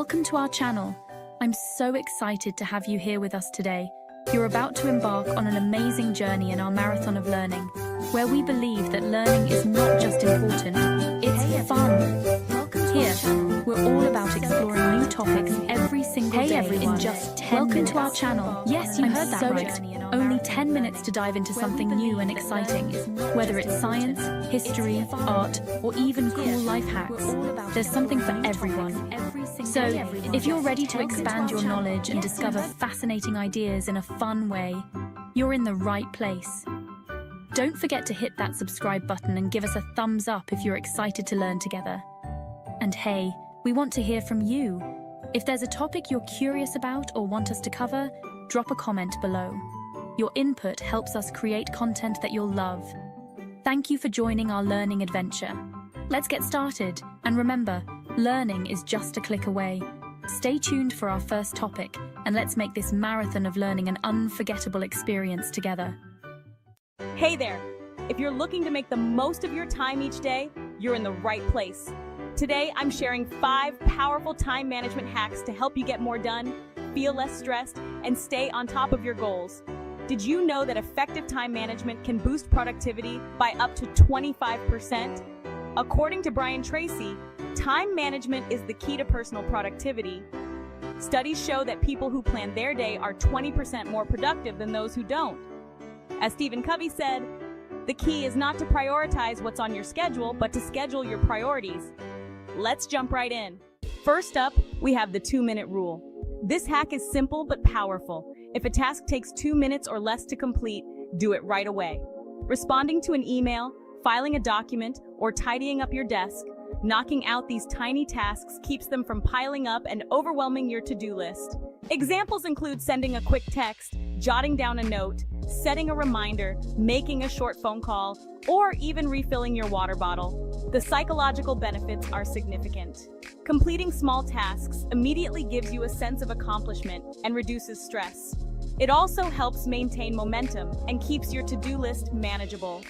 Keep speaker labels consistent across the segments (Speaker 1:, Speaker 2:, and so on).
Speaker 1: Welcome to our channel. I'm so excited to have you here with us today. You're about to embark on an amazing journey in our marathon of learning, where we believe that learning is not just important, it's fun. Here, we're all about exploring new topics every single day in just 10 minutes. Welcome to our channel. Yes, you heard that right. Only 10 minutes to dive into something new and exciting. Whether it's science, history, art, or even cool life hacks, there's something for everyone. So, if you're ready to expand your knowledge and discover fascinating ideas in a fun way, you're in the right place. Don't forget to hit that subscribe button and give us a thumbs up if you're excited to learn together. And hey, we want to hear from you. If there's a topic you're curious about or want us to cover, drop a comment below. Your input helps us create content that you'll love. Thank you for joining our learning adventure. Let's get started. And remember, learning is just a click away. Stay tuned for our first topic, and let's make this marathon of learning an unforgettable experience together.
Speaker 2: Hey there! If you're looking to make the most of your time each day, you're in the right place. Today, I'm sharing 5 powerful time management hacks to help you get more done, feel less stressed, and stay on top of your goals. Did you know that effective time management can boost productivity by up to 25%? According to Brian Tracy, time management is the key to personal productivity. Studies show that people who plan their day are 20% more productive than those who don't. As Stephen Covey said, the key is not to prioritize what's on your schedule, but to schedule your priorities. Let's jump right in. First up, we have the 2-minute rule. This hack is simple but powerful. If a task takes 2 minutes or less to complete, do it right away. Responding to an email, filing a document, or tidying up your desk, knocking out these tiny tasks keeps them from piling up and overwhelming your to-do list. Examples include sending a quick text, jotting down a note, setting a reminder, making a short phone call, or even refilling your water bottle. The psychological benefits are significant. Completing small tasks immediately gives you a sense of accomplishment and reduces stress. It also helps maintain momentum and keeps your to-do list manageable.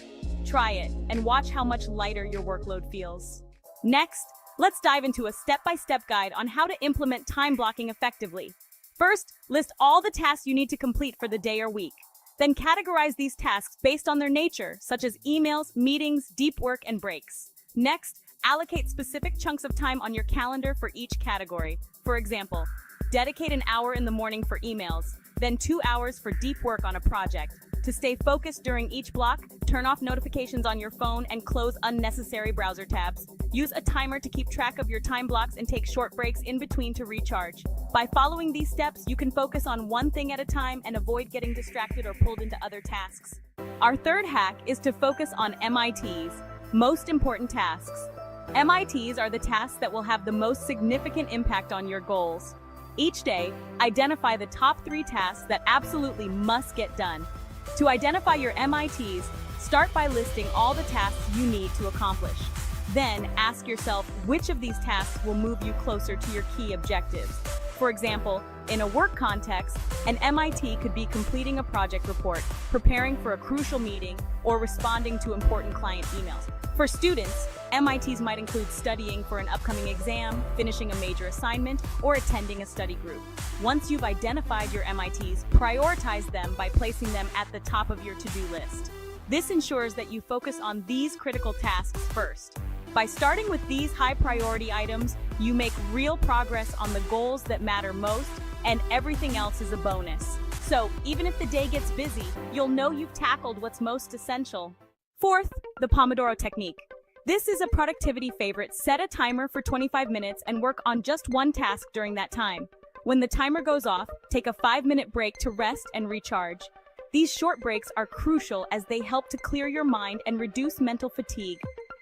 Speaker 2: Try it and watch how much lighter your workload feels. Next, let's dive into a step-by-step guide on how to implement time blocking effectively. First, list all the tasks you need to complete for the day or week. Then categorize these tasks based on their nature, such as emails, meetings, deep work, and breaks. Next, allocate specific chunks of time on your calendar for each category. For example, dedicate an hour in the morning for emails, then 2 hours for deep work on a project. To stay focused during each block, turn off notifications on your phone and close unnecessary browser tabs. Use a timer to keep track of your time blocks and take short breaks in between to recharge. By following these steps, you can focus on one thing at a time and avoid getting distracted or pulled into other tasks. Our third hack is to focus on MITs, most important tasks. MITs are the tasks that will have the most significant impact on your goals. Each day, identify the top 3 tasks that absolutely must get done. To identify your MITs, start by listing all the tasks you need to accomplish. Then ask yourself which of these tasks will move you closer to your key objectives. For example, in a work context, an MIT could be completing a project report, preparing for a crucial meeting, or responding to important client emails. For students, MITs might include studying for an upcoming exam, finishing a major assignment, or attending a study group. Once you've identified your MITs, prioritize them by placing them at the top of your to-do list. This ensures that you focus on these critical tasks first. By starting with these high-priority items, you make real progress on the goals that matter most, and everything else is a bonus. So, even if the day gets busy, you'll know you've tackled what's most essential. Fourth, the Pomodoro technique. This is a productivity favorite. Set a timer for 25 minutes and work on just one task during that time. When the timer goes off, take a 5-minute break to rest and recharge. These short breaks are crucial as they help to clear your mind and reduce mental fatigue.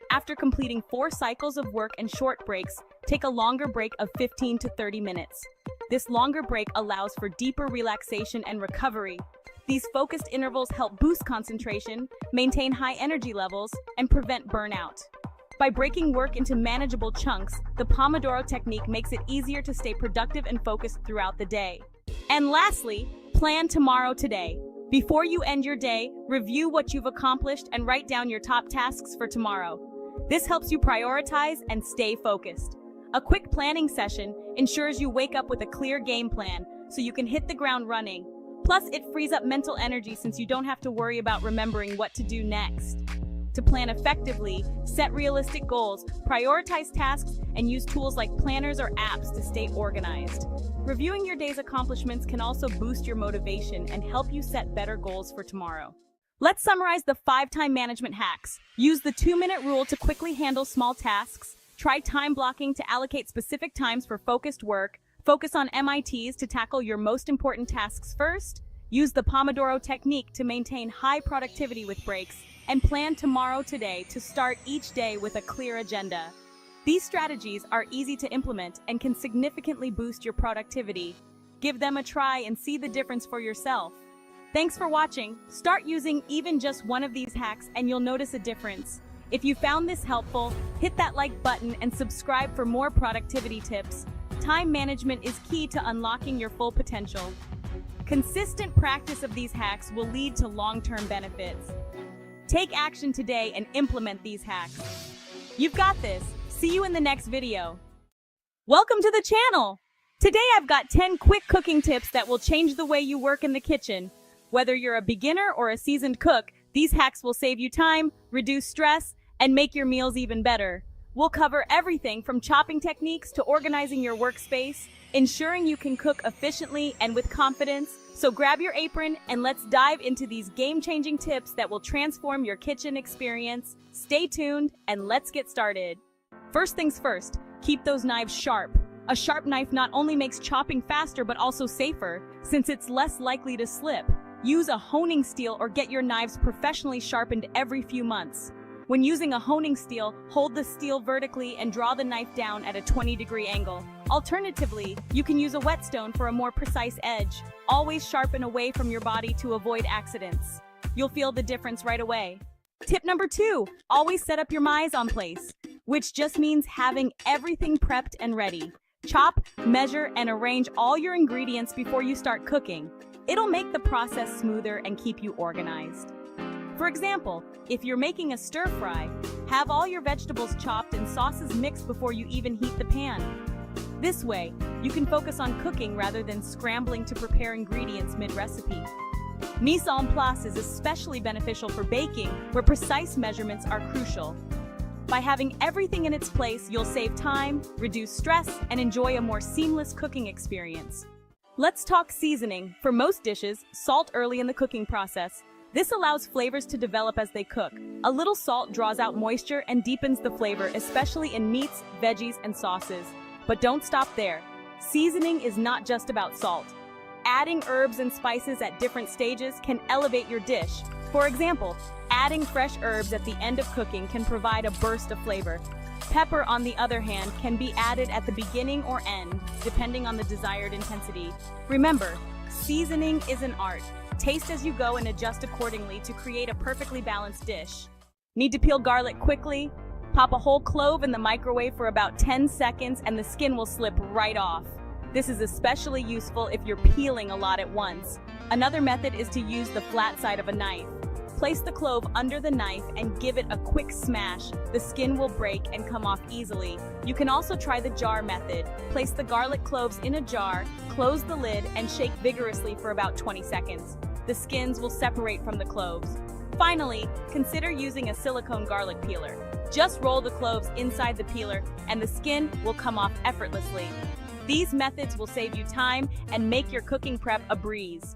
Speaker 2: After completing 4 cycles of work and short breaks, take a longer break of 15 to 30 minutes. This longer break allows for deeper relaxation and recovery. These focused intervals help boost concentration, maintain high energy levels, and prevent burnout. By breaking work into manageable chunks, the Pomodoro technique makes it easier to stay productive and focused throughout the day. And lastly, plan tomorrow today. Before you end your day, review what you've accomplished and write down your top tasks for tomorrow. This helps you prioritize and stay focused. A quick planning session ensures you wake up with a clear game plan so you can hit the ground running. Plus, it frees up mental energy since you don't have to worry about remembering what to do next. To plan effectively, set realistic goals, prioritize tasks, and use tools like planners or apps to stay organized. Reviewing your day's accomplishments can also boost your motivation and help you set better goals for tomorrow. Let's summarize the 5 time management hacks. Use the 2-minute rule to quickly handle small tasks. Try time blocking to allocate specific times for focused work. Focus on MITs to tackle your most important tasks first. Use the Pomodoro technique to maintain high productivity with breaks. And plan tomorrow today to start each day with a clear agenda. These strategies are easy to implement and can significantly boost your productivity. Give them a try and see the difference for yourself. Thanks for watching. Start using even just one of these hacks and you'll notice a difference. If you found this helpful, hit that like button and subscribe for more productivity tips. Time management is key to unlocking your full potential. Consistent practice of these hacks will lead to long-term benefits. Take action today and implement these hacks. You've got this. See you in the next video. Welcome to the channel. Today I've got 10 quick cooking tips that will change the way you work in the kitchen. Whether you're a beginner or a seasoned cook, these hacks will save you time, reduce stress, and make your meals even better. We'll cover everything from chopping techniques to organizing your workspace, ensuring you can cook efficiently and with confidence. So grab your apron and let's dive into these game-changing tips that will transform your kitchen experience. Stay tuned and let's get started. First things first, keep those knives sharp. A sharp knife not only makes chopping faster but also safer, since it's less likely to slip. Use a honing steel or get your knives professionally sharpened every few months. When using a honing steel, hold the steel vertically and draw the knife down at a 20-degree angle. Alternatively, you can use a whetstone for a more precise edge. Always sharpen away from your body to avoid accidents. You'll feel the difference right away. Tip number 2, always set up your mise en place, which just means having everything prepped and ready. Chop, measure, and arrange all your ingredients before you start cooking. It'll make the process smoother and keep you organized. For example, if you're making a stir fry, have all your vegetables chopped and sauces mixed before you even heat the pan. This way, you can focus on cooking rather than scrambling to prepare ingredients mid-recipe. Mise en place is especially beneficial for baking, where precise measurements are crucial. By having everything in its place, you'll save time, reduce stress, and enjoy a more seamless cooking experience. Let's talk seasoning. For most dishes, salt early in the cooking process. This allows flavors to develop as they cook. A little salt draws out moisture and deepens the flavor, especially in meats, veggies, and sauces. But don't stop there. Seasoning is not just about salt. Adding herbs and spices at different stages can elevate your dish. For example, adding fresh herbs at the end of cooking can provide a burst of flavor. Pepper, on the other hand, can be added at the beginning or end, depending on the desired intensity. Remember, seasoning is an art. Taste as you go and adjust accordingly to create a perfectly balanced dish. Need to peel garlic quickly? Pop a whole clove in the microwave for about 10 seconds and the skin will slip right off. This is especially useful if you're peeling a lot at once. Another method is to use the flat side of a knife. Place the clove under the knife and give it a quick smash. The skin will break and come off easily. You can also try the jar method. Place the garlic cloves in a jar, close the lid, and shake vigorously for about 20 seconds. The skins will separate from the cloves. Finally, consider using a silicone garlic peeler. Just roll the cloves inside the peeler and the skin will come off effortlessly. These methods will save you time and make your cooking prep a breeze.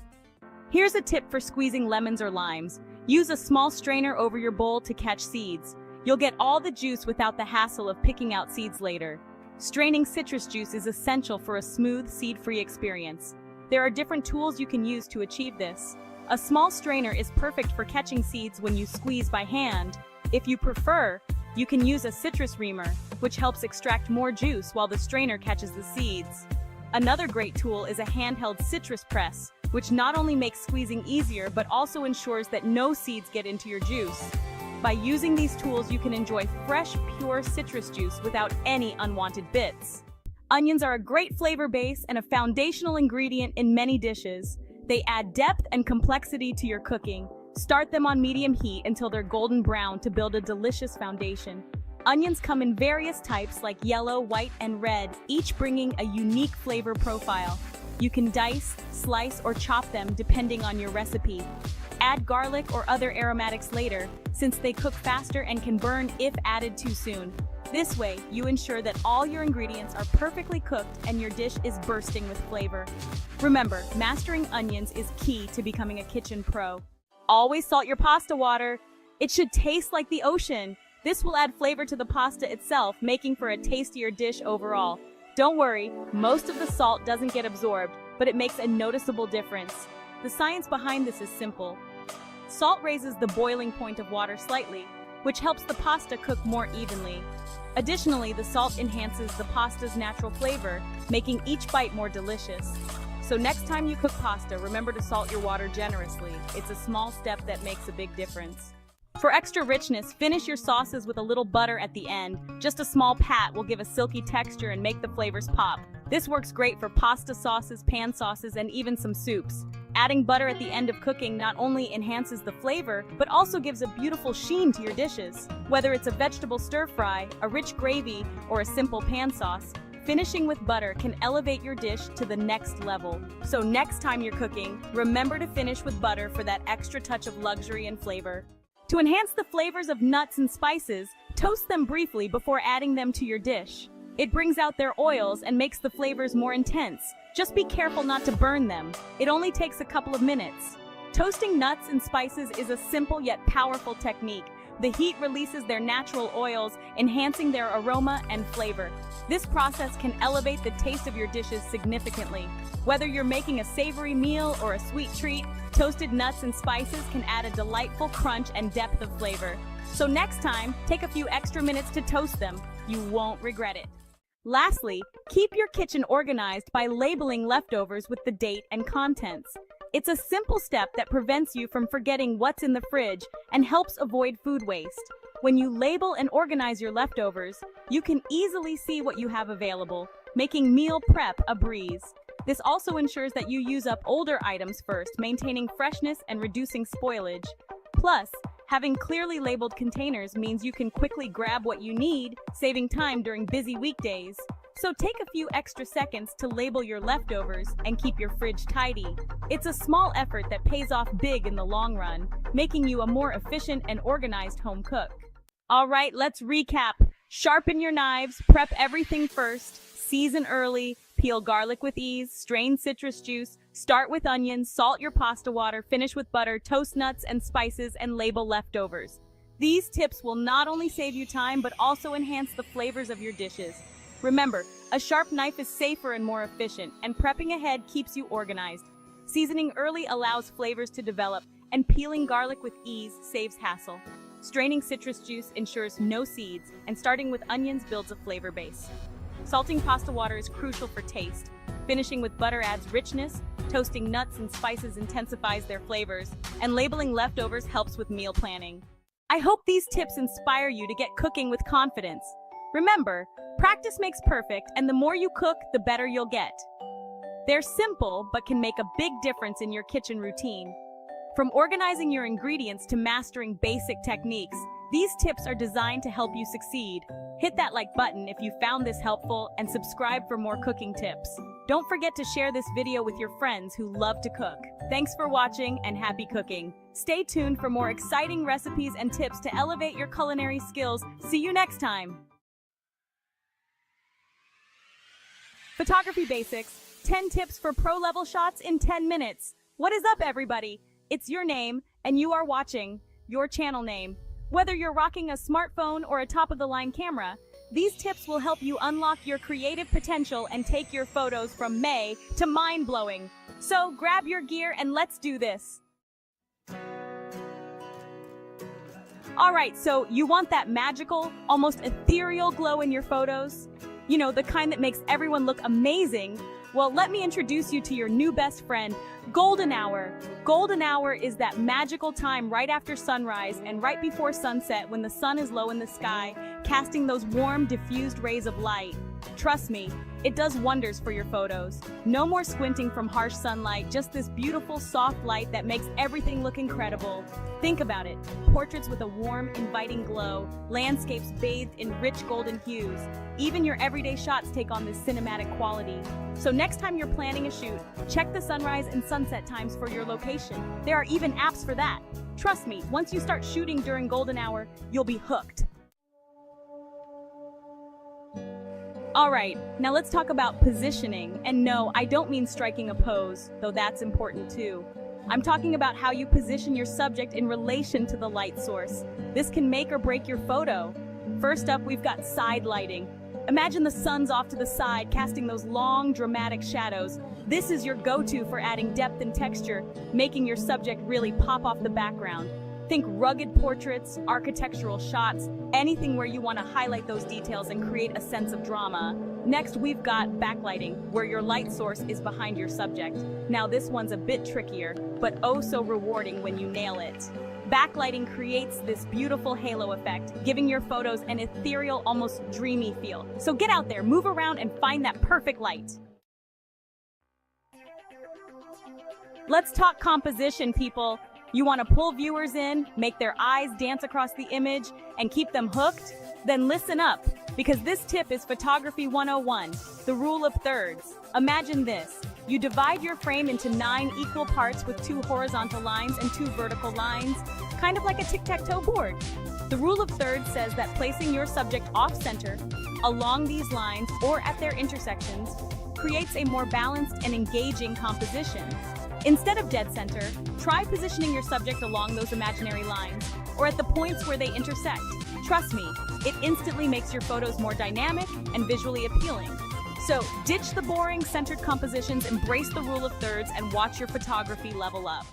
Speaker 2: Here's a tip for squeezing lemons or limes. Use a small strainer over your bowl to catch seeds. You'll get all the juice without the hassle of picking out seeds later. Straining citrus juice is essential for a smooth, seed-free experience. There are different tools you can use to achieve this. A small strainer is perfect for catching seeds when you squeeze by hand. If you prefer, you can use a citrus reamer, which helps extract more juice while the strainer catches the seeds. Another great tool is a handheld citrus press, which not only makes squeezing easier but also ensures that no seeds get into your juice. By using these tools, you can enjoy fresh, pure citrus juice without any unwanted bits. Onions are a great flavor base and a foundational ingredient in many dishes. They add depth and complexity to your cooking. Start them on medium heat until they're golden brown to build a delicious foundation. Onions come in various types like yellow, white, and red, each bringing a unique flavor profile. You can dice, slice, or chop them depending on your recipe. Add garlic or other aromatics later, since they cook faster and can burn if added too soon. This way, you ensure that all your ingredients are perfectly cooked and your dish is bursting with flavor. Remember, mastering onions is key to becoming a kitchen pro. Always salt your pasta water. It should taste like the ocean. This will add flavor to the pasta itself, making for a tastier dish overall. Don't worry, most of the salt doesn't get absorbed, but it makes a noticeable difference. The science behind this is simple. Salt raises the boiling point of water slightly, which helps the pasta cook more evenly. Additionally, the salt enhances the pasta's natural flavor, making each bite more delicious. So next time you cook pasta, remember to salt your water generously. It's a small step that makes a big difference. For extra richness, finish your sauces with a little butter at the end. Just a small pat will give a silky texture and make the flavors pop. This works great for pasta sauces, pan sauces, and even some soups. Adding butter at the end of cooking not only enhances the flavor, but also gives a beautiful sheen to your dishes. Whether it's a vegetable stir-fry, a rich gravy, or a simple pan sauce, finishing with butter can elevate your dish to the next level. So next time you're cooking, remember to finish with butter for that extra touch of luxury and flavor. To enhance the flavors of nuts and spices, toast them briefly before adding them to your dish. It brings out their oils and makes the flavors more intense. Just be careful not to burn them. It only takes a couple of minutes. Toasting nuts and spices is a simple yet powerful technique. The heat releases their natural oils, enhancing their aroma and flavor. This process can elevate the taste of your dishes significantly. Whether you're making a savory meal or a sweet treat, toasted nuts and spices can add a delightful crunch and depth of flavor. So next time, take a few extra minutes to toast them. You won't regret it. Lastly, keep your kitchen organized by labeling leftovers with the date and contents. It's a simple step that prevents you from forgetting what's in the fridge and helps avoid food waste. When you label and organize your leftovers, you can easily see what you have available, making meal prep a breeze. This also ensures that you use up older items first, maintaining freshness and reducing spoilage. Plus, having clearly labeled containers means you can quickly grab what you need, saving time during busy weekdays. So take a few extra seconds to label your leftovers and keep your fridge tidy. It's a small effort that pays off big in the long run, making you a more efficient and organized home cook. All right, let's recap. Sharpen your knives, prep everything first, season early, peel garlic with ease, strain citrus juice, start with onions, salt your pasta water, finish with butter, toast nuts and spices, and label leftovers. These tips will not only save you time, but also enhance the flavors of your dishes. Remember, a sharp knife is safer and more efficient, and prepping ahead keeps you organized. Seasoning early allows flavors to develop, and peeling garlic with ease saves hassle. Straining citrus juice ensures no seeds, and starting with onions builds a flavor base. Salting pasta water is crucial for taste. Finishing with butter adds richness, toasting nuts and spices intensifies their flavors, and labeling leftovers helps with meal planning. I hope these tips inspire you to get cooking with confidence. Remember, practice makes perfect, and the more you cook, the better you'll get. They're simple, but can make a big difference in your kitchen routine. From organizing your ingredients to mastering basic techniques, these tips are designed to help you succeed. Hit that like button if you found this helpful and subscribe for more cooking tips. Don't forget to share this video with your friends who love to cook. Thanks for watching and happy cooking. Stay tuned for more exciting recipes and tips to elevate your culinary skills. See you next time. Photography Basics, 10 tips for pro-level shots in 10 minutes. What is up, everybody? It's your name, and you are watching your channel name. Whether you're rocking a smartphone or a top-of-the-line camera, these tips will help you unlock your creative potential and take your photos from May to mind-blowing. So grab your gear and let's do this. All right, so you want that magical, almost ethereal glow in your photos? You know, the kind that makes everyone look amazing. Well, let me introduce you to your new best friend, Golden Hour. Golden Hour is that magical time right after sunrise and right before sunset when the sun is low in the sky, casting those warm, diffused rays of light. Trust me, it does wonders for your photos. No more squinting from harsh sunlight, just this beautiful soft light that makes everything look incredible. Think about it, portraits with a warm, inviting glow, landscapes bathed in rich golden hues. Even your everyday shots take on this cinematic quality. So next time you're planning a shoot, check the sunrise and sunset times for your location. There are even apps for that. Trust me, once you start shooting during golden hour, you'll be hooked. Alright, now let's talk about positioning. And no, I don't mean striking a pose, though that's important too. I'm talking about how you position your subject in relation to the light source. This can make or break your photo. First up, we've got side lighting. Imagine the sun's off to the side, casting those long, dramatic shadows. This is your go-to for adding depth and texture, making your subject really pop off the background. Think rugged portraits, architectural shots, anything where you want to highlight those details and create a sense of drama. Next, we've got backlighting, where your light source is behind your subject. Now this one's a bit trickier, but oh so rewarding when you nail it. Backlighting creates this beautiful halo effect, giving your photos an ethereal, almost dreamy feel. So get out there, move around, and find that perfect light. Let's talk composition, people. You want to pull viewers in, make their eyes dance across the image, and keep them hooked? Then listen up, because this tip is Photography 101, the rule of thirds. Imagine this. You divide your frame into 9 equal parts with 2 horizontal lines and 2 vertical lines, kind of like a tic-tac-toe board. The rule of thirds says that placing your subject off-center, along these lines, or at their intersections, creates a more balanced and engaging composition. Instead of dead center, try positioning your subject along those imaginary lines, or at the points where they intersect. Trust me, it instantly makes your photos more dynamic and visually appealing. So ditch the boring, centered compositions, embrace the rule of thirds, and watch your photography level up.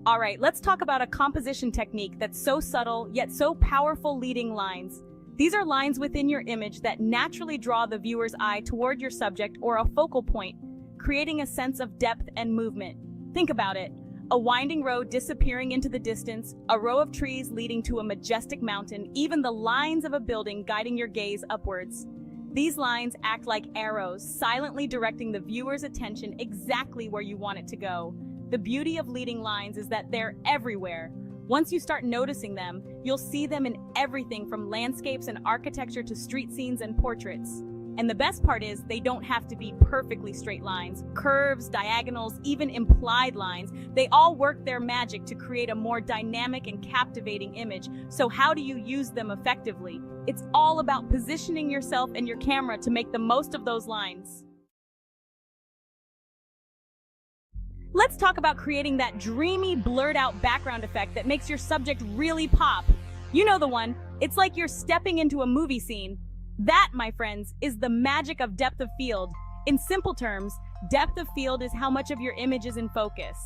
Speaker 2: All right, let's talk about a composition technique that's so subtle, yet so powerful: leading lines. These are lines within your image that naturally draw the viewer's eye toward your subject or a focal point, creating a sense of depth and movement. Think about it. A winding road disappearing into the distance, a row of trees leading to a majestic mountain, even the lines of a building guiding your gaze upwards. These lines act like arrows, silently directing the viewer's attention exactly where you want it to go. The beauty of leading lines is that they're everywhere. Once you start noticing them, you'll see them in everything from landscapes and architecture to street scenes and portraits. And the best part is, they don't have to be perfectly straight lines. Curves, diagonals, even implied lines, they all work their magic to create a more dynamic and captivating image. So how do you use them effectively? It's all about positioning yourself and your camera to make the most of those lines. Let's talk about creating that dreamy, blurred-out background effect that makes your subject really pop. You know the one. It's like you're stepping into a movie scene. That, my friends, is the magic of depth of field. In simple terms, depth of field is how much of your image is in focus.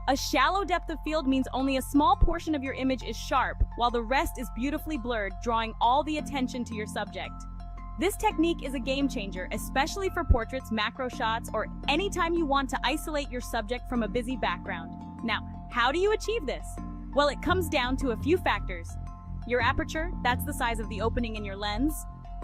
Speaker 2: A shallow depth of field means only a small portion of your image is sharp, while the rest is beautifully blurred, drawing all the attention to your subject. This technique is a game changer, especially for portraits, macro shots, or anytime you want to isolate your subject from a busy background. Now, how do you achieve this? Well, it comes down to a few factors. Your aperture, that's the size of the opening in your lens,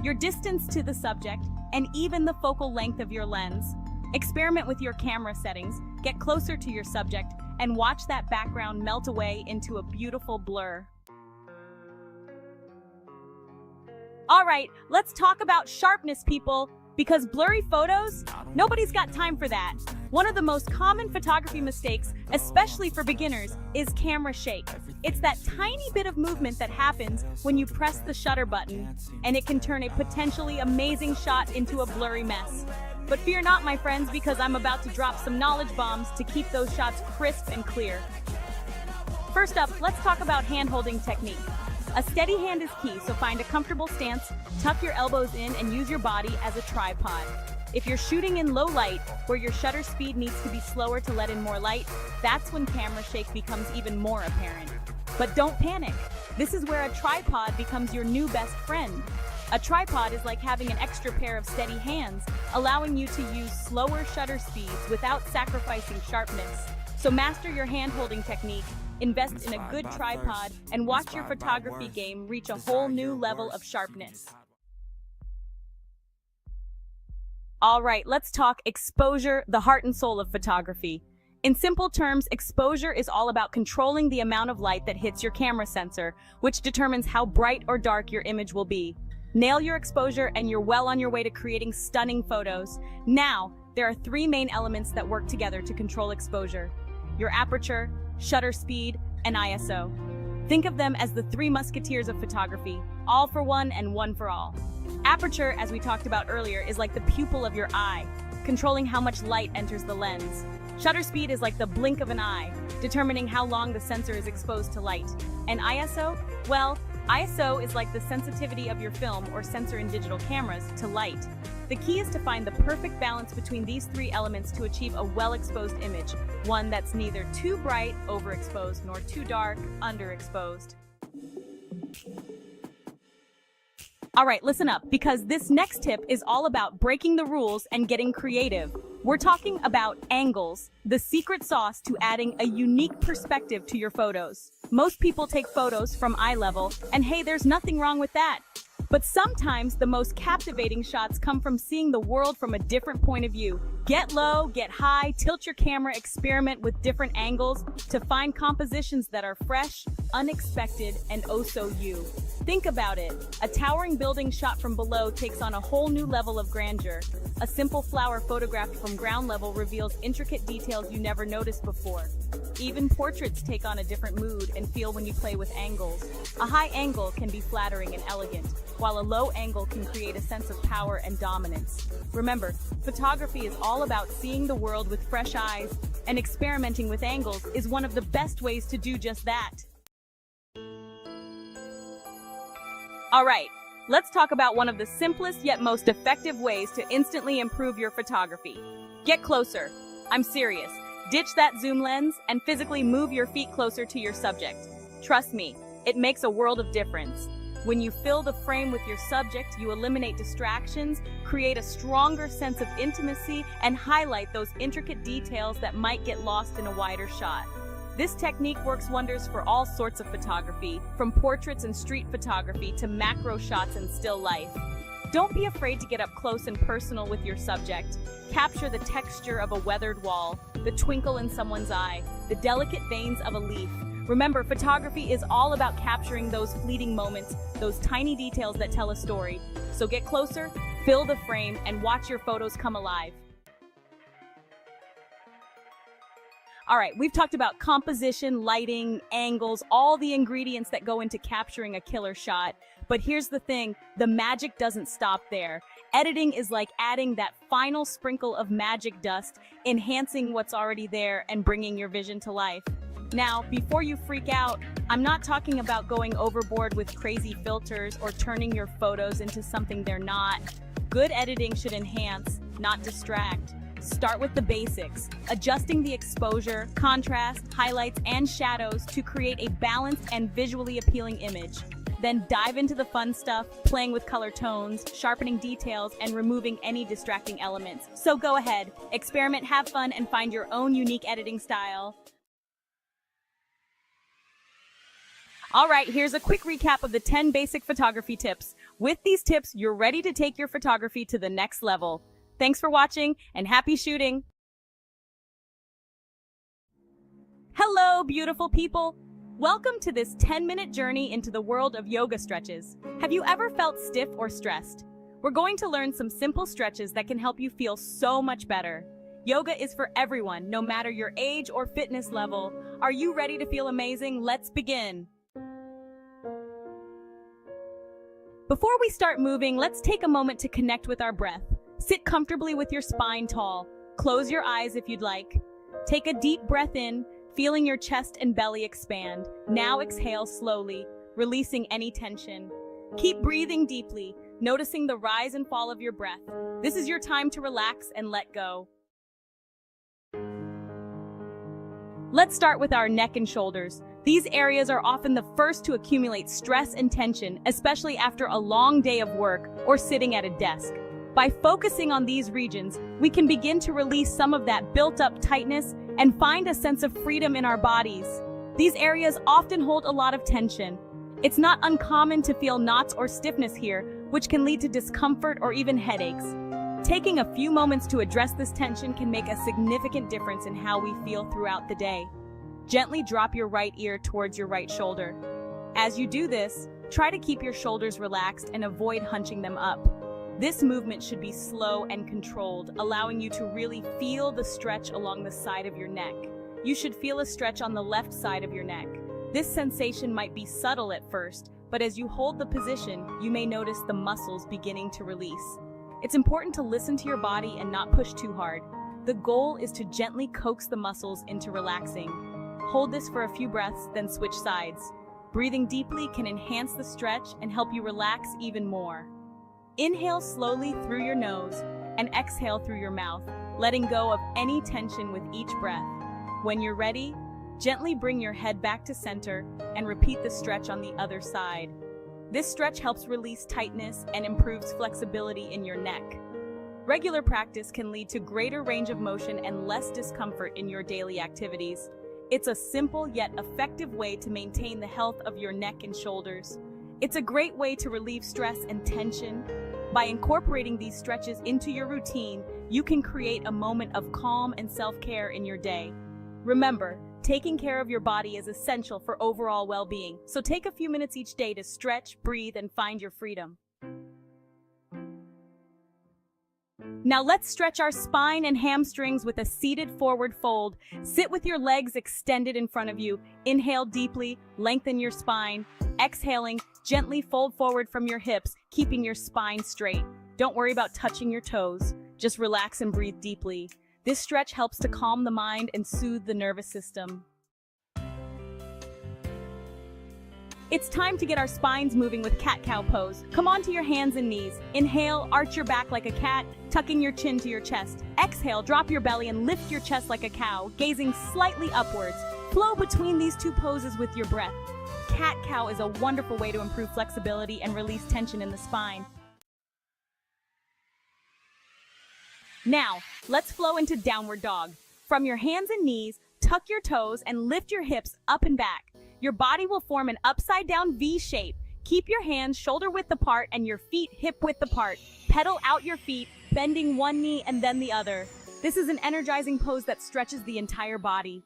Speaker 2: your distance to the subject, and even the focal length of your lens. Experiment with your camera settings, get closer to your subject, and watch that background melt away into a beautiful blur. All right, let's talk about sharpness, people, because blurry photos, nobody's got time for that. One of the most common photography mistakes, especially for beginners, is camera shake. It's that tiny bit of movement that happens when you press the shutter button, and it can turn a potentially amazing shot into a blurry mess. But fear not, my friends, because I'm about to drop some knowledge bombs to keep those shots crisp and clear. First up, let's talk about hand-holding technique. A steady hand is key, so find a comfortable stance, tuck your elbows in, and use your body as a tripod. If you're shooting in low light, where your shutter speed needs to be slower to let in more light, that's when camera shake becomes even more apparent. But don't panic. This is where a tripod becomes your new best friend. A tripod is like having an extra pair of steady hands, allowing you to use slower shutter speeds without sacrificing sharpness. So master your hand-holding technique, invest in a good tripod, and watch your photography game reach a whole new level of sharpness. All right, let's talk exposure, the heart and soul of photography. In simple terms, exposure is all about controlling the amount of light that hits your camera sensor, which determines how bright or dark your image will be. Nail your exposure and you're well on your way to creating stunning photos. Now, there are three main elements that work together to control exposure: your aperture, shutter speed, and ISO. Think of them as the three musketeers of photography, all for one and one for all. Aperture, as we talked about earlier, is like the pupil of your eye, controlling how much light enters the lens. Shutter speed is like the blink of an eye, determining how long the sensor is exposed to light. And ISO? Well, ISO is like the sensitivity of your film or sensor in digital cameras to light. The key is to find the perfect balance between these three elements to achieve a well-exposed image, one that's neither too bright, overexposed, nor too dark, underexposed. All right, listen up, because this next tip is all about breaking the rules and getting creative. We're talking about angles, the secret sauce to adding a unique perspective to your photos. Most people take photos from eye level, and hey, there's nothing wrong with that. But sometimes the most captivating shots come from seeing the world from a different point of view. Get low, get high, tilt your camera, experiment with different angles to find compositions that are fresh, unexpected, and oh so you. Think about it. A towering building shot from below takes on a whole new level of grandeur. A simple flower photographed from ground level reveals intricate details you never noticed before. Even portraits take on a different mood and feel when you play with angles. A high angle can be flattering and elegant, while a low angle can create a sense of power and dominance. Remember, photography is all about seeing the world with fresh eyes, and experimenting with angles is one of the best ways to do just that. All right, let's talk about one of the simplest yet most effective ways to instantly improve your photography. Get closer. I'm serious. Ditch that zoom lens and physically move your feet closer to your subject. Trust me, it makes a world of difference. When you fill the frame with your subject, you eliminate distractions, create a stronger sense of intimacy, and highlight those intricate details that might get lost in a wider shot. This technique works wonders for all sorts of photography, from portraits and street photography to macro shots and still life. Don't be afraid to get up close and personal with your subject. Capture the texture of a weathered wall, the twinkle in someone's eye, the delicate veins of a leaf. Remember, photography is all about capturing those fleeting moments, those tiny details that tell a story. So get closer, fill the frame, and watch your photos come alive. All right, we've talked about composition, lighting, angles, all the ingredients that go into capturing a killer shot. But here's the thing, the magic doesn't stop there. Editing is like adding that final sprinkle of magic dust, enhancing what's already there and bringing your vision to life. Now, before you freak out, I'm not talking about going overboard with crazy filters or turning your photos into something they're not. Good editing should enhance, not distract. Start with the basics, adjusting the exposure, contrast, highlights, and shadows to create a balanced and visually appealing image. Then dive into the fun stuff, playing with color tones, sharpening details, and removing any distracting elements. So go ahead, experiment, have fun, and find your own unique editing style. All right, here's a quick recap of the 10 basic photography tips. With these tips, you're ready to take your photography to the next level. Thanks for watching, and happy shooting! Hello, beautiful people! Welcome to this 10-minute journey into the world of yoga stretches. Have you ever felt stiff or stressed? We're going to learn some simple stretches that can help you feel so much better. Yoga is for everyone, no matter your age or fitness level. Are you ready to feel amazing? Let's begin! Before we start moving, let's take a moment to connect with our breath. Sit comfortably with your spine tall. Close your eyes if you'd like. Take a deep breath in, feeling your chest and belly expand. Now exhale slowly, releasing any tension. Keep breathing deeply, noticing the rise and fall of your breath. This is your time to relax and let go. Let's start with our neck and shoulders. These areas are often the first to accumulate stress and tension, especially after a long day of work or sitting at a desk. By focusing on these regions, we can begin to release some of that built-up tightness and find a sense of freedom in our bodies. These areas often hold a lot of tension. It's not uncommon to feel knots or stiffness here, which can lead to discomfort or even headaches. Taking a few moments to address this tension can make a significant difference in how we feel throughout the day. Gently drop your right ear towards your right shoulder. As you do this, try to keep your shoulders relaxed and avoid hunching them up. This movement should be slow and controlled, allowing you to really feel the stretch along the side of your neck. You should feel a stretch on the left side of your neck. This sensation might be subtle at first, but as you hold the position, you may notice the muscles beginning to release. It's important to listen to your body and not push too hard. The goal is to gently coax the muscles into relaxing. Hold this for a few breaths, then switch sides. Breathing deeply can enhance the stretch and help you relax even more. Inhale slowly through your nose and exhale through your mouth, letting go of any tension with each breath. When you're ready, gently bring your head back to center and repeat the stretch on the other side. This stretch helps release tightness and improves flexibility in your neck. Regular practice can lead to greater range of motion and less discomfort in your daily activities. It's a simple yet effective way to maintain the health of your neck and shoulders. It's a great way to relieve stress and tension. By incorporating these stretches into your routine, you can create a moment of calm and self-care in your day. Remember, taking care of your body is essential for overall well-being, so take a few minutes each day to stretch, breathe, and find your freedom. Now let's stretch our spine and hamstrings with a seated forward fold. Sit with your legs extended in front of you. Inhale deeply, lengthen your spine. Exhaling, gently fold forward from your hips, keeping your spine straight. Don't worry about touching your toes. Just relax and breathe deeply. This stretch helps to calm the mind and soothe the nervous system. It's time to get our spines moving with cat-cow pose. Come onto your hands and knees. Inhale, arch your back like a cat, tucking your chin to your chest. Exhale, drop your belly and lift your chest like a cow, gazing slightly upwards. Flow between these two poses with your breath. Cat-cow is a wonderful way to improve flexibility and release tension in the spine. Now, let's flow into downward dog. From your hands and knees, tuck your toes and lift your hips up and back. Your body will form an upside-down V shape. Keep your hands shoulder-width apart and your feet hip-width apart. Pedal out your feet, bending one knee and then the other. This is an energizing pose that stretches the entire body.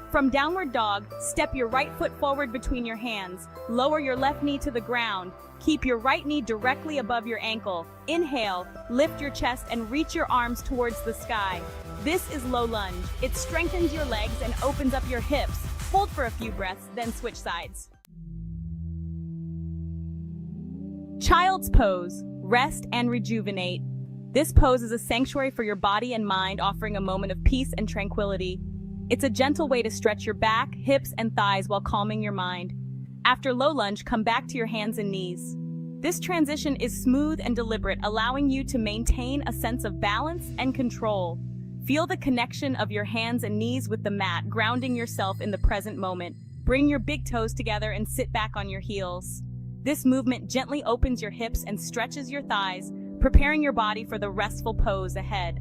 Speaker 2: From downward dog, step your right foot forward between your hands. Lower your left knee to the ground. Keep your right knee directly above your ankle. Inhale, lift your chest and reach your arms towards the sky. This is low lunge. It strengthens your legs and opens up your hips. Hold for a few breaths, then switch sides. Child's pose. Rest and rejuvenate. This pose is a sanctuary for your body and mind, offering a moment of peace and tranquility. It's a gentle way to stretch your back, hips, and thighs while calming your mind. After low lunge, come back to your hands and knees. This transition is smooth and deliberate, allowing you to maintain a sense of balance and control. Feel the connection of your hands and knees with the mat, grounding yourself in the present moment. Bring your big toes together and sit back on your heels. This movement gently opens your hips and stretches your thighs, preparing your body for the restful pose ahead.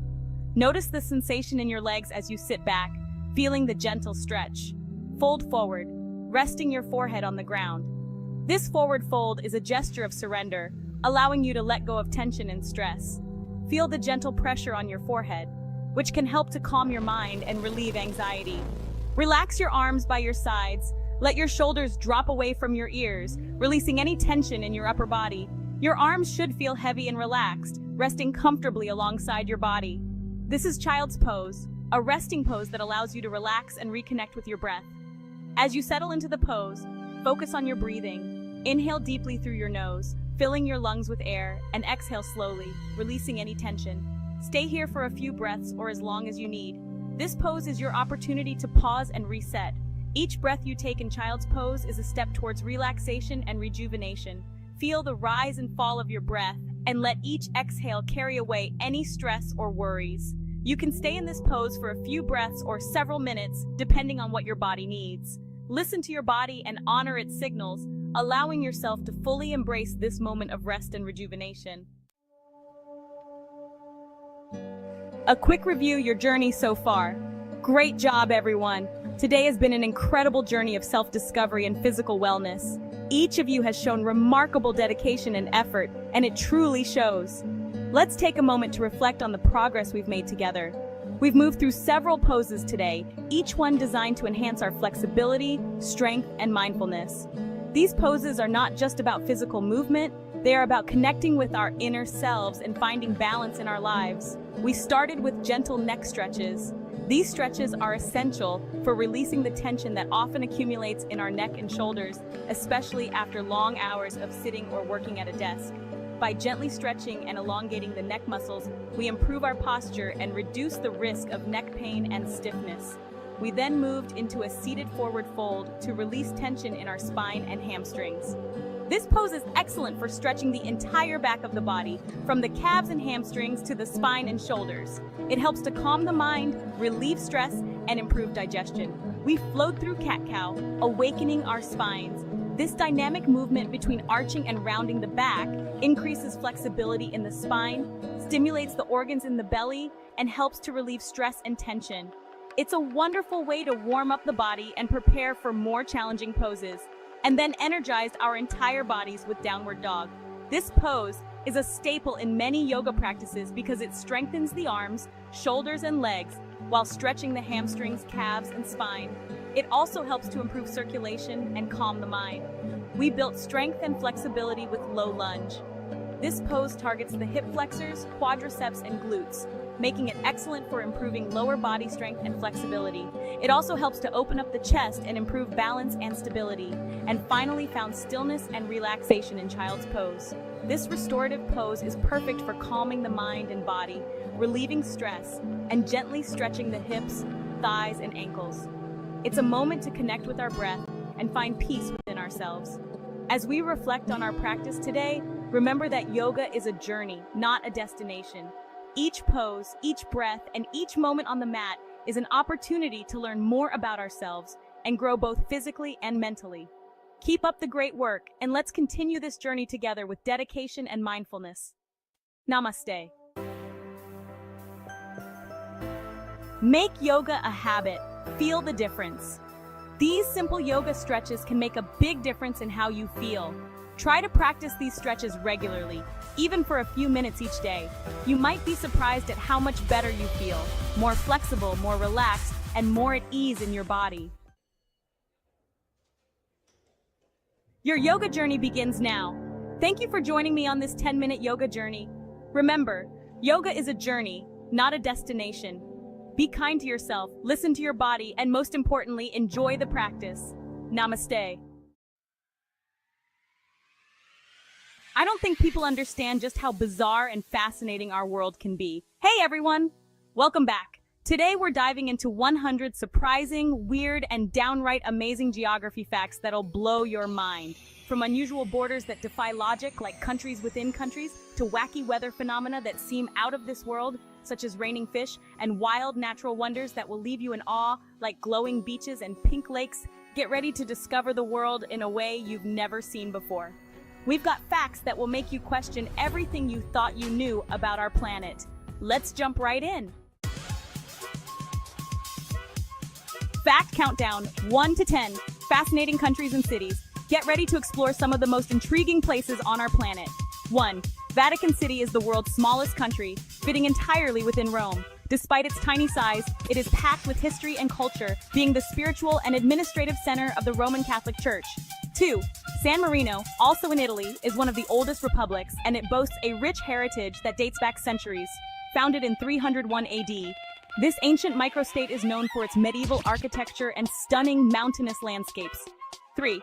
Speaker 2: Notice the sensation in your legs as you sit back, feeling the gentle stretch. Fold forward, resting your forehead on the ground. This forward fold is a gesture of surrender, allowing you to let go of tension and stress. Feel the gentle pressure on your forehead, which can help to calm your mind and relieve anxiety. Relax your arms by your sides. Let your shoulders drop away from your ears, releasing any tension in your upper body. Your arms should feel heavy and relaxed, resting comfortably alongside your body. This is child's pose, a resting pose that allows you to relax and reconnect with your breath. As you settle into the pose, focus on your breathing. Inhale deeply through your nose, filling your lungs with air, and exhale slowly, releasing any tension. Stay here for a few breaths or as long as you need. This pose is your opportunity to pause and reset. Each breath you take in child's pose is a step towards relaxation and rejuvenation. Feel the rise and fall of your breath, and let each exhale carry away any stress or worries. You can stay in this pose for a few breaths or several minutes, depending on what your body needs. Listen to your body and honor its signals, allowing yourself to fully embrace this moment of rest and rejuvenation. A quick review of your journey so far. Great job, everyone! Today has been an incredible journey of self-discovery and physical wellness. Each of you has shown remarkable dedication and effort, and it truly shows. Let's take a moment to reflect on the progress we've made together. We've moved through several poses today, each one designed to enhance our flexibility, strength, and mindfulness. These poses are not just about physical movement, they are about connecting with our inner selves and finding balance in our lives. We started with gentle neck stretches. These stretches are essential for releasing the tension that often accumulates in our neck and shoulders, especially after long hours of sitting or working at a desk. By gently stretching and elongating the neck muscles, we improve our posture and reduce the risk of neck pain and stiffness. We then moved into a seated forward fold to release tension in our spine and hamstrings. This pose is excellent for stretching the entire back of the body, from the calves and hamstrings to the spine and shoulders. It helps to calm the mind, relieve stress, and improve digestion. We flowed through cat-cow, awakening our spines. This dynamic movement between arching and rounding the back increases flexibility in the spine, stimulates the organs in the belly, and helps to relieve stress and tension. It's a wonderful way to warm up the body and prepare for more challenging poses, and then energize our entire bodies with downward dog. This pose is a staple in many yoga practices because it strengthens the arms, shoulders, and legs while stretching the hamstrings, calves, and spine. It also helps to improve circulation and calm the mind. We built strength and flexibility with low lunge. This pose targets the hip flexors, quadriceps, and glutes, making it excellent for improving lower body strength and flexibility. It also helps to open up the chest and improve balance and stability. And finally, found stillness and relaxation in child's pose. This restorative pose is perfect for calming the mind and body, relieving stress, and gently stretching the hips, thighs, and ankles. It's a moment to connect with our breath and find peace within ourselves. As we reflect on our practice today, remember that yoga is a journey, not a destination. Each pose, each breath, and each moment on the mat is an opportunity to learn more about ourselves and grow both physically and mentally. Keep up the great work, and let's continue this journey together with dedication and mindfulness. Namaste. Make yoga a habit. Feel the difference. These simple yoga stretches can make a big difference in how you feel. Try to practice these stretches regularly, even for a few minutes each day. You might be surprised at how much better you feel, more flexible, more relaxed, and more at ease in your body. Your yoga journey begins now. Thank you for joining me on this 10-minute yoga journey. Remember, yoga is a journey, not a destination. Be kind to yourself, listen to your body, and most importantly, enjoy the practice. Namaste. I don't think people understand just how bizarre and fascinating our world can be. Hey everyone! Welcome back. Today we're diving into 100 surprising, weird, and downright amazing geography facts that'll blow your mind. From unusual borders that defy logic, like countries within countries, to wacky weather phenomena that seem out of this world, such as raining fish, and wild natural wonders that will leave you in awe, like glowing beaches and pink lakes. Get ready to discover the world in a way you've never seen before. We've got facts that will make you question everything you thought you knew about our planet. Let's jump right in. Fact countdown, 1 to 10, fascinating countries and cities. Get ready to explore some of the most intriguing places on our planet. 1. Vatican City is the world's smallest country, fitting entirely within Rome. Despite its tiny size, it is packed with history and culture, being the spiritual and administrative center of the Roman Catholic Church. 2. San Marino, also in Italy, is one of the oldest republics, and it boasts a rich heritage that dates back centuries. Founded in 301 AD, this ancient microstate is known for its medieval architecture and stunning mountainous landscapes. 3.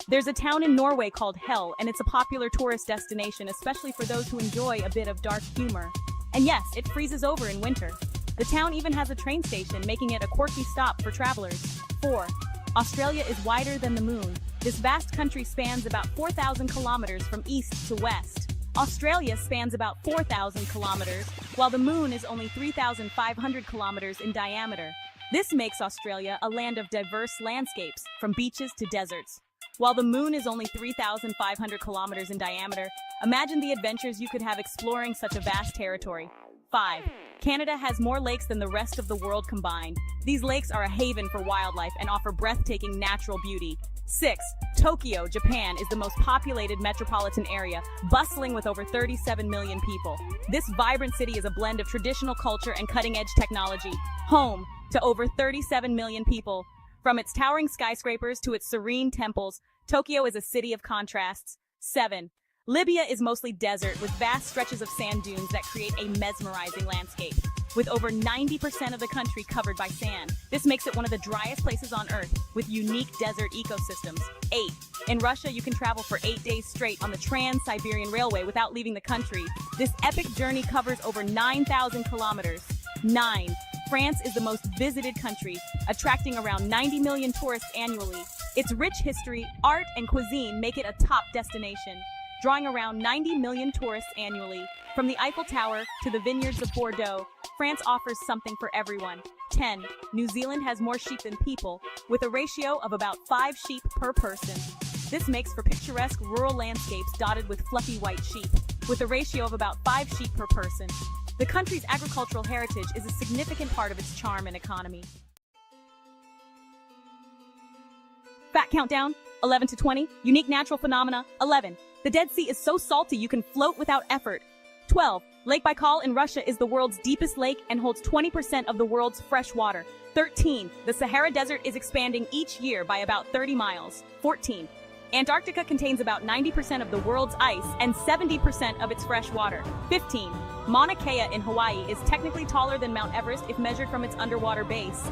Speaker 2: There's a town in Norway called Hell, and it's a popular tourist destination, especially for those who enjoy a bit of dark humor. And yes, it freezes over in winter. The town even has a train station, making it a quirky stop for travelers. 4. Australia is wider than the moon. This vast country spans about 4,000 kilometers from east to west. Australia spans about 4,000 kilometers, while the moon is only 3,500 kilometers in diameter. This makes Australia a land of diverse landscapes, from beaches to deserts. While the moon is only 3,500 kilometers in diameter, imagine the adventures you could have exploring such a vast territory. 5. Canada has more lakes than the rest of the world combined. These lakes are a haven for wildlife and offer breathtaking natural beauty. 6. Tokyo, Japan is the most populated metropolitan area, bustling with over 37 million people. This vibrant city is a blend of traditional culture and cutting-edge technology. Home to over 37 million people. From its towering skyscrapers to its serene temples, Tokyo is a city of contrasts. 7. Libya is mostly desert with vast stretches of sand dunes that create a mesmerizing landscape. With over 90% of the country covered by sand, this makes it one of the driest places on Earth, with unique desert ecosystems. 8. In Russia, you can travel for 8 days straight on the Trans-Siberian Railway without leaving the country. This epic journey covers over 9,000 kilometers. 9. France is the most visited country, attracting around 90 million tourists annually. Its rich history, art, and cuisine make it a top destination, drawing around 90 million tourists annually. From the Eiffel Tower to the vineyards of Bordeaux, France offers something for everyone. 10. New Zealand has more sheep than people, with a ratio of about 5 sheep per person. This makes for picturesque rural landscapes dotted with fluffy white sheep, with a ratio of about 5 sheep per person. The country's agricultural heritage is a significant part of its charm and economy. Fact countdown, 11 to 20. Unique natural phenomena, 11. The Dead Sea is so salty you can float without effort. 12. Lake Baikal in Russia is the world's deepest lake and holds 20% of the world's fresh water. 13. The Sahara Desert is expanding each year by about 30 miles. 14. Antarctica contains about 90% of the world's ice and 70% of its fresh water. 15. Mauna Kea in Hawaii is technically taller than Mount Everest if measured from its underwater base.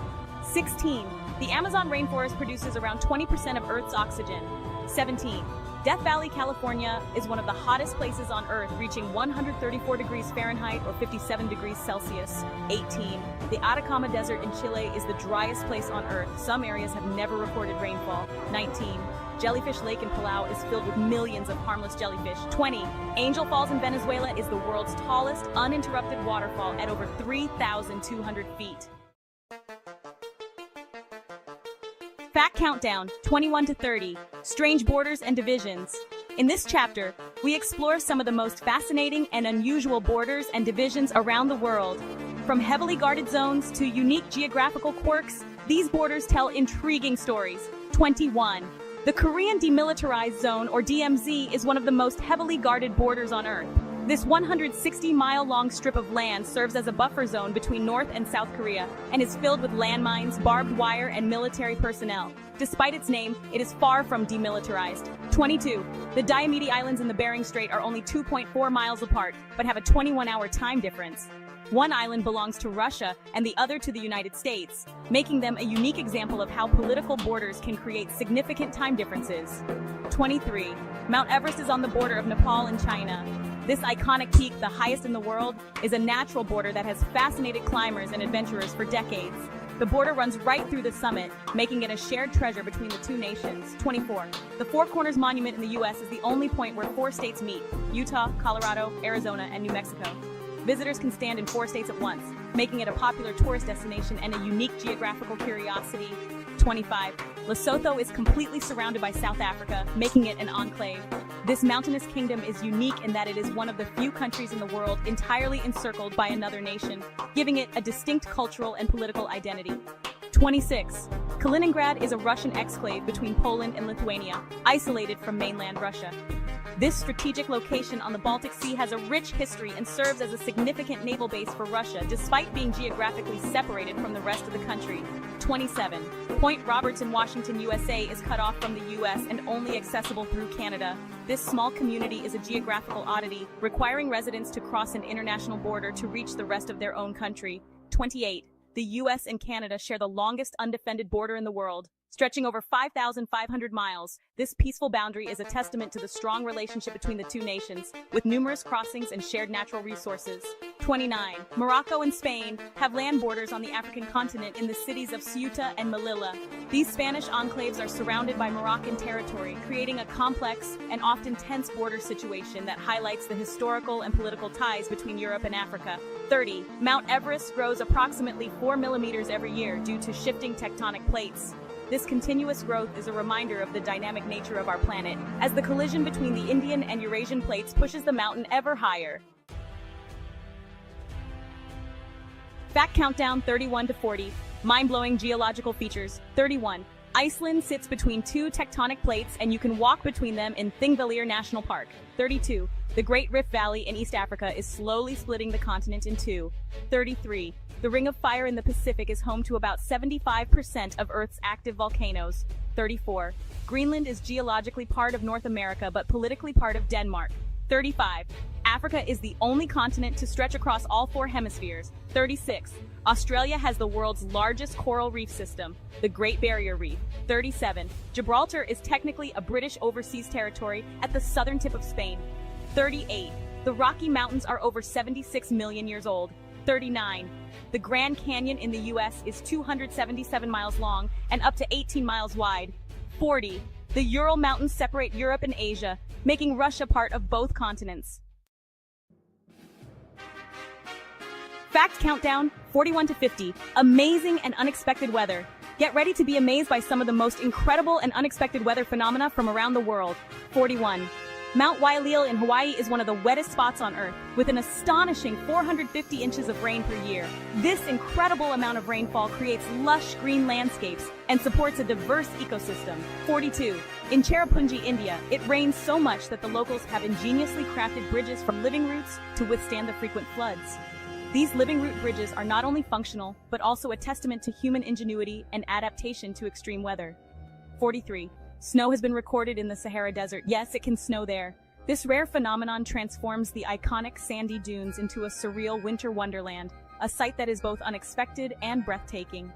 Speaker 2: 16. The Amazon rainforest produces around 20% of Earth's oxygen. 17. Death Valley, California is one of the hottest places on Earth, reaching 134 degrees Fahrenheit or 57 degrees Celsius. 18. The Atacama Desert in Chile is the driest place on Earth. Some areas have never recorded rainfall. 19. Jellyfish Lake in Palau is filled with millions of harmless jellyfish. 20. Angel Falls in Venezuela is the world's tallest, uninterrupted waterfall at over 3,200 feet. Fact countdown, 21 to 30. Strange borders and divisions. In this chapter, we explore some of the most fascinating and unusual borders and divisions around the world. From heavily guarded zones to unique geographical quirks, these borders tell intriguing stories. 21. The Korean Demilitarized Zone, or DMZ, is one of the most heavily guarded borders on Earth. This 160-mile-long strip of land serves as a buffer zone between North and South Korea and is filled with landmines, barbed wire, and military personnel. Despite its name, it is far from demilitarized. 22. The Diomede Islands in the Bering Strait are only 2.4 miles apart, but have a 21-hour time difference. One island belongs to Russia and the other to the United States, making them a unique example of how political borders can create significant time differences. 23. Mount Everest is on the border of Nepal and China. This iconic peak, the highest in the world, is a natural border that has fascinated climbers and adventurers for decades. The border runs right through the summit, making it a shared treasure between the two nations. 24. The Four Corners Monument in the U.S. is the only point where 4 states meet: Utah, Colorado, Arizona, and New Mexico. Visitors can stand in 4 states at once, making it a popular tourist destination and a unique geographical curiosity. 25. Lesotho is completely surrounded by South Africa, making it an enclave. This mountainous kingdom is unique in that it is one of the few countries in the world entirely encircled by another nation, giving it a distinct cultural and political identity. 26. Kaliningrad is a Russian exclave between Poland and Lithuania, isolated from mainland Russia. This strategic location on the Baltic Sea has a rich history and serves as a significant naval base for Russia, despite being geographically separated from the rest of the country. 27. Point Roberts in Washington, USA is cut off from the US and only accessible through Canada. This small community is a geographical oddity, requiring residents to cross an international border to reach the rest of their own country. 28. The US and Canada share the longest undefended border in the world. Stretching over 5,500 miles, this peaceful boundary is a testament to the strong relationship between the two nations, with numerous crossings and shared natural resources. 29. Morocco and Spain have land borders on the African continent in the cities of Ceuta and Melilla. These Spanish enclaves are surrounded by Moroccan territory, creating a complex and often tense border situation that highlights the historical and political ties between Europe and Africa. 30. Mount Everest grows approximately 4 millimeters every year due to shifting tectonic plates. This continuous growth is a reminder of the dynamic nature of our planet, as the collision between the Indian and Eurasian plates pushes the mountain ever higher. Fact countdown 31 to 40. Mind-blowing geological features. 31. Iceland sits between two tectonic plates and you can walk between them in Thingvellir National Park. 32. The Great Rift Valley in East Africa is slowly splitting the continent in two. 33. The Ring of Fire in the Pacific is home to about 75% of Earth's active volcanoes. 34. Greenland is geologically part of North America but politically part of Denmark. 35. Africa is the only continent to stretch across all four hemispheres. 36. Australia has the world's largest coral reef system, the Great Barrier Reef. 37. Gibraltar is technically a British overseas territory at the southern tip of Spain. 38. The Rocky Mountains are over 76 million years old. 39. The Grand Canyon in the U.S. is 277 miles long and up to 18 miles wide. 40. The Ural Mountains separate Europe and Asia, making Russia part of both continents. Fact countdown 41 to 50. Amazing and unexpected weather. Get ready to be amazed by some of the most incredible and unexpected weather phenomena from around the world. 41. Mount Wailea in Hawaii is one of the wettest spots on Earth, with an astonishing 450 inches of rain per year. This incredible amount of rainfall creates lush green landscapes and supports a diverse ecosystem. 42. In Cherrapunji, India, it rains so much that the locals have ingeniously crafted bridges from living roots to withstand the frequent floods. These living root bridges are not only functional, but also a testament to human ingenuity and adaptation to extreme weather. 43. Snow has been recorded in the Sahara Desert. Yes, it can snow there. This rare phenomenon transforms the iconic sandy dunes into a surreal winter wonderland, a sight that is both unexpected and breathtaking.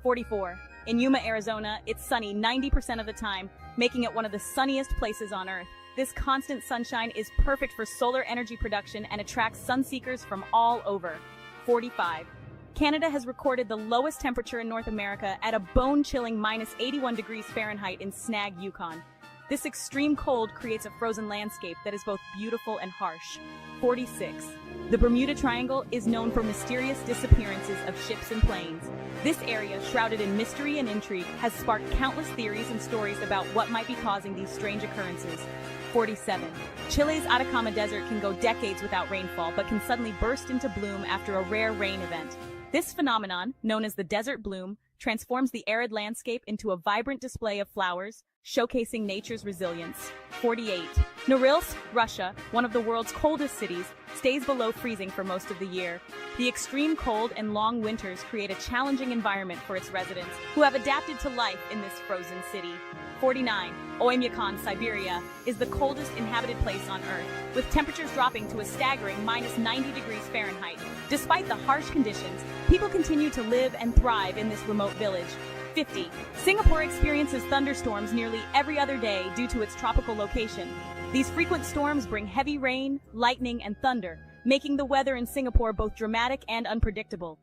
Speaker 2: 44. In Yuma, Arizona, it's sunny 90% of the time, making it one of the sunniest places on Earth. This constant sunshine is perfect for solar energy production and attracts sun-seekers from all over. 45. Canada has recorded the lowest temperature in North America at a bone-chilling minus 81 degrees Fahrenheit in Snag, Yukon. This extreme cold creates a frozen landscape that is both beautiful and harsh. 46. The Bermuda Triangle is known for mysterious disappearances of ships and planes. This area, shrouded in mystery and intrigue, has sparked countless theories and stories about what might be causing these strange occurrences. 47. Chile's Atacama Desert can go decades without rainfall, but can suddenly burst into bloom after a rare rain event. This phenomenon, known as the desert bloom, transforms the arid landscape into a vibrant display of flowers, showcasing nature's resilience. 48. Norilsk, Russia, one of the world's coldest cities, stays below freezing for most of the year. The extreme cold and long winters create a challenging environment for its residents, who have adapted to life in this frozen city. 49. Oymyakon, Siberia, is the coldest inhabited place on Earth, with temperatures dropping to a staggering minus 90 degrees Fahrenheit. Despite the harsh conditions, people continue to live and thrive in this remote village. 50. Singapore experiences thunderstorms nearly every other day due to its tropical location. These frequent storms bring heavy rain, lightning, and thunder, making the weather in Singapore both dramatic and unpredictable.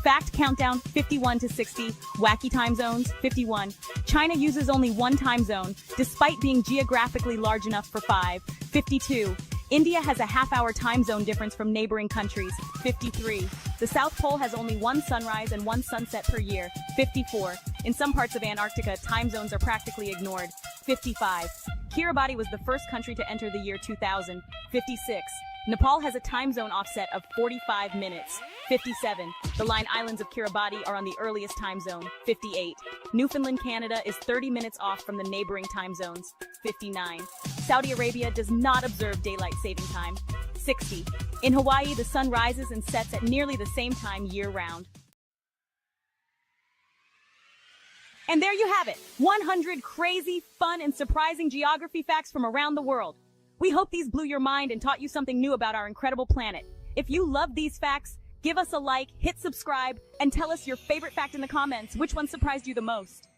Speaker 2: Fact countdown 51 to 60. Wacky time zones. 51. China uses only one time zone, despite being geographically large enough for 5. 52. India has a half-hour time zone difference from neighboring countries. 53. The South Pole has only one sunrise and one sunset per year. 54. In some parts of Antarctica, time zones are practically ignored. 55. Kiribati was the first country to enter the year 2000. 56. Nepal has a time zone offset of 45 minutes. 57. The Line Islands of Kiribati are on the earliest time zone. 58. Newfoundland, Canada is 30 minutes off from the neighboring time zones. 59. Saudi Arabia does not observe daylight saving time. 60. In Hawaii, the sun rises and sets at nearly the same time year-round. And there you have it, 100 crazy, fun, and surprising geography facts from around the world. We hope these blew your mind and taught you something new about our incredible planet. If you love these facts, Give us a like, hit subscribe, and tell us your favorite fact in the comments. Which one surprised you the most?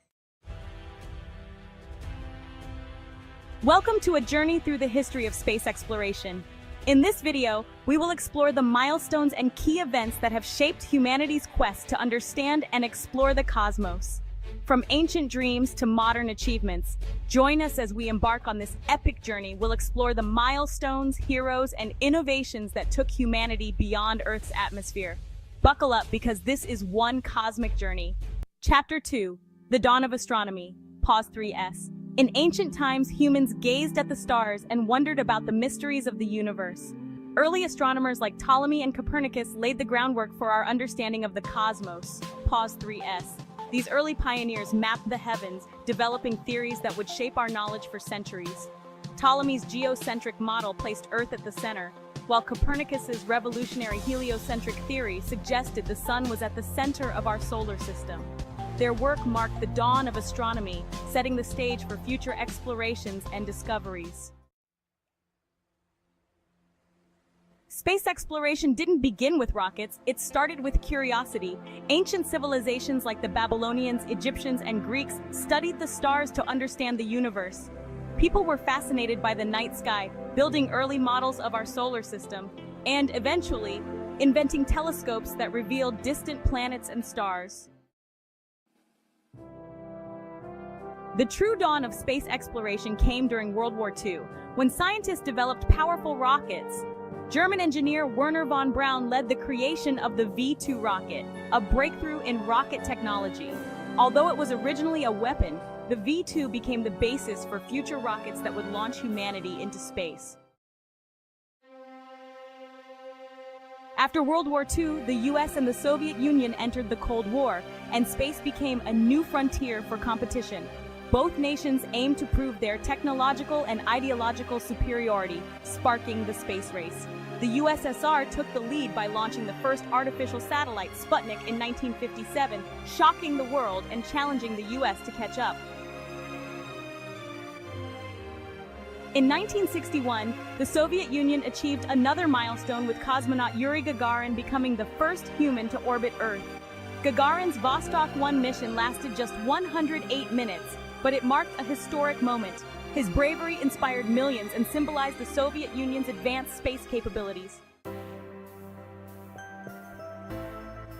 Speaker 2: Welcome to a journey through the history of space exploration. In this video, we will explore the milestones and key events that have shaped humanity's quest to understand and explore the cosmos. From ancient dreams to modern achievements, join us as we embark on this epic journey. We'll explore the milestones, heroes, and innovations that took humanity beyond Earth's atmosphere. Buckle up because this is one cosmic journey. Chapter 2, The Dawn of Astronomy, Pause 3S. In ancient times, humans gazed at the stars and wondered about the mysteries of the universe. Early astronomers like Ptolemy and Copernicus laid the groundwork for our understanding of the cosmos. Pause 3S. These early pioneers mapped the heavens, developing theories that would shape our knowledge for centuries. Ptolemy's geocentric model placed Earth at the center, while Copernicus's revolutionary heliocentric theory suggested the sun was at the center of our solar system. Their work marked the dawn of astronomy, setting the stage for future explorations and discoveries. Space exploration didn't begin with rockets, it started with curiosity. Ancient civilizations like the Babylonians, Egyptians, and Greeks studied the stars to understand the universe. People were fascinated by the night sky, building early models of our solar system, and eventually, inventing telescopes that revealed distant planets and stars. The true dawn of space exploration came during World War II, when scientists developed powerful rockets. German engineer Wernher von Braun led the creation of the V-2 rocket, a breakthrough in rocket technology. Although it was originally a weapon, the V-2 became the basis for future rockets that would launch humanity into space. After World War II, the US and the Soviet Union entered the Cold War, and space became a new frontier for competition. Both nations aimed to prove their technological and ideological superiority, sparking the space race. The USSR took the lead by launching the first artificial satellite, Sputnik, in 1957, shocking the world and challenging the US to catch up. In 1961, the Soviet Union achieved another milestone with cosmonaut Yuri Gagarin becoming the first human to orbit Earth. Gagarin's Vostok 1 mission lasted just 108 minutes, but it marked a historic moment. His bravery inspired millions and symbolized the Soviet Union's advanced space capabilities.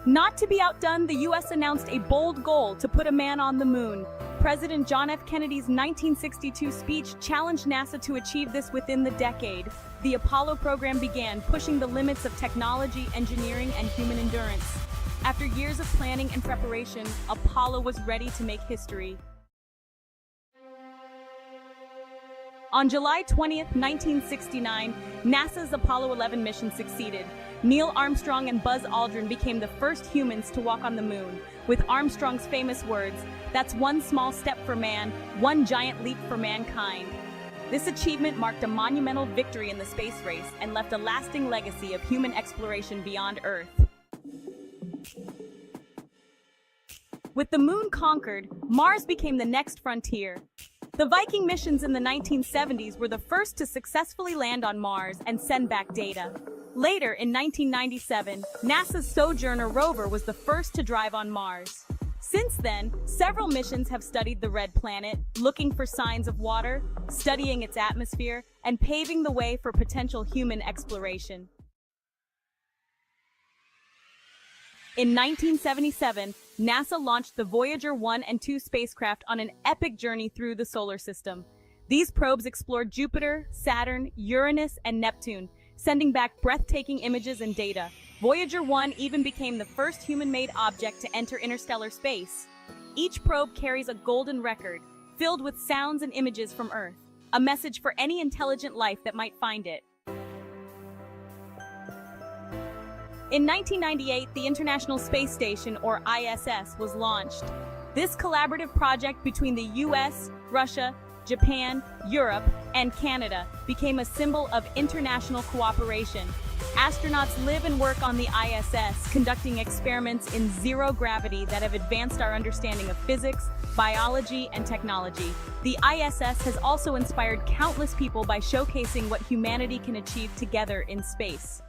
Speaker 2: Not to be outdone, the US announced a bold goal to put a man on the moon. President John F. Kennedy's 1962 speech challenged NASA to achieve this within the decade. The Apollo program began, pushing the limits of technology, engineering, and human endurance. After years of planning and preparation, Apollo was ready to make history. On July 20th, 1969, NASA's Apollo 11 mission succeeded. Neil Armstrong and Buzz Aldrin became the first humans to walk on the moon, with Armstrong's famous words, "That's one small step for man, one giant leap for mankind." This achievement marked a monumental victory in the space race and left a lasting legacy of human exploration beyond Earth. With the moon conquered, Mars became the next frontier. The Viking missions in the 1970s were the first to successfully land on Mars and send back data. Later, in 1997, NASA's Sojourner rover was the first to drive on Mars. Since then, several missions have studied the red planet, looking for signs of water, studying its atmosphere, and paving the way for potential human exploration. In 1977, NASA launched the Voyager 1 and 2 spacecraft on an epic journey through the solar system. These probes explored Jupiter, Saturn, Uranus, and Neptune, sending back breathtaking images and data. Voyager 1 even became the first human-made object to enter interstellar space. Each probe carries a golden record, filled with sounds and images from Earth, a message for any intelligent life that might find it. In 1998, the International Space Station, or ISS, was launched. This collaborative project between the US, Russia, Japan, Europe, and Canada became a symbol of international cooperation. Astronauts live and work on the ISS, conducting experiments in zero gravity that have advanced our understanding of physics, biology, and technology. The ISS has also inspired countless people by showcasing what humanity can achieve together in space.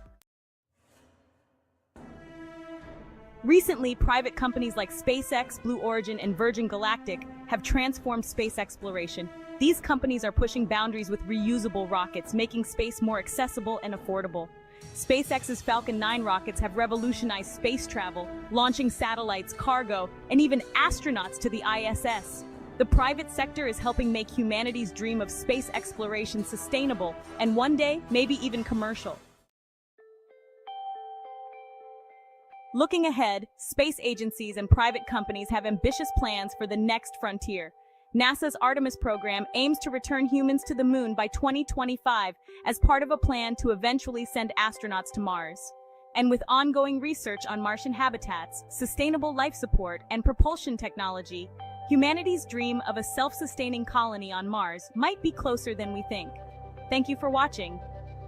Speaker 2: Recently, private companies like SpaceX, Blue Origin, and Virgin Galactic have transformed space exploration. These companies are pushing boundaries with reusable rockets, making space more accessible and affordable. SpaceX's Falcon 9 rockets have revolutionized space travel, launching satellites, cargo, and even astronauts to the ISS. The private sector is helping make humanity's dream of space exploration sustainable and one day, maybe even commercial. Looking ahead, space agencies and private companies have ambitious plans for the next frontier. NASA's Artemis program aims to return humans to the moon by 2025 as part of a plan to eventually send astronauts to Mars. And with ongoing research on Martian habitats, sustainable life support, and propulsion technology, humanity's dream of a self-sustaining colony on Mars might be closer than we think. Thank you for watching.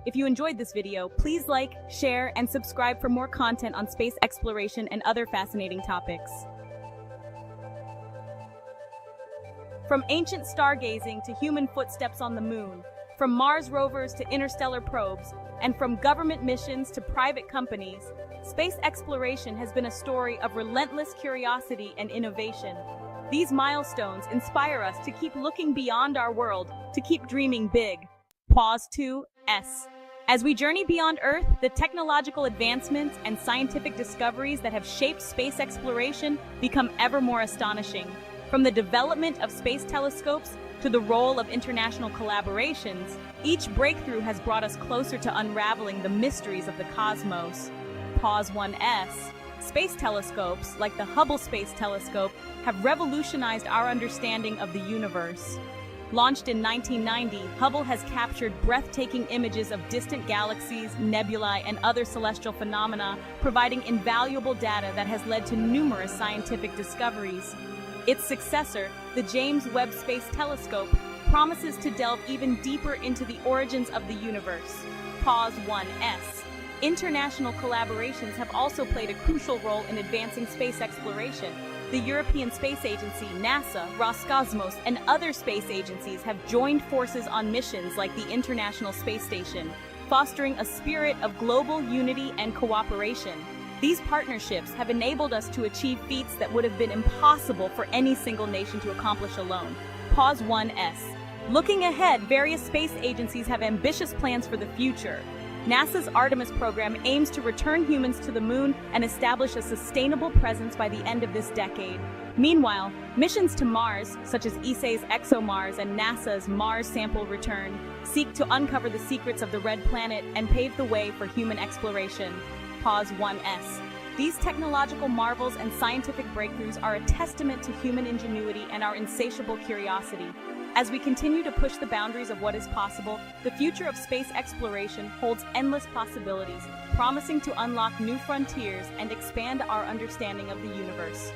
Speaker 2: If you enjoyed this video, please like, share, and subscribe for more content on space exploration and other fascinating topics. From ancient stargazing to human footsteps on the moon, from Mars rovers to interstellar probes, and from government missions to private companies, space exploration has been a story of relentless curiosity and innovation. These milestones inspire us to keep looking beyond our world, to keep dreaming big. Pause 2S. As we journey beyond Earth, the technological advancements and scientific discoveries that have shaped space exploration become ever more astonishing. From the development of space telescopes to the role of international collaborations, each breakthrough has brought us closer to unraveling the mysteries of the cosmos. Pause 1S. Space telescopes, like the Hubble Space Telescope, have revolutionized our understanding of the universe. Launched in 1990, Hubble has captured breathtaking images of distant galaxies, nebulae, and other celestial phenomena, providing invaluable data that has led to numerous scientific discoveries. Its successor, the James Webb Space Telescope, promises to delve even deeper into the origins of the universe. Pause 1S. International collaborations have also played a crucial role in advancing space exploration. The European Space Agency, NASA, Roscosmos, and other space agencies have joined forces on missions like the International Space Station, fostering a spirit of global unity and cooperation. These partnerships have enabled us to achieve feats that would have been impossible for any single nation to accomplish alone. Pause 1S. Looking ahead, various space agencies have ambitious plans for the future. NASA's Artemis program aims to return humans to the moon and establish a sustainable presence by the end of this decade. Meanwhile, missions to Mars, such as ESA's ExoMars and NASA's Mars Sample Return, seek to uncover the secrets of the Red Planet and pave the way for human exploration. Pause 1S. These technological marvels and scientific breakthroughs are a testament to human ingenuity and our insatiable curiosity. As we continue to push the boundaries of what is possible, the future of space exploration holds endless possibilities, promising to unlock new frontiers and expand our understanding of the universe.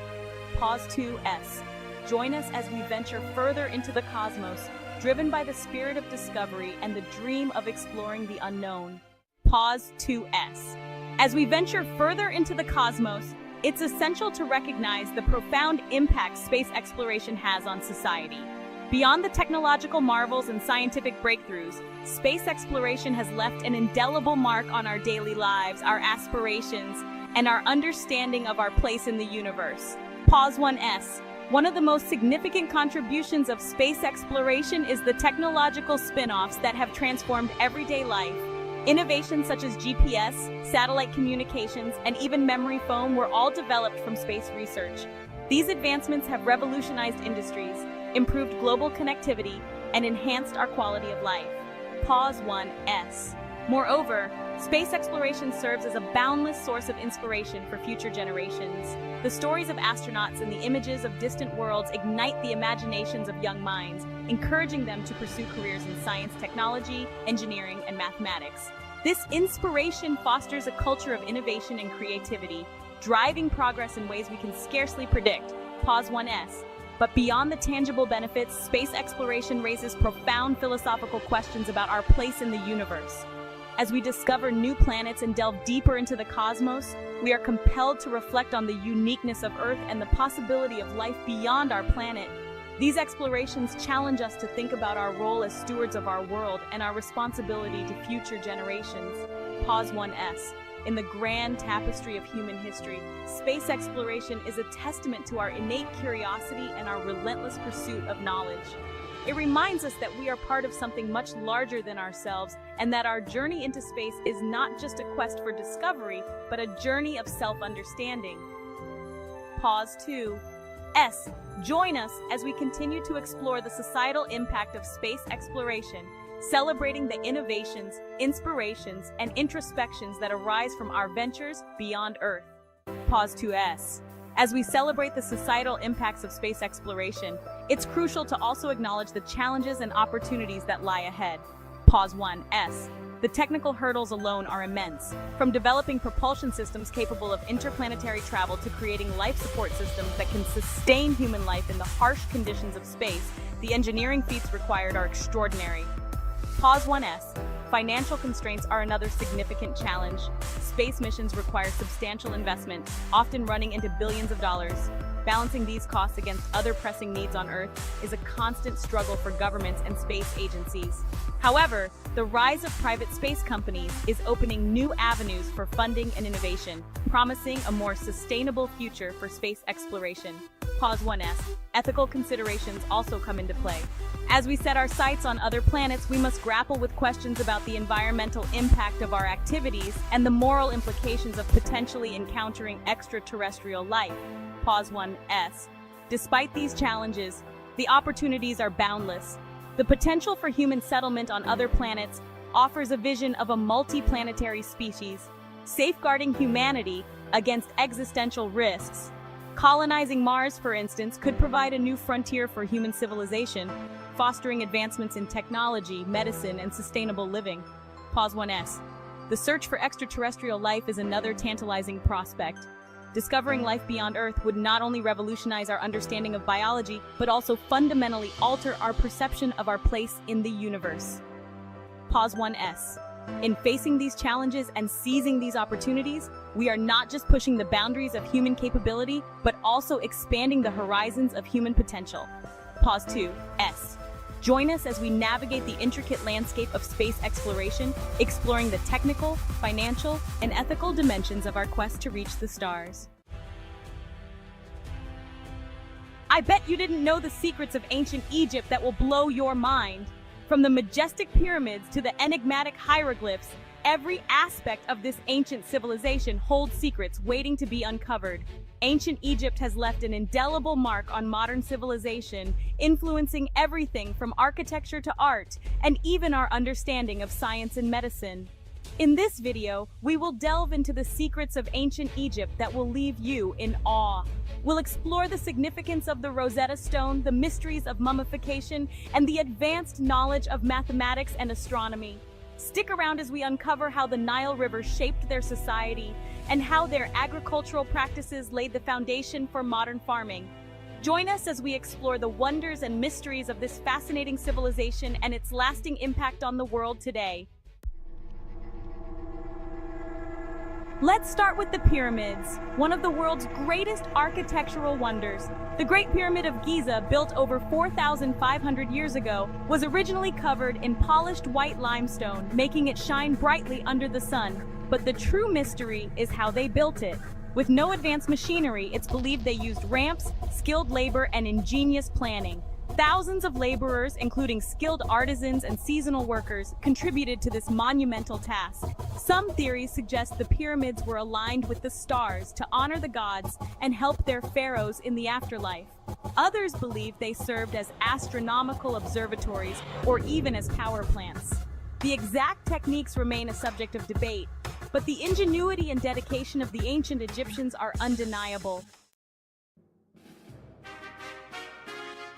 Speaker 2: Pause 2S. Join us as we venture further into the cosmos, driven by the spirit of discovery and the dream of exploring the unknown. Pause 2S. As we venture further into the cosmos, it's essential to recognize the profound impact space exploration has on society. Beyond the technological marvels and scientific breakthroughs, space exploration has left an indelible mark on our daily lives, our aspirations, and our understanding of our place in the universe. Pause 1S. One of the most significant contributions of space exploration is the technological spin-offs that have transformed everyday life. Innovations such as GPS, satellite communications, and even memory foam were all developed from space research. These advancements have revolutionized industries, improved global connectivity, and enhanced our quality of life. Pause 1S. Moreover, space exploration serves as a boundless source of inspiration for future generations. The stories of astronauts and the images of distant worlds ignite the imaginations of young minds, encouraging them to pursue careers in science, technology, engineering, and mathematics. This inspiration fosters a culture of innovation and creativity, driving progress in ways we can scarcely predict. Pause 1S. But beyond the tangible benefits, space exploration raises profound philosophical questions about our place in the universe. As we discover new planets and delve deeper into the cosmos, we are compelled to reflect on the uniqueness of Earth and the possibility of life beyond our planet. These explorations challenge us to think about our role as stewards of our world and our responsibility to future generations. Pause 1S. in the grand tapestry of human history. Space exploration is a testament to our innate curiosity and our relentless pursuit of knowledge. It reminds us that we are part of something much larger than ourselves, and that our journey into space is not just a quest for discovery, but a journey of self-understanding. Pause 2. S. Join us as we continue to explore the societal impact of space exploration, celebrating the innovations, inspirations, and introspections that arise from our ventures beyond Earth. Pause 2S. As we celebrate the societal impacts of space exploration, it's crucial to also acknowledge the challenges and opportunities that lie ahead. Pause 1S. The technical hurdles alone are immense. From developing propulsion systems capable of interplanetary travel to creating life support systems that can sustain human life in the harsh conditions of space, the engineering feats required are extraordinary. Pause 1S. Financial constraints are another significant challenge. Space missions require substantial investment, often running into billions of dollars. Balancing these costs against other pressing needs on Earth is a constant struggle for governments and space agencies. However, the rise of private space companies is opening new avenues for funding and innovation, promising a more sustainable future for space exploration. Pause 1S. Ethical considerations also come into play. As we set our sights on other planets, we must grapple with questions about the environmental impact of our activities and the moral implications of potentially encountering extraterrestrial life. Pause 1S. Despite these challenges, the opportunities are boundless. The potential for human settlement on other planets offers a vision of a multi-planetary species, safeguarding humanity against existential risks. Colonizing Mars, for instance, could provide a new frontier for human civilization, fostering advancements in technology, medicine, and sustainable living. Pause 1S. The search for extraterrestrial life is another tantalizing prospect. Discovering life beyond Earth would not only revolutionize our understanding of biology, but also fundamentally alter our perception of our place in the universe. Pause 1S. In facing these challenges and seizing these opportunities, we are not just pushing the boundaries of human capability, but also expanding the horizons of human potential. Pause 2S. Join us as we navigate the intricate landscape of space exploration, exploring the technical, financial, and ethical dimensions of our quest to reach the stars. I bet you didn't know the secrets of ancient Egypt that will blow your mind. From the majestic pyramids to the enigmatic hieroglyphs, every aspect of this ancient civilization holds secrets waiting to be uncovered. Ancient Egypt has left an indelible mark on modern civilization, influencing everything from architecture to art, and even our understanding of science and medicine. In this video, we will delve into the secrets of ancient Egypt that will leave you in awe. We'll explore the significance of the Rosetta Stone, the mysteries of mummification, and the advanced knowledge of mathematics and astronomy. Stick around as we uncover how the Nile River shaped their society and how their agricultural practices laid the foundation for modern farming. Join us as we explore the wonders and mysteries of this fascinating civilization and its lasting impact on the world today. Let's start with the pyramids, one of the world's greatest architectural wonders. The Great Pyramid of Giza, built over 4,500 years ago, was originally covered in polished white limestone, making it shine brightly under the sun. But the true mystery is how they built it. With no advanced machinery, it's believed they used ramps, skilled labor, and ingenious planning. Thousands of laborers, including skilled artisans and seasonal workers, contributed to this monumental task. Some theories suggest the pyramids were aligned with the stars to honor the gods and help their pharaohs in the afterlife. Others believe they served as astronomical observatories or even as power plants. The exact techniques remain a subject of debate, but the ingenuity and dedication of the ancient Egyptians are undeniable.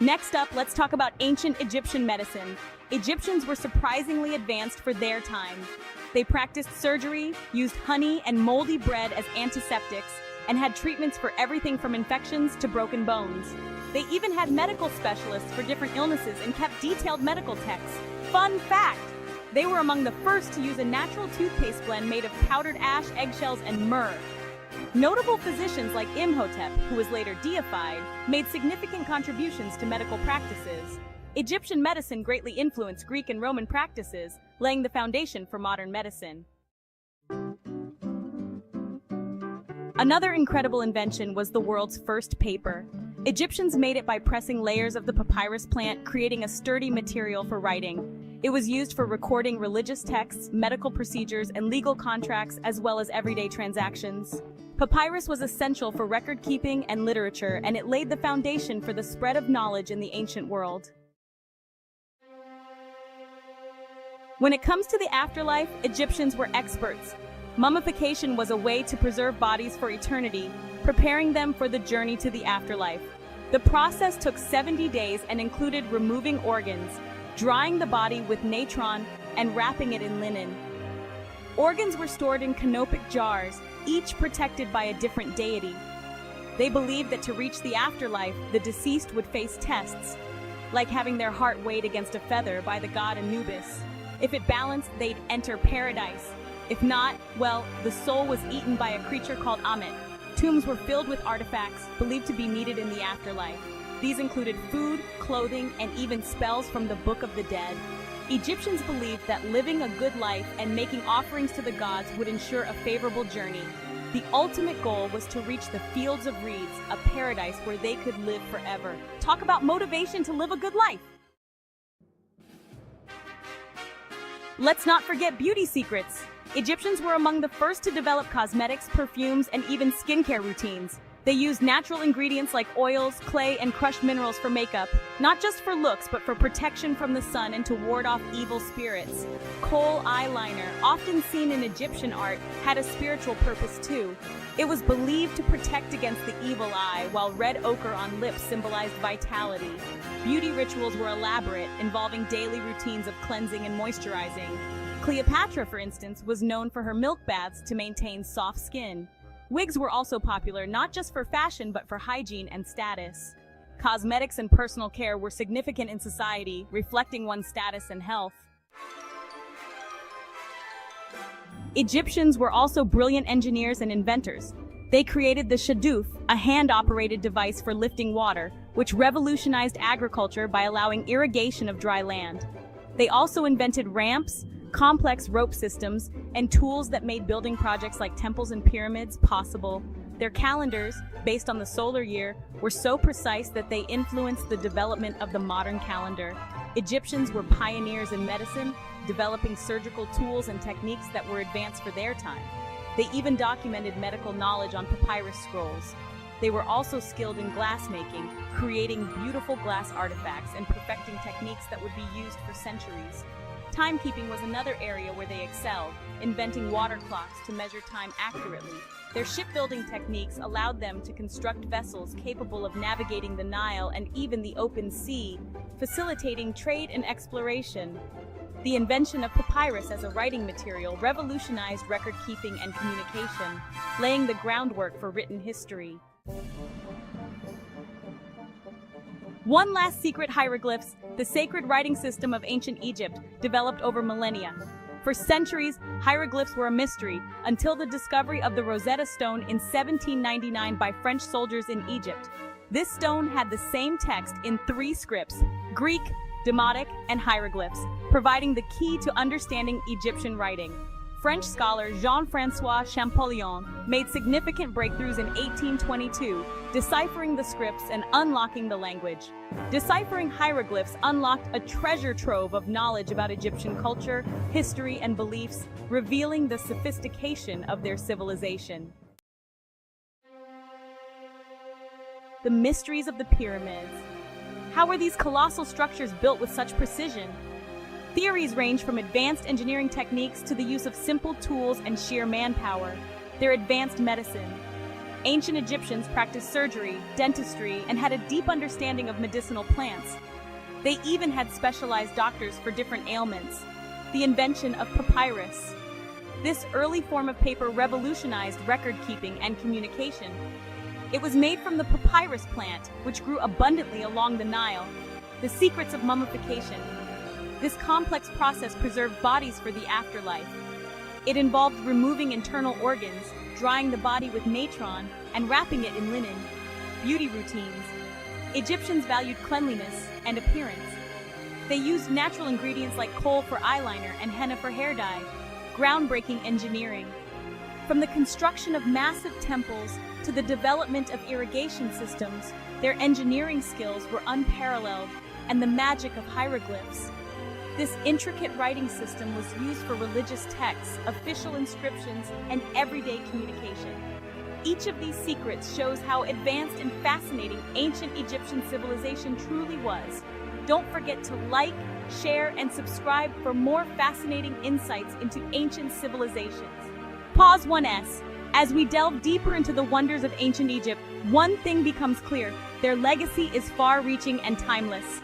Speaker 2: Next up, let's talk about ancient Egyptian medicine. Egyptians were surprisingly advanced for their time. They practiced surgery, used honey and moldy bread as antiseptics, and had treatments for everything from infections to broken bones. They even had medical specialists for different illnesses and kept detailed medical texts. Fun fact! They were among the first to use a natural toothpaste blend made of powdered ash, eggshells, and myrrh. Notable physicians like Imhotep, who was later deified, made significant contributions to medical practices. Egyptian medicine greatly influenced Greek and Roman practices, laying the foundation for modern medicine. Another incredible invention was the world's first paper. Egyptians made it by pressing layers of the papyrus plant, creating a sturdy material for writing. It was used for recording religious texts, medical procedures, and legal contracts, as well as everyday transactions. Papyrus was essential for record keeping and literature, and it laid the foundation for the spread of knowledge in the ancient world. When it comes to the afterlife, Egyptians were experts. Mummification was a way to preserve bodies for eternity, preparing them for the journey to the afterlife. The process took 70 days and included removing organs, drying the body with natron, and wrapping it in linen. Organs were stored in canopic jars, each protected by a different deity. They believed that to reach the afterlife, the deceased would face tests, like having their heart weighed against a feather by the god Anubis. If it balanced, they'd enter paradise. If not, well, the soul was eaten by a creature called Ammit. Tombs were filled with artifacts believed to be needed in the afterlife. These included food, clothing, and even spells from the Book of the Dead. Egyptians believed that living a good life and making offerings to the gods would ensure a favorable journey. The ultimate goal was to reach the fields of reeds, a paradise where they could live forever. Talk about motivation to live a good life. Let's not forget beauty secrets. Egyptians were among the first to develop cosmetics, perfumes, and even skincare routines. They used natural ingredients like oils, clay, and crushed minerals for makeup, not just for looks, but for protection from the sun and to ward off evil spirits. Kohl eyeliner, often seen in Egyptian art, had a spiritual purpose too. It was believed to protect against the evil eye, while red ochre on lips symbolized vitality. Beauty rituals were elaborate, involving daily routines of cleansing and moisturizing. Cleopatra, for instance, was known for her milk baths to maintain soft skin. Wigs were also popular, not just for fashion, but for hygiene and status. Cosmetics and personal care were significant in society, reflecting one's status and health. Egyptians were also brilliant engineers and inventors. They created the shaduf, a hand-operated device for lifting water, which revolutionized agriculture by allowing irrigation of dry land. They also invented ramps, complex rope systems, and tools that made building projects like temples and pyramids possible. Their calendars, based on the solar year, were so precise that they influenced the development of the modern calendar. Egyptians were pioneers in medicine, developing surgical tools and techniques that were advanced for their time. They even documented medical knowledge on papyrus scrolls. They were also skilled in glassmaking, creating beautiful glass artifacts and perfecting techniques that would be used for centuries. Timekeeping was another area where they excelled, inventing water clocks to measure time accurately. Their shipbuilding techniques allowed them to construct vessels capable of navigating the Nile and even the open sea, facilitating trade and exploration. The invention of papyrus as a writing material revolutionized record-keeping and communication, laying the groundwork for written history. One last secret: hieroglyphs, the sacred writing system of ancient Egypt, developed over millennia. For centuries, hieroglyphs were a mystery, until the discovery of the Rosetta Stone in 1799 by French soldiers in Egypt. This stone had the same text in 3 scripts: Greek, Demotic, and hieroglyphs, providing the key to understanding Egyptian writing. French scholar Jean-François Champollion made significant breakthroughs in 1822, deciphering the scripts and unlocking the language. Deciphering hieroglyphs unlocked a treasure trove of knowledge about Egyptian culture, history, and beliefs, revealing the sophistication of their civilization. The mysteries of the pyramids. How were these colossal structures built with such precision? Theories range from advanced engineering techniques to the use of simple tools and sheer manpower. Their advanced medicine. Ancient Egyptians practiced surgery, dentistry, and had a deep understanding of medicinal plants. They even had specialized doctors for different ailments. The invention of papyrus. This early form of paper revolutionized record-keeping and communication. It was made from the papyrus plant, which grew abundantly along the Nile. The secrets of mummification. This complex process preserved bodies for the afterlife. It involved removing internal organs, drying the body with natron, and wrapping it in linen. Beauty routines. Egyptians valued cleanliness and appearance. They used natural ingredients like kohl for eyeliner and henna for hair dye. Groundbreaking engineering. From the construction of massive temples to the development of irrigation systems, their engineering skills were unparalleled, and the magic of hieroglyphs. This intricate writing system was used for religious texts, official inscriptions, and everyday communication. Each of these secrets shows how advanced and fascinating ancient Egyptian civilization truly was. Don't forget to like, share, and subscribe for more fascinating insights into ancient civilizations. Pause 1S. As we delve deeper into the wonders of ancient Egypt, one thing becomes clear: their legacy is far-reaching and timeless.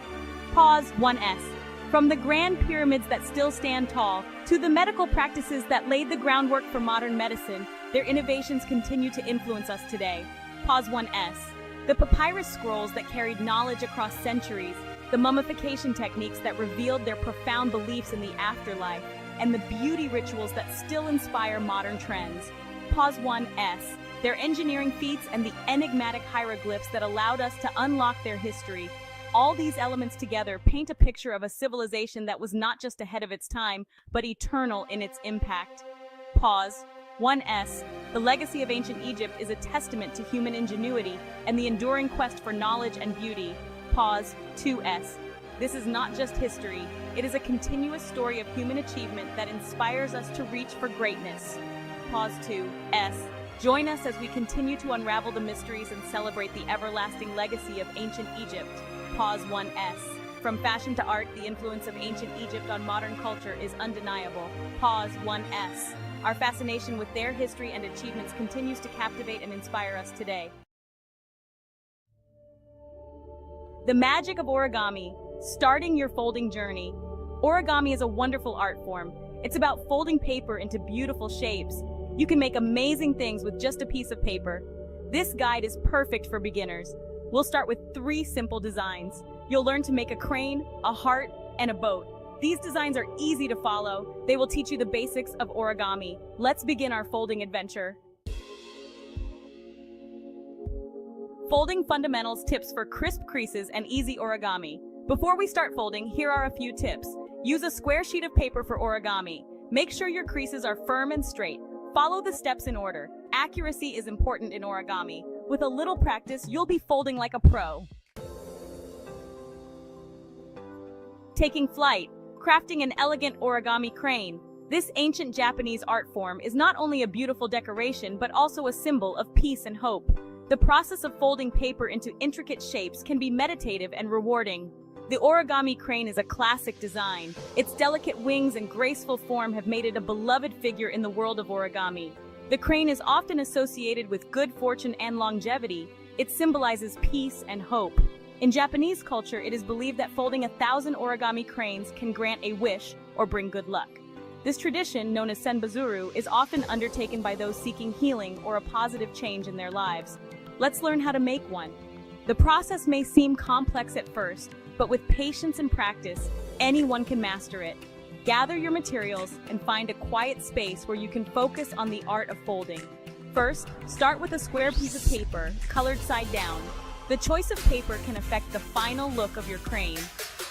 Speaker 2: Pause 1S. From the grand pyramids that still stand tall, to the medical practices that laid the groundwork for modern medicine, their innovations continue to influence us today. Pause 1S. The papyrus scrolls that carried knowledge across centuries, the mummification techniques that revealed their profound beliefs in the afterlife, and the beauty rituals that still inspire modern trends. Pause 1S. Their engineering feats and the enigmatic hieroglyphs that allowed us to unlock their history. All these elements together paint a picture of a civilization that was not just ahead of its time, but eternal in its impact. Pause 1S. The legacy of ancient Egypt is a testament to human ingenuity and the enduring quest for knowledge and beauty. Pause 2S. This is not just history, it is a continuous story of human achievement that inspires us to reach for greatness. Pause 2S. Join us as we continue to unravel the mysteries and celebrate the everlasting legacy of ancient Egypt. Pause 1S. From fashion to art, the influence of ancient Egypt on modern culture is undeniable. Pause 1S. Our fascination with their history and achievements continues to captivate and inspire us today. The magic of origami. Starting your folding journey. Origami is a wonderful art form. It's about folding paper into beautiful shapes. You can make amazing things with just a piece of paper. This guide is perfect for beginners. We'll start with 3 simple designs. You'll learn to make a crane, a heart, and a boat. These designs are easy to follow. They will teach you the basics of origami. Let's begin our folding adventure. Folding fundamentals tips for crisp creases and easy origami. Before we start folding, here are a few tips. Use a square sheet of paper for origami. Make sure your creases are firm and straight. Follow the steps in order. Accuracy is important in origami. With a little practice, you'll be folding like a pro. Taking flight, crafting an elegant origami crane. This ancient Japanese art form is not only a beautiful decoration, but also a symbol of peace and hope. The process of folding paper into intricate shapes can be meditative and rewarding. The origami crane is a classic design. Its delicate wings and graceful form have made it a beloved figure in the world of origami. The crane is often associated with good fortune and longevity. It symbolizes peace and hope. In Japanese culture, it is believed that folding 1,000 origami cranes can grant a wish or bring good luck. This tradition, known as senbazuru, is often undertaken by those seeking healing or a positive change in their lives. Let's learn how to make one. The process may seem complex at first, but with patience and practice, anyone can master it. Gather your materials and find a quiet space where you can focus on the art of folding. First, start with a square piece of paper, colored side down. The choice of paper can affect the final look of your crane.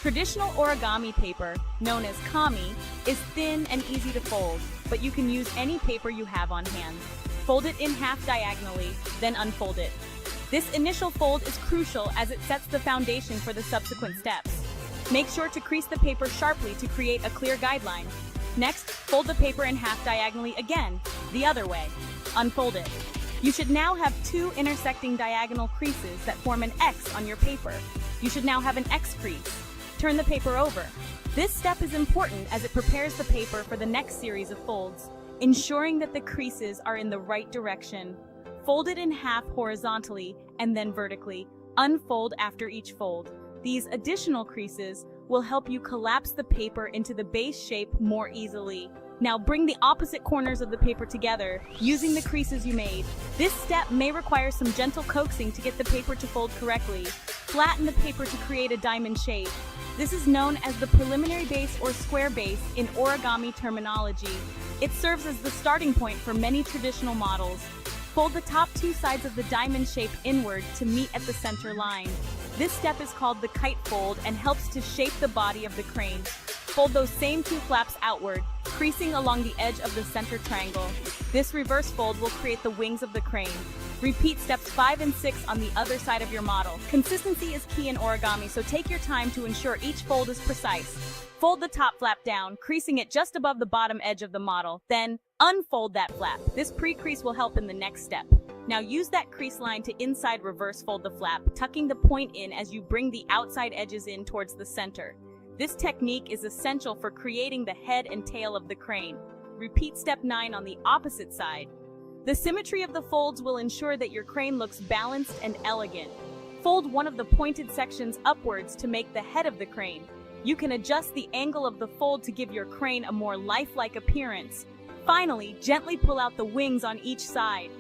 Speaker 2: Traditional origami paper, known as kami, is thin and easy to fold, but you can use any paper you have on hand. Fold it in half diagonally, then unfold it. This initial fold is crucial as it sets the foundation for the subsequent steps. Make sure to crease the paper sharply to create a clear guideline. Next, fold the paper in half diagonally again, the other way. Unfold it. You should now have 2 intersecting diagonal creases that form an X on your paper. You should now have an X crease. Turn the paper over. This step is important as it prepares the paper for the next series of folds, ensuring that the creases are in the right direction. Fold it in half horizontally and then vertically. Unfold after each fold. These additional creases will help you collapse the paper into the base shape more easily. Now bring the opposite corners of the paper together using the creases you made. This step may require some gentle coaxing to get the paper to fold correctly. Flatten the paper to create a diamond shape. This is known as the preliminary base or square base in origami terminology. It serves as the starting point for many traditional models. Fold the top 2 sides of the diamond shape inward to meet at the center line. This step is called the kite fold and helps to shape the body of the crane. Fold those same 2 flaps outward, creasing along the edge of the center triangle. This reverse fold will create the wings of the crane. Repeat steps 5 and 6 on the other side of your model. Consistency is key in origami, so take your time to ensure each fold is precise. Fold the top flap down, creasing it just above the bottom edge of the model. Then, unfold that flap. This pre-crease will help in the next step. Now use that crease line to inside reverse fold the flap, tucking the point in as you bring the outside edges in towards the center. This technique is essential for creating the head and tail of the crane. Repeat step 9 on the opposite side. The symmetry of the folds will ensure that your crane looks balanced and elegant. Fold one of the pointed sections upwards to make the head of the crane. You can adjust the angle of the fold to give your crane a more lifelike appearance. Finally, gently pull out the wings on each side.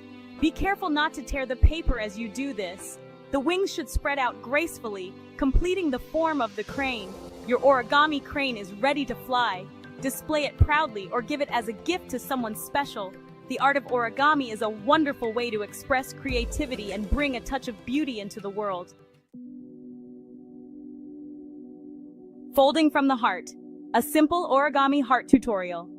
Speaker 2: Be careful not to tear the paper as you do this. The wings should spread out gracefully, completing the form of the crane. Your origami crane is ready to fly. Display it proudly or give it as a gift to someone special. The art of origami is a wonderful way to express creativity and bring a touch of beauty into the world. Folding from the heart, a simple origami heart tutorial.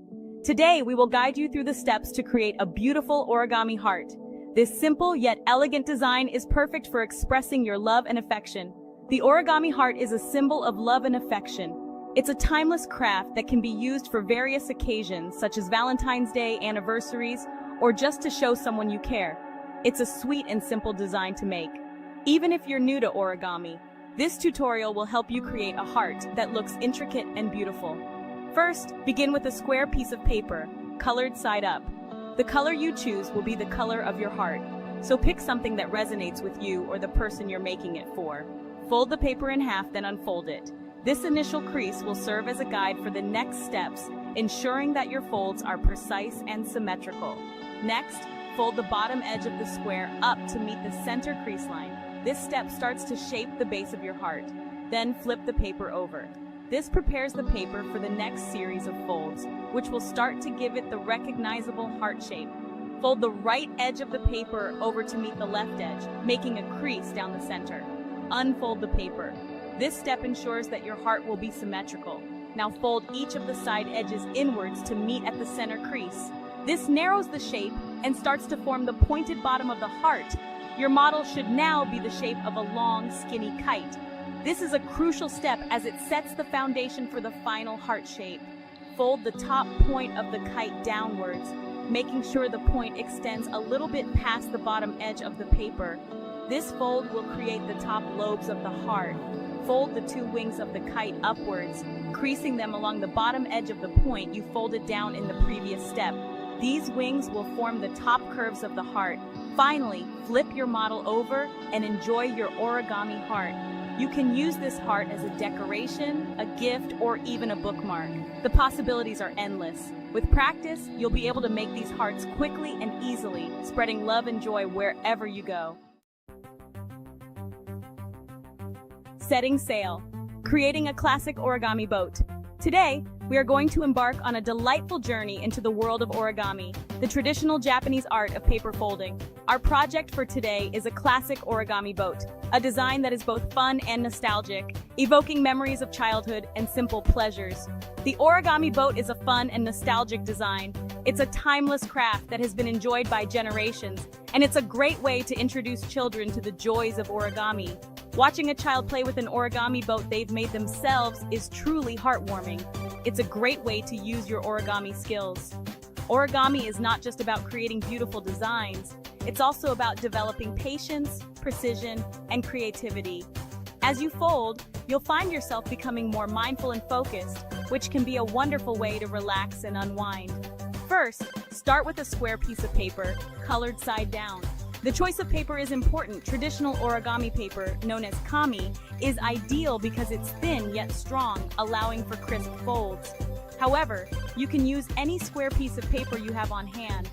Speaker 2: Today, we will guide you through the steps to create a beautiful origami heart. This simple yet elegant design is perfect for expressing your love and affection. The origami heart is a symbol of love and affection. It's a timeless craft that can be used for various occasions, such as Valentine's Day, anniversaries, or just to show someone you care. It's a sweet and simple design to make. Even if you're new to origami, this tutorial will help you create a heart that looks intricate and beautiful. First, begin with a square piece of paper, colored side up. The color you choose will be the color of your heart, so pick something that resonates with you or the person you're making it for. Fold the paper in half, then unfold it. This initial crease will serve as a guide for the next steps, ensuring that your folds are precise and symmetrical. Next, fold the bottom edge of the square up to meet the center crease line. This step starts to shape the base of your heart. Then flip the paper over. This prepares the paper for the next series of folds, which will start to give it the recognizable heart shape. Fold the right edge of the paper over to meet the left edge, making a crease down the center. Unfold the paper. This step ensures that your heart will be symmetrical. Now fold each of the side edges inwards to meet at the center crease. This narrows the shape and starts to form the pointed bottom of the heart. Your model should now be the shape of a long, skinny kite. This is a crucial step as it sets the foundation for the final heart shape. Fold the top point of the kite downwards, making sure the point extends a little bit past the bottom edge of the paper. This fold will create the top lobes of the heart. Fold the two wings of the kite upwards, creasing them along the bottom edge of the point you folded down in the previous step. These wings will form the top curves of the heart. Finally, flip your model over and enjoy your origami heart. You can use this heart as a decoration, a gift, or even a bookmark. The possibilities are endless. With practice, you'll be able to make these hearts quickly and easily, spreading love and joy wherever you go. Setting sail, creating a classic origami boat. Today, we are going to embark on a delightful journey into the world of origami, the traditional Japanese art of paper folding. Our project for today is a classic origami boat, a design that is both fun and nostalgic, evoking memories of childhood and simple pleasures. The origami boat is a fun and nostalgic design. It's a timeless craft that has been enjoyed by generations, and it's a great way to introduce children to the joys of origami. Watching a child play with an origami boat they've made themselves is truly heartwarming. It's a great way to use your origami skills. Origami is not just about creating beautiful designs, it's also about developing patience, precision, and creativity. As you fold, you'll find yourself becoming more mindful and focused, which can be a wonderful way to relax and unwind. First, start with a square piece of paper, colored side down. The choice of paper is important. Traditional origami paper, known as kami, is ideal because it's thin yet strong, allowing for crisp folds. However, you can use any square piece of paper you have on hand.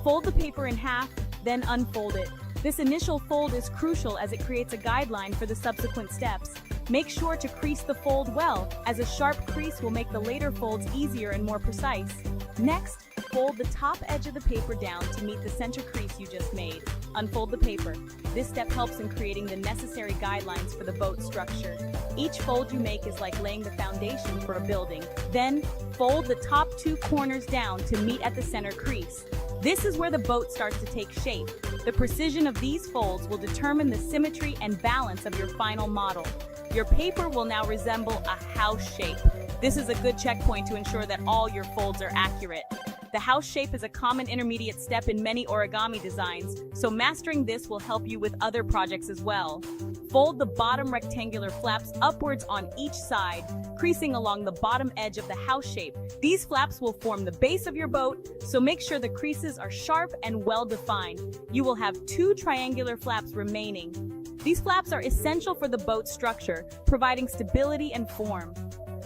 Speaker 2: Fold the paper in half, then unfold it. This initial fold is crucial as it creates a guideline for the subsequent steps. Make sure to crease the fold well, as a sharp crease will make the later folds easier and more precise. Next, fold the top edge of the paper down to meet the center crease you just made. Unfold the paper. This step helps in creating the necessary guidelines for the boat structure. Each fold you make is like laying the foundation for a building. Then, fold the top two corners down to meet at the center crease. This is where the boat starts to take shape. The precision of these folds will determine the symmetry and balance of your final model. Your paper will now resemble a house shape. This is a good checkpoint to ensure that all your folds are accurate. The house shape is a common intermediate step in many origami designs, so mastering this will help you with other projects as well. Fold the bottom rectangular flaps upwards on each side, creasing along the bottom edge of the house shape. These flaps will form the base of your boat, so make sure the creases are sharp and well defined. You will have 2 triangular flaps remaining. These flaps are essential for the boat's structure, providing stability and form.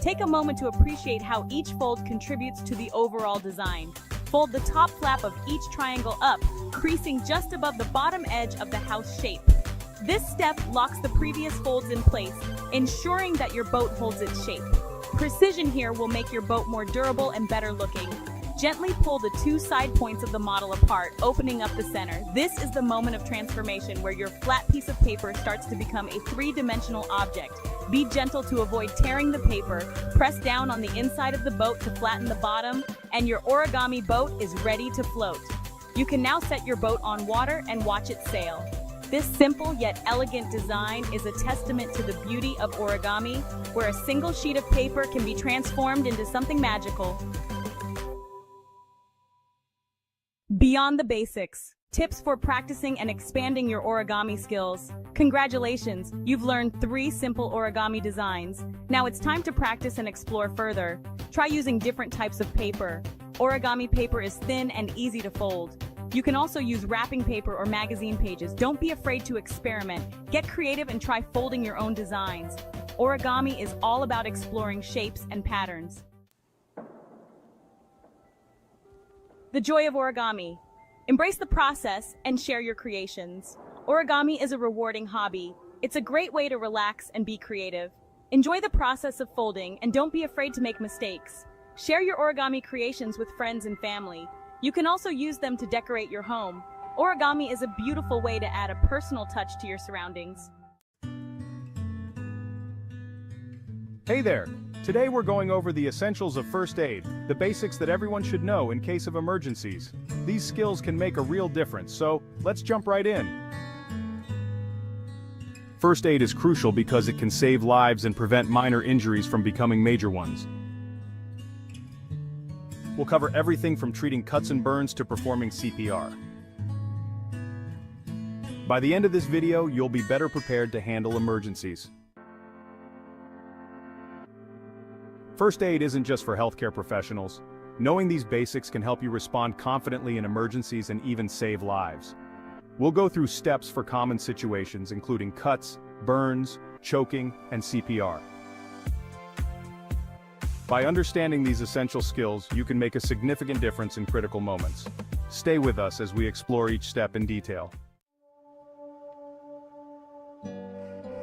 Speaker 2: Take a moment to appreciate how each fold contributes to the overall design. Fold the top flap of each triangle up, creasing just above the bottom edge of the house shape. This step locks the previous folds in place, ensuring that your boat holds its shape. Precision here will make your boat more durable and better looking. Gently pull the 2 side points of the model apart, opening up the center. This is the moment of transformation where your flat piece of paper starts to become a 3-dimensional object. Be gentle to avoid tearing the paper, press down on the inside of the boat to flatten the bottom, and your origami boat is ready to float. You can now set your boat on water and watch it sail. This simple yet elegant design is a testament to the beauty of origami, where a single sheet of paper can be transformed into something magical. Beyond the basics. Tips for practicing and expanding your origami skills. Congratulations, you've learned 3 simple origami designs. Now it's time to practice and explore further. Try using different types of paper. Origami paper is thin and easy to fold. You can also use wrapping paper or magazine pages. Don't be afraid to experiment. Get creative and try folding your own designs. Origami is all about exploring shapes and patterns. The joy of origami. Embrace the process and share your creations. Origami is a rewarding hobby. It's a great way to relax and be creative. Enjoy the process of folding and don't be afraid to make mistakes. Share your origami creations with friends and family. You can also use them to decorate your home. Origami is a beautiful way to add a personal touch to your surroundings.
Speaker 3: Hey there! Today we're going over the essentials of first aid, the basics that everyone should know in case of emergencies. These skills can make a real difference, so let's jump right in. First aid is crucial because it can save lives and prevent minor injuries from becoming major ones. We'll cover everything from treating cuts and burns to performing CPR. By the end of this video, you'll be better prepared to handle emergencies. First aid isn't just for healthcare professionals. Knowing these basics can help you respond confidently in emergencies and even save lives. We'll go through steps for common situations, including cuts, burns, choking, and CPR. By understanding these essential skills, you can make a significant difference in critical moments. Stay with us as we explore each step in detail.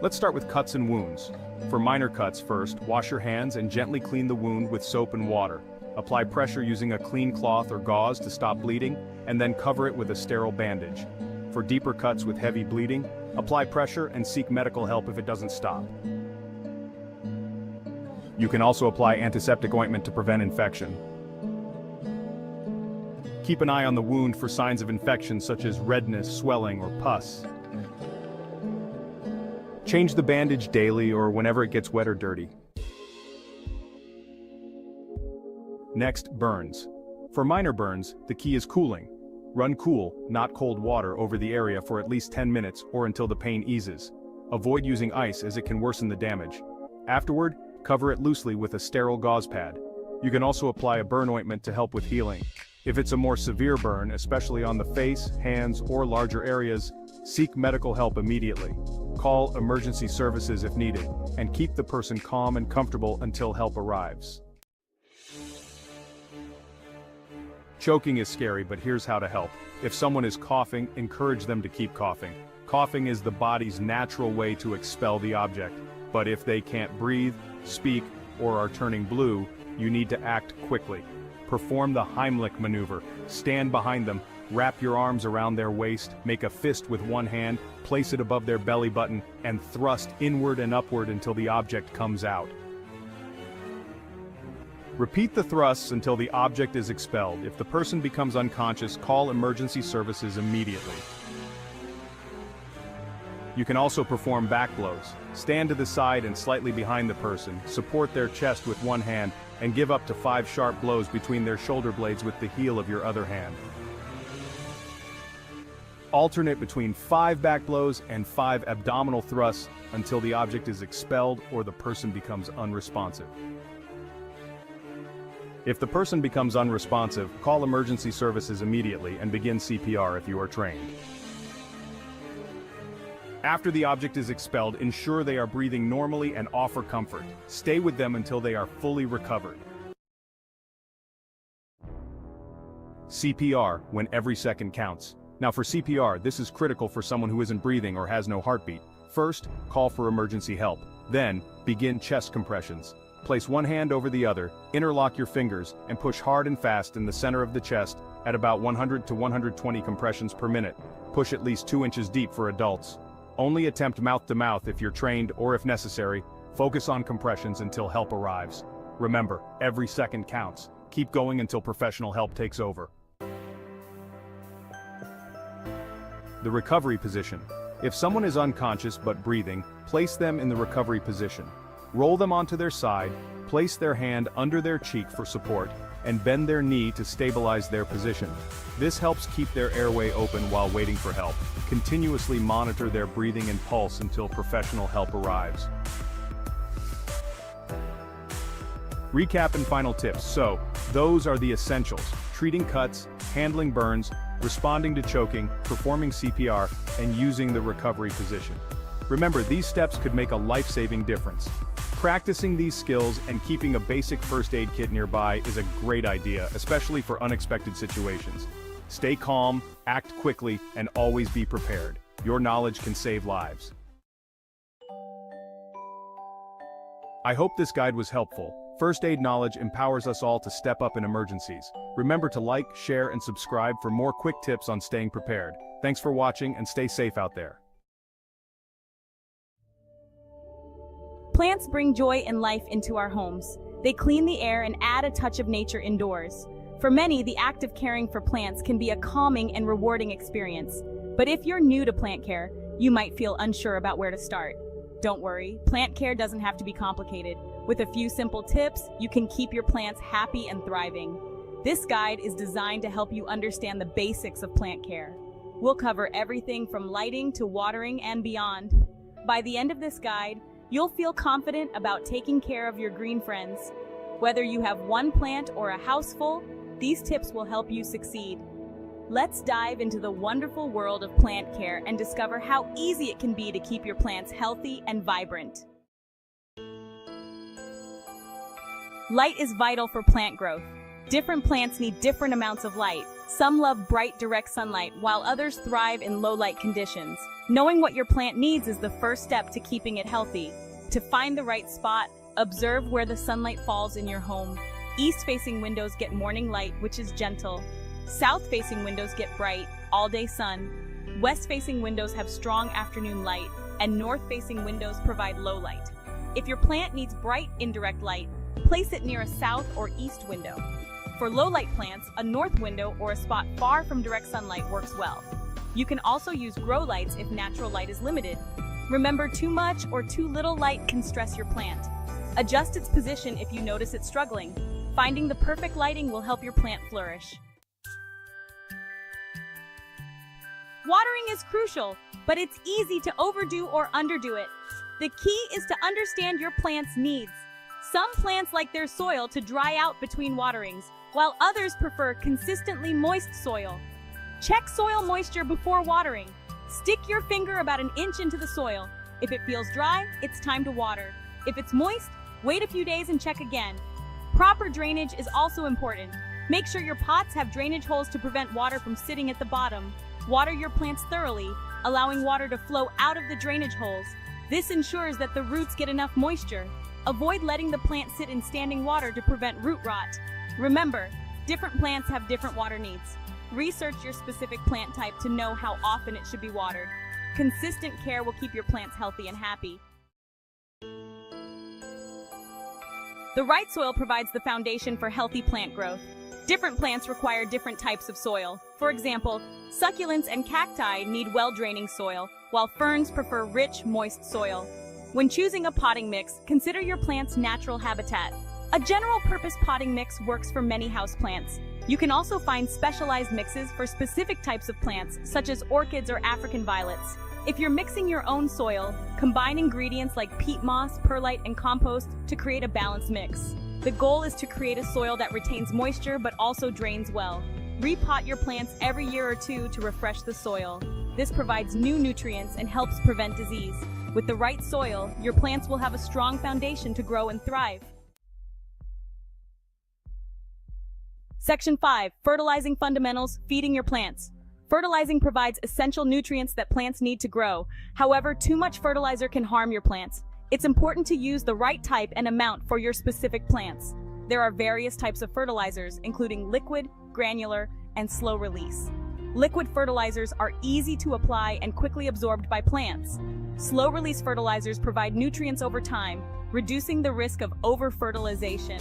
Speaker 3: Let's start with cuts and wounds. For minor cuts first, wash your hands and gently clean the wound with soap and water. Apply pressure using a clean cloth or gauze to stop bleeding, and then cover it with a sterile bandage. For deeper cuts with heavy bleeding, apply pressure and seek medical help if it doesn't stop. You can also apply antiseptic ointment to prevent infection. Keep an eye on the wound for signs of infection such as redness, swelling, or pus. Change the bandage daily or whenever it gets wet or dirty. Next, burns. For minor burns, the key is cooling. Run cool, not cold water over the area for at least 10 minutes or until the pain eases. Avoid using ice as it can worsen the damage. Afterward, cover it loosely with a sterile gauze pad. You can also apply a burn ointment to help with healing. If it's a more severe burn, especially on the face, hands, or larger areas, seek medical help immediately. Call emergency services if needed, and keep the person calm and comfortable until help arrives. Choking is scary, but here's how to help. If someone is coughing, encourage them to keep coughing. Coughing is the body's natural way to expel the object, but if they can't breathe, speak, or are turning blue, you need to act quickly. Perform the Heimlich maneuver. Stand behind them, wrap your arms around their waist, make a fist with one hand, place it above their belly button, and thrust inward and upward until the object comes out. Repeat the thrusts until the object is expelled. If the person becomes unconscious, call emergency services immediately. You can also perform back blows. Stand to the side and slightly behind the person, support their chest with one hand, and give up to 5 sharp blows between their shoulder blades with the heel of your other hand. Alternate between 5 back blows and 5 abdominal thrusts until the object is expelled or the person becomes unresponsive. If the person becomes unresponsive, call emergency services immediately and begin CPR if you are trained. After the object is expelled, ensure they are breathing normally and offer comfort. Stay with them until they are fully recovered. CPR, when every second counts. Now for CPR, this is critical for someone who isn't breathing or has no heartbeat. First, call for emergency help. Then, begin chest compressions. Place one hand over the other, interlock your fingers, and push hard and fast in the center of the chest at about 100 to 120 compressions per minute. Push at least 2 inches deep for adults. Only attempt mouth-to-mouth if you're trained or if necessary. Focus on compressions until help arrives. Remember, every second counts. Keep going until professional help takes over. The recovery position. If someone is unconscious but breathing, place them in the recovery position. Roll them onto their side, place their hand under their cheek for support, and bend their knee to stabilize their position. This helps keep their airway open while waiting for help. Continuously monitor their breathing and pulse until professional help arrives. Recap and final tips. So, those are the essentials: treating cuts, handling burns, responding to choking, performing CPR, and using the recovery position. Remember, these steps could make a life-saving difference. Practicing these skills and keeping a basic first aid kit nearby is a great idea, especially for unexpected situations. Stay calm, act quickly, and always be prepared. Your knowledge can save lives. I hope this guide was helpful. First aid knowledge empowers us all to step up in emergencies. Remember to like, share, and subscribe for more quick tips on staying prepared. Thanks for watching and stay safe out there.
Speaker 2: Plants bring joy and life into our homes. They clean the air and add a touch of nature indoors. For many, the act of caring for plants can be a calming and rewarding experience. But if you're new to plant care, you might feel unsure about where to start. Don't worry, plant care doesn't have to be complicated. With a few simple tips, you can keep your plants happy and thriving. This guide is designed to help you understand the basics of plant care. We'll cover everything from lighting to watering and beyond. By the end of this guide, you'll feel confident about taking care of your green friends. Whether you have one plant or a house full, these tips will help you succeed. Let's dive into the wonderful world of plant care and discover how easy it can be to keep your plants healthy and vibrant. Light is vital for plant growth. Different plants need different amounts of light. Some love bright, direct sunlight, while others thrive in low light conditions. Knowing what your plant needs is the first step to keeping it healthy. To find the right spot, observe where the sunlight falls in your home. East-facing windows get morning light, which is gentle. South-facing windows get bright, all-day sun. West-facing windows have strong afternoon light, and north-facing windows provide low light. If your plant needs bright, indirect light, place it near a south or east window. For low-light plants, a north window or a spot far from direct sunlight works well. You can also use grow lights if natural light is limited. Remember, too much or too little light can stress your plant. Adjust its position if you notice it struggling. Finding the perfect lighting will help your plant flourish. Watering is crucial, but it's easy to overdo or underdo it. The key is to understand your plant's needs. Some plants like their soil to dry out between waterings, while others prefer consistently moist soil. Check soil moisture before watering. Stick your finger about an inch into the soil. If it feels dry, it's time to water. If it's moist, wait a few days and check again. Proper drainage is also important. Make sure your pots have drainage holes to prevent water from sitting at the bottom. Water your plants thoroughly, allowing water to flow out of the drainage holes. This ensures that the roots get enough moisture. Avoid letting the plant sit in standing water to prevent root rot. Remember, different plants have different water needs. Research your specific plant type to know how often it should be watered. Consistent care will keep your plants healthy and happy. The right soil provides the foundation for healthy plant growth. Different plants require different types of soil. For example, succulents and cacti need well-draining soil, while ferns prefer rich, moist soil. When choosing a potting mix, consider your plant's natural habitat. A general-purpose potting mix works for many houseplants. You can also find specialized mixes for specific types of plants, such as orchids or African violets. If you're mixing your own soil, combine ingredients like peat moss, perlite, and compost to create a balanced mix. The goal is to create a soil that retains moisture but also drains well. Repot your plants every year or two to refresh the soil. This provides new nutrients and helps prevent disease. With the right soil, your plants will have a strong foundation to grow and thrive. Section 5. Fertilizing fundamentals, feeding your plants. Fertilizing provides essential nutrients that plants need to grow. However, too much fertilizer can harm your plants. It's important to use the right type and amount for your specific plants. There are various types of fertilizers, including liquid, granular, and slow release. Liquid fertilizers are easy to apply and quickly absorbed by plants. Slow release fertilizers provide nutrients over time, reducing the risk of over-fertilization.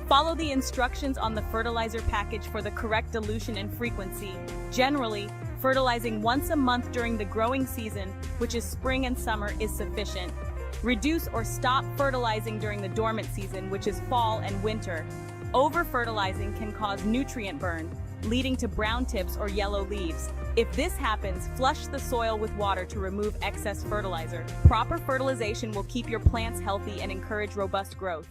Speaker 2: Follow the instructions on the fertilizer package for the correct dilution and frequency. Generally, fertilizing once a month during the growing season, which is spring and summer, is sufficient. Reduce or stop fertilizing during the dormant season, which is fall and winter. Over-fertilizing can cause nutrient burn, leading to brown tips or yellow leaves. If this happens, flush the soil with water to remove excess fertilizer. Proper fertilization will keep your plants healthy and encourage robust growth.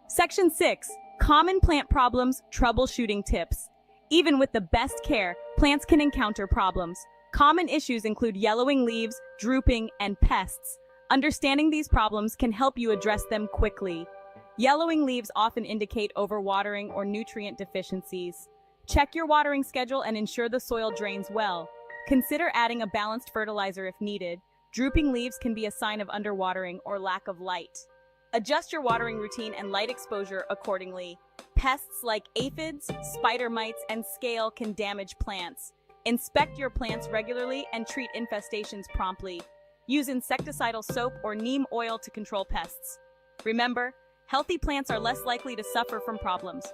Speaker 2: Section 6. Common plant problems, troubleshooting tips. Even with the best care, plants can encounter problems. Common issues include yellowing leaves, drooping, and pests. Understanding these problems can help you address them quickly. Yellowing leaves often indicate overwatering or nutrient deficiencies. Check your watering schedule and ensure the soil drains well. Consider adding a balanced fertilizer if needed. Drooping leaves can be a sign of underwatering or lack of light. Adjust your watering routine and light exposure accordingly. Pests like aphids, spider mites, and scale can damage plants. Inspect your plants regularly and treat infestations promptly. Use insecticidal soap or neem oil to control pests. Remember, healthy plants are less likely to suffer from problems.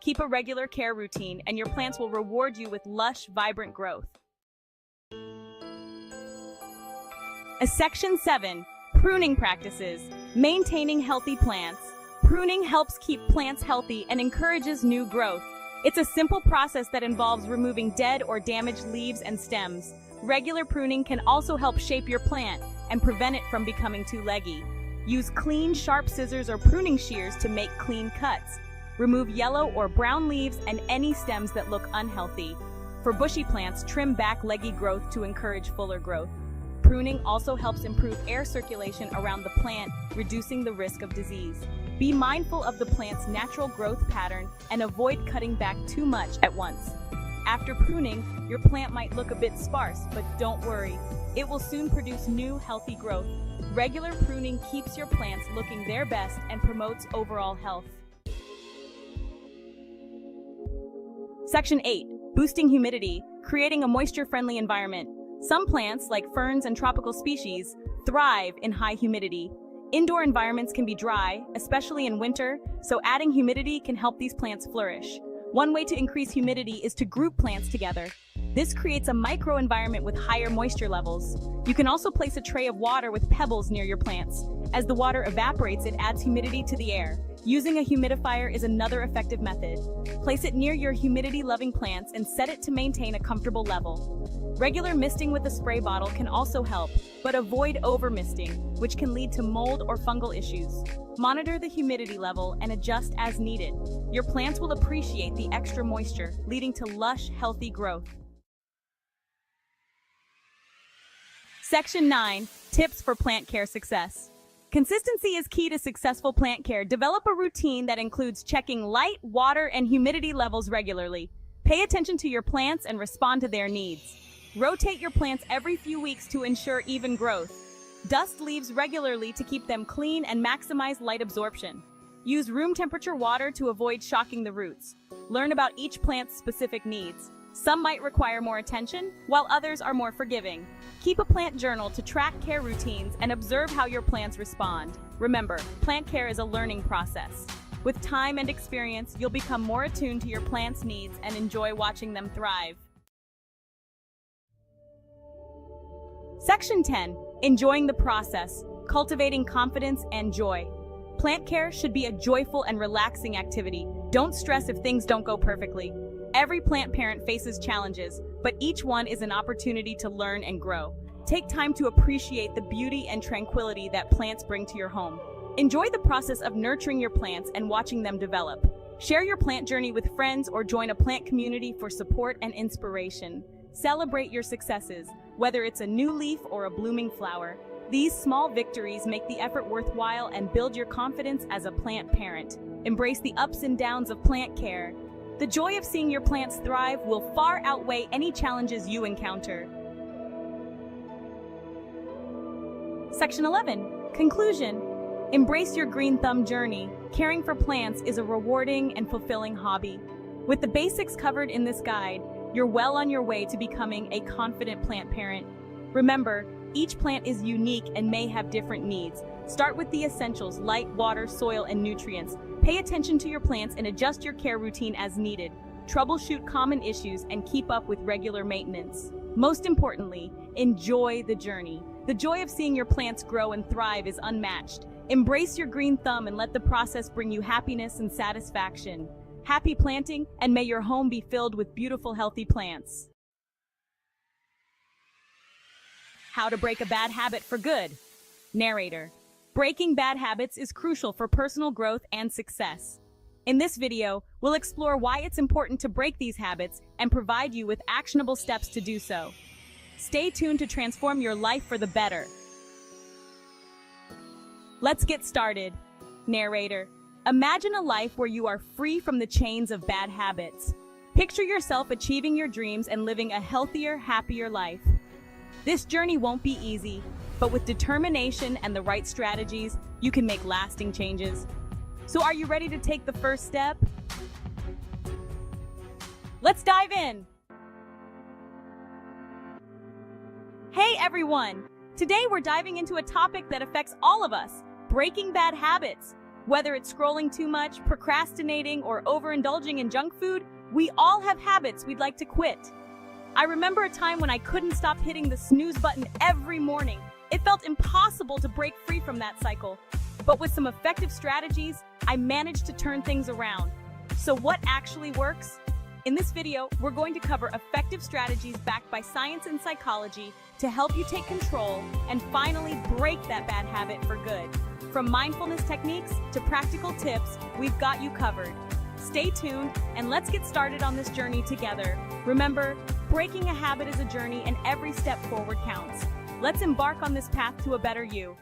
Speaker 2: Keep a regular care routine and your plants will reward you with lush, vibrant growth. Section 7. Pruning practices. Maintaining healthy plants. Pruning helps keep plants healthy and encourages new growth. It's a simple process that involves removing dead or damaged leaves and stems. Regular pruning can also help shape your plant and prevent it from becoming too leggy. Use clean, sharp scissors or pruning shears to make clean cuts. Remove yellow or brown leaves and any stems that look unhealthy. For bushy plants, trim back leggy growth to encourage fuller growth. Pruning also helps improve air circulation around the plant, reducing the risk of disease. Be mindful of the plant's natural growth pattern and avoid cutting back too much at once. After pruning, your plant might look a bit sparse, but don't worry. It will soon produce new, healthy growth. Regular pruning keeps your plants looking their best and promotes overall health. Section 8. Boosting humidity, creating a moisture-friendly environment. Some plants, like ferns and tropical species, thrive in high humidity. Indoor environments can be dry, especially in winter, so adding humidity can help these plants flourish. One way to increase humidity is to group plants together. This creates a microenvironment with higher moisture levels. You can also place a tray of water with pebbles near your plants. As the water evaporates, it adds humidity to the air. Using a humidifier is another effective method. Place it near your humidity-loving plants and set it to maintain a comfortable level. Regular misting with a spray bottle can also help, but avoid over-misting, which can lead to mold or fungal issues. Monitor the humidity level and adjust as needed. Your plants will appreciate the extra moisture, leading to lush, healthy growth. Section 9. Tips for plant care success. Consistency is key to successful plant care. Develop a routine that includes checking light, water, and humidity levels regularly. Pay attention to your plants and respond to their needs. Rotate your plants every few weeks to ensure even growth. Dust leaves regularly to keep them clean and maximize light absorption. Use room temperature water to avoid shocking the roots. Learn about each plant's specific needs. Some might require more attention, while others are more forgiving. Keep a plant journal to track care routines and observe how your plants respond. Remember, plant care is a learning process. With time and experience, you'll become more attuned to your plant's needs and enjoy watching them thrive. Section 10. Enjoying the process, cultivating confidence and joy. Plant care should be a joyful and relaxing activity. Don't stress if things don't go perfectly. Every plant parent faces challenges, but each one is an opportunity to learn and grow. Take time to appreciate the beauty and tranquility that plants bring to your home. Enjoy the process of nurturing your plants and watching them develop. Share your plant journey with friends or join a plant community for support and inspiration. Celebrate your successes, whether it's a new leaf or a blooming flower. These small victories make the effort worthwhile and build your confidence as a plant parent. Embrace the ups and downs of plant care. The joy of seeing your plants thrive will far outweigh any challenges you encounter. Section 11. Conclusion. Embrace your green thumb journey. Caring for plants is a rewarding and fulfilling hobby. With the basics covered in this guide, you're well on your way to becoming a confident plant parent. Remember, each plant is unique and may have different needs. Start with the essentials: light, water, soil, and nutrients. Pay attention to your plants and adjust your care routine as needed. Troubleshoot common issues and keep up with regular maintenance. Most importantly, enjoy the journey. The joy of seeing your plants grow and thrive is unmatched. Embrace your green thumb and let the process bring you happiness and satisfaction. Happy planting, and may your home be filled with beautiful, healthy plants. How to break a bad habit for good. Narrator. Breaking bad habits is crucial for personal growth and success. In this video, we'll explore why it's important to break these habits and provide you with actionable steps to do so. Stay tuned to transform your life for the better. Let's get started. Narrator. Imagine a life where you are free from the chains of bad habits. Picture yourself achieving your dreams and living a healthier, happier life. This journey won't be easy, but with determination and the right strategies, you can make lasting changes. So are you ready to take the first step? Let's dive in! Hey everyone! Today we're diving into a topic that affects all of us: breaking bad habits. Whether it's scrolling too much, procrastinating, or overindulging in junk food, we all have habits we'd like to quit. I remember a time when I couldn't stop hitting the snooze button every morning. It felt impossible to break free from that cycle. But with some effective strategies, I managed to turn things around. So what actually works? In this video, we're going to cover effective strategies backed by science and psychology to help you take control and finally break that bad habit for good. From mindfulness techniques to practical tips, we've got you covered. Stay tuned and let's get started on this journey together. Remember, breaking a habit is a journey and every step forward counts. Let's embark on this path to a better you.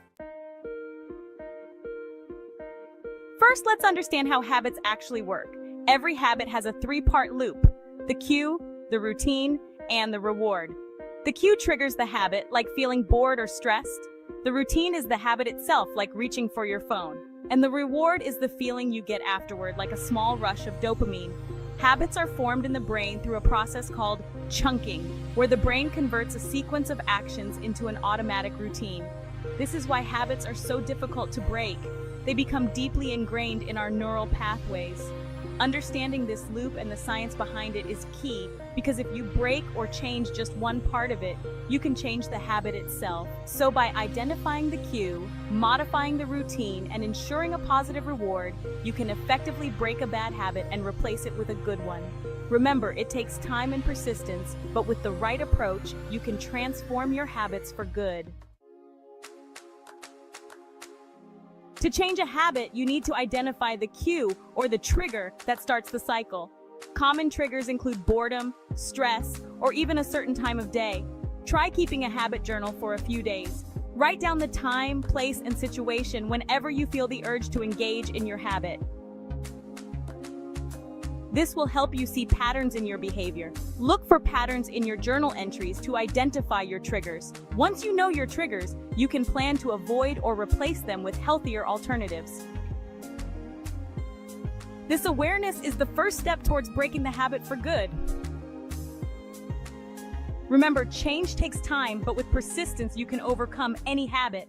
Speaker 2: First, let's understand how habits actually work. Every habit has a three-part loop: the cue, the routine, and the reward. The cue triggers the habit, like feeling bored or stressed. The routine is the habit itself, like reaching for your phone. And the reward is the feeling you get afterward, like a small rush of dopamine. Habits are formed in the brain through a process called chunking, where the brain converts a sequence of actions into an automatic routine. This is why habits are so difficult to break. They become deeply ingrained in our neural pathways. Understanding this loop and the science behind it is key, because if you break or change just one part of it, you can change the habit itself. So by identifying the cue, modifying the routine, and ensuring a positive reward, you can effectively break a bad habit and replace it with a good one. Remember, it takes time and persistence, but with the right approach, you can transform your habits for good. To change a habit, you need to identify the cue or the trigger that starts the cycle. Common triggers include boredom, stress, or even a certain time of day. Try keeping a habit journal for a few days. Write down the time, place, and situation whenever you feel the urge to engage in your habit. This will help you see patterns in your behavior. Look for patterns in your journal entries to identify your triggers. Once you know your triggers, you can plan to avoid or replace them with healthier alternatives. This awareness is the first step towards breaking the habit for good. Remember, change takes time, but with persistence, you can overcome any habit.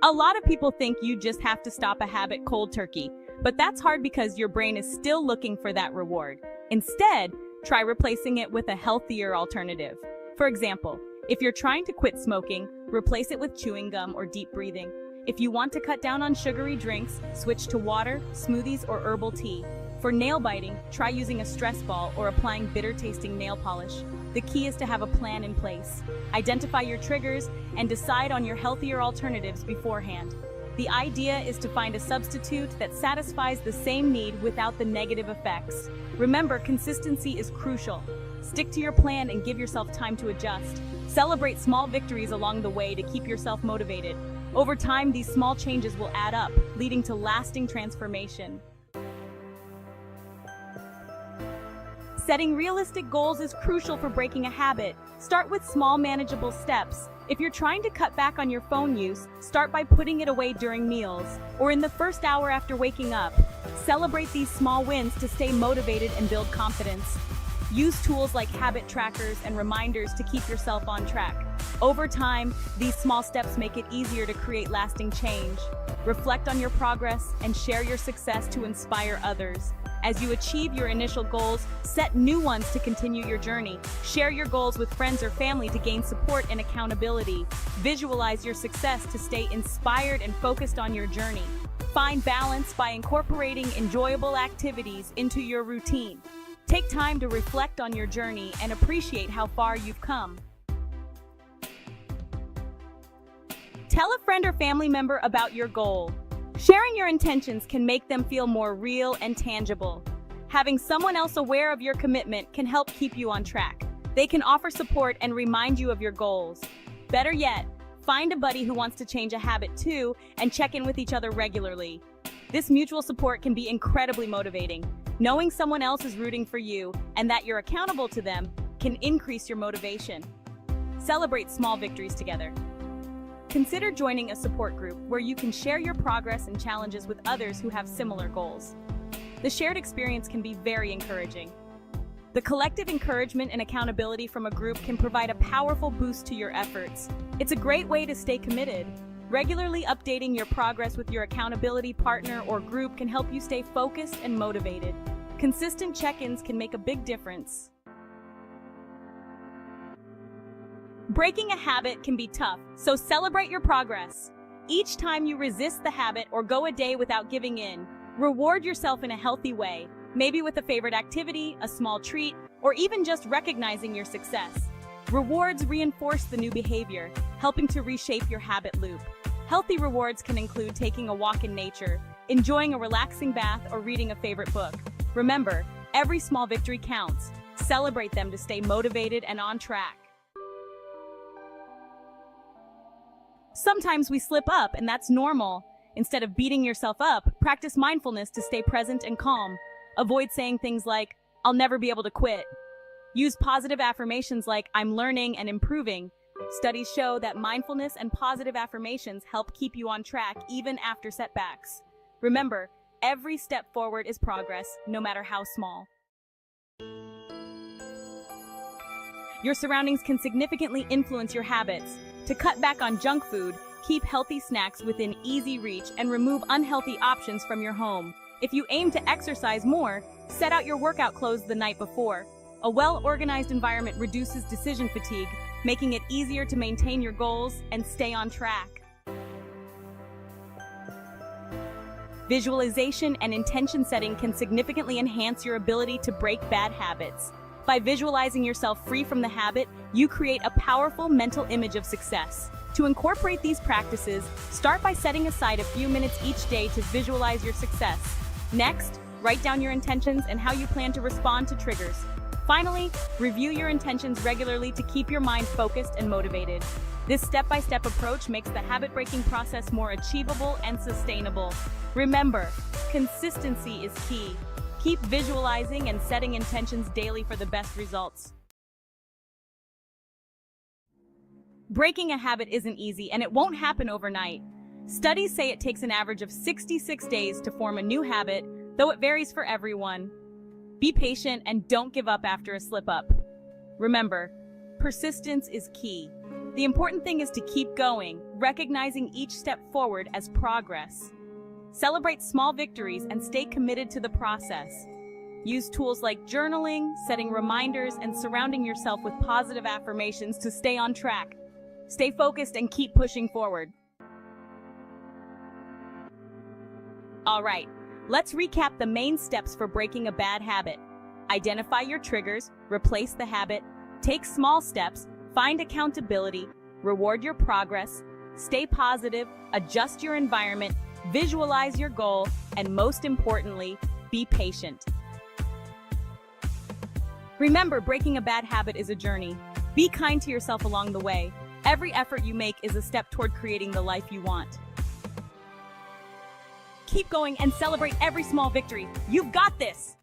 Speaker 2: A lot of people think you just have to stop a habit cold turkey, but that's hard because your brain is still looking for that reward. Instead, try replacing it with a healthier alternative. For example, if you're trying to quit smoking, replace it with chewing gum or deep breathing. If you want to cut down on sugary drinks, switch to water, smoothies, or herbal tea. For nail biting, try using a stress ball or applying bitter-tasting nail polish. The key is to have a plan in place. Identify your triggers and decide on your healthier alternatives beforehand. The idea is to find a substitute that satisfies the same need without the negative effects. Remember, consistency is crucial. Stick to your plan and give yourself time to adjust. Celebrate small victories along the way to keep yourself motivated. Over time, these small changes will add up, leading to lasting transformation. Setting realistic goals is crucial for breaking a habit. Start with small, manageable steps. If you're trying to cut back on your phone use, start by putting it away during meals or in the first hour after waking up. Celebrate these small wins to stay motivated and build confidence. Use tools like habit trackers and reminders to keep yourself on track. Over time, these small steps make it easier to create lasting change. Reflect on your progress and share your success to inspire others. As you achieve your initial goals, set new ones to continue your journey. Share your goals with friends or family to gain support and accountability. Visualize your success to stay inspired and focused on your journey. Find balance by incorporating enjoyable activities into your routine. Take time to reflect on your journey and appreciate how far you've come. Tell a friend or family member about your goal. Sharing your intentions can make them feel more real and tangible. Having someone else aware of your commitment can help keep you on track. They can offer support and remind you of your goals. Better yet, find a buddy who wants to change a habit too and check in with each other regularly. This mutual support can be incredibly motivating. Knowing someone else is rooting for you and that you're accountable to them can increase your motivation. Celebrate small victories together. Consider joining a support group where you can share your progress and challenges with others who have similar goals. The shared experience can be very encouraging. The collective encouragement and accountability from a group can provide a powerful boost to your efforts. It's a great way to stay committed. Regularly updating your progress with your accountability partner or group can help you stay focused and motivated. Consistent check-ins can make a big difference. Breaking a habit can be tough, so celebrate your progress. Each time you resist the habit or go a day without giving in, reward yourself in a healthy way, maybe with a favorite activity, a small treat, or even just recognizing your success. Rewards reinforce the new behavior, helping to reshape your habit loop. Healthy rewards can include taking a walk in nature, enjoying a relaxing bath, or reading a favorite book. Remember, every small victory counts. Celebrate them to stay motivated and on track. Sometimes we slip up, and that's normal. Instead of beating yourself up, practice mindfulness to stay present and calm. Avoid saying things like, "I'll never be able to quit." Use positive affirmations like, "I'm learning and improving." Studies show that mindfulness and positive affirmations help keep you on track even after setbacks. Remember, every step forward is progress, no matter how small. Your surroundings can significantly influence your habits. To cut back on junk food, keep healthy snacks within easy reach and remove unhealthy options from your home. If you aim to exercise more, set out your workout clothes the night before. A well-organized environment reduces decision fatigue, making it easier to maintain your goals and stay on track. Visualization and intention setting can significantly enhance your ability to break bad habits. By visualizing yourself free from the habit, you create a powerful mental image of success. To incorporate these practices, start by setting aside a few minutes each day to visualize your success. Next, write down your intentions and how you plan to respond to triggers. Finally, review your intentions regularly to keep your mind focused and motivated. This step-by-step approach makes the habit-breaking process more achievable and sustainable. Remember, consistency is key. Keep visualizing and setting intentions daily for the best results. Breaking a habit isn't easy, and it won't happen overnight. Studies say it takes an average of 66 days to form a new habit, though it varies for everyone. Be patient and don't give up after a slip-up. Remember, persistence is key. The important thing is to keep going, recognizing each step forward as progress. Celebrate small victories and stay committed to the process. Use tools like journaling, setting reminders, and surrounding yourself with positive affirmations to stay on track. Stay focused and keep pushing forward. All right, let's recap the main steps for breaking a bad habit. Identify your triggers, replace the habit, take small steps, find accountability, reward your progress, stay positive, adjust your environment, visualize your goal, and most importantly, be patient. Remember, breaking a bad habit is a journey. Be kind to yourself along the way. Every effort you make is a step toward creating the life you want. Keep going and celebrate every small victory. You've got this!